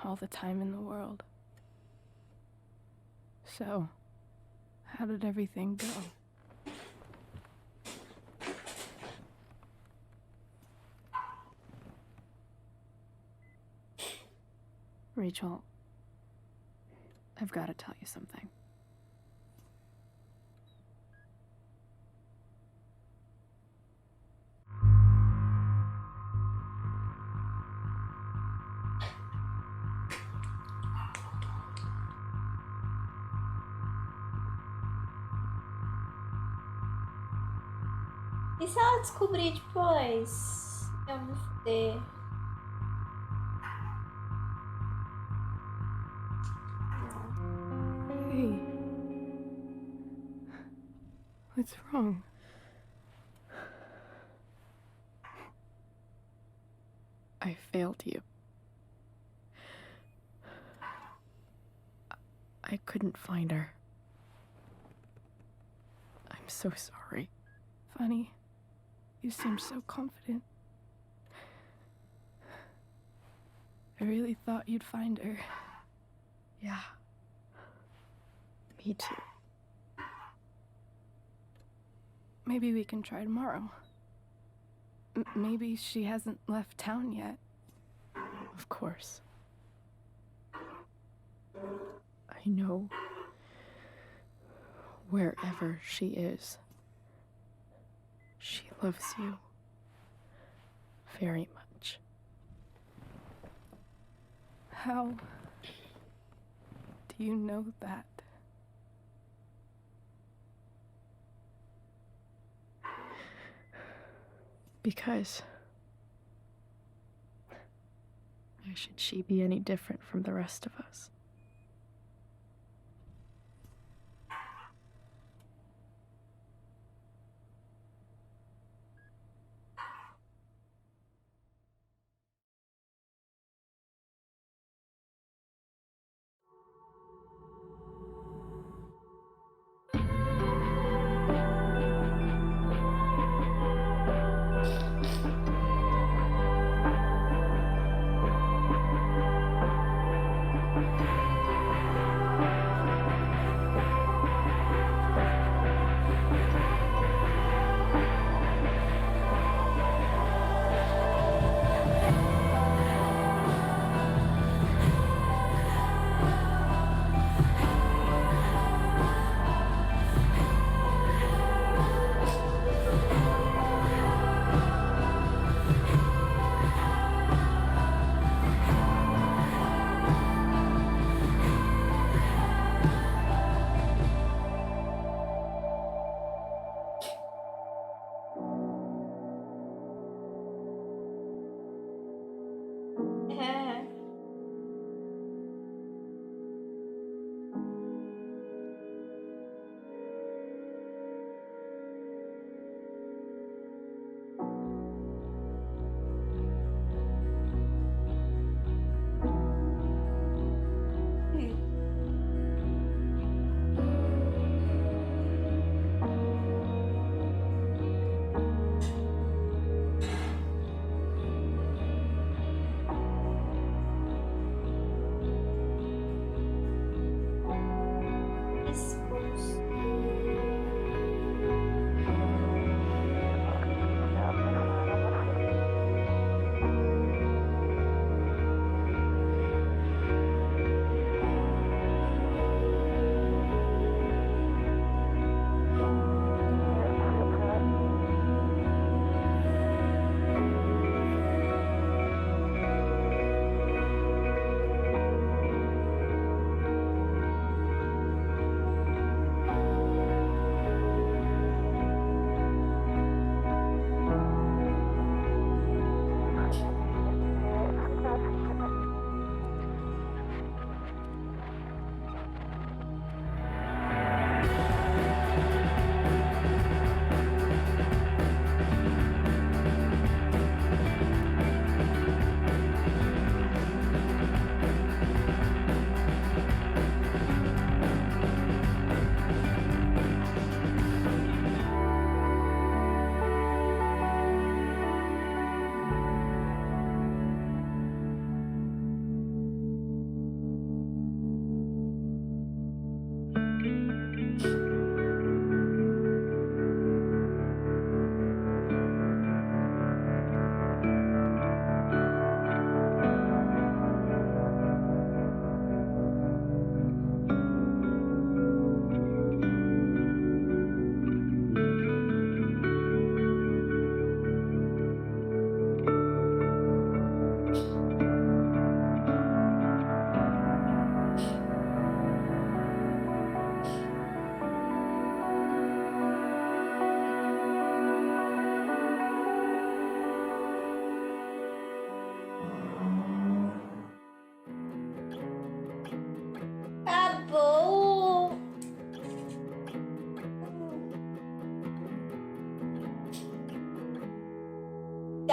All the time in the world. So, how did everything go? Rachel, I've got to tell you something. E se ela descobrir depois? Eu me fuder. Hey. What's wrong? I failed you. I couldn't find her. I'm so sorry. Funny. You seem so confident. I really thought you'd find her. Yeah. Me too. Maybe we can try tomorrow. Maybe she hasn't left town yet. Of course. I know wherever she is, she loves you very much. How do you know that? Because why should she be any different from the rest of us?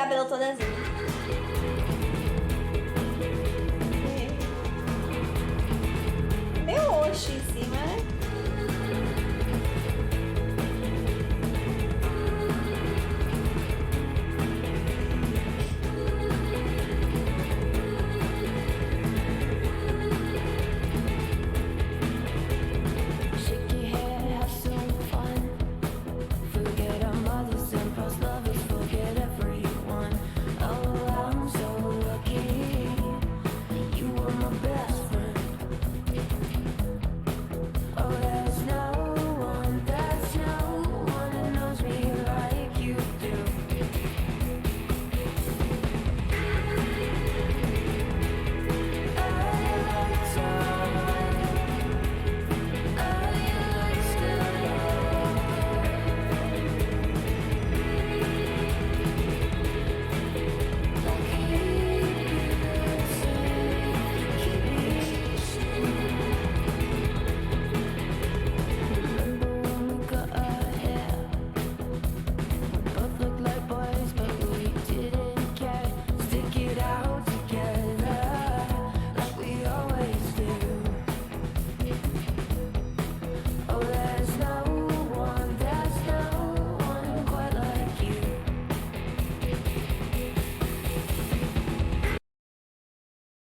cabelo todo azul. Meio roxo em cima, né?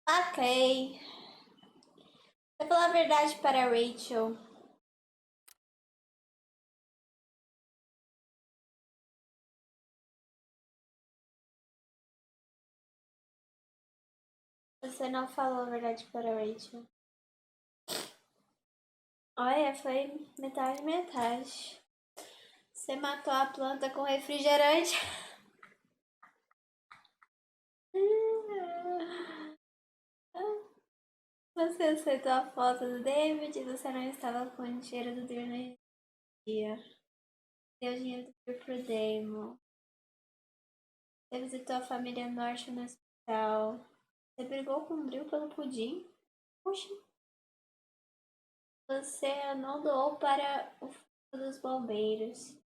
Ok. Vou falar a verdade para a Rachel. Você não falou a verdade para a Rachel. Olha, foi metade, metade. Você matou a planta com refrigerante. Você aceitou a foto do David e você não estava com o dinheiro do Dream no dia. Deu dinheiro do Dream pro Damon. Você visitou a família Norte no hospital. Você brigou com o Drew pelo pudim. Puxa. Você não doou para o fundo dos bombeiros.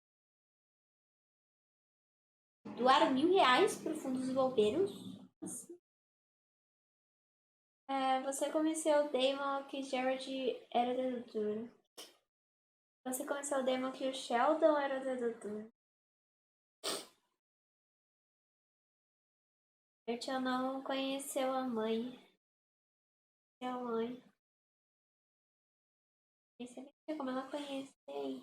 Doaram R$1.000 para o fundo dos bombeiros? Você convenceu o Damon que Jared era o dedutor. Você convenceu o Damon que o Sheldon era o dedutor. Rachel não conheceu a mãe. A mãe. Nem sei como ela conhece aí.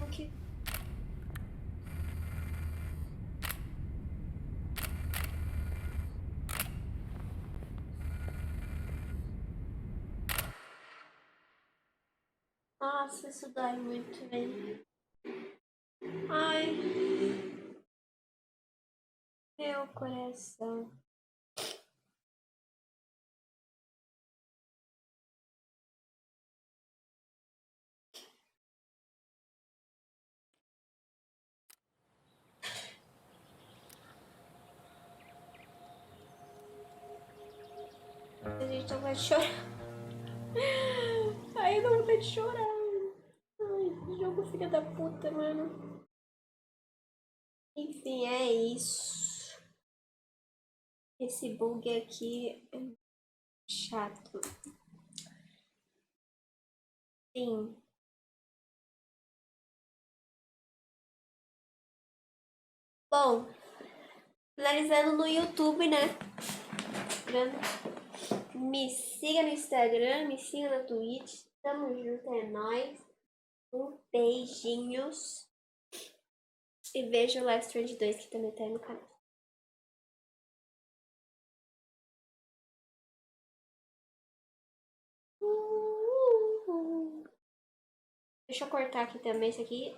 Que... Nossa, isso dói muito, velho. Ai. Meu coração. A gente não vai chorar. Ai, eu não vou de chorar. Ai, jogo filho da puta, mano. Enfim, é isso. Esse bug aqui é chato. Sim. Bom, finalizando no YouTube, né? Me siga no Instagram, me siga no Twitch. Tamo junto, é nóis. Beijinhos. E veja o Live Strange 2 que também tá aí no canal. Deixa eu cortar aqui também isso aqui.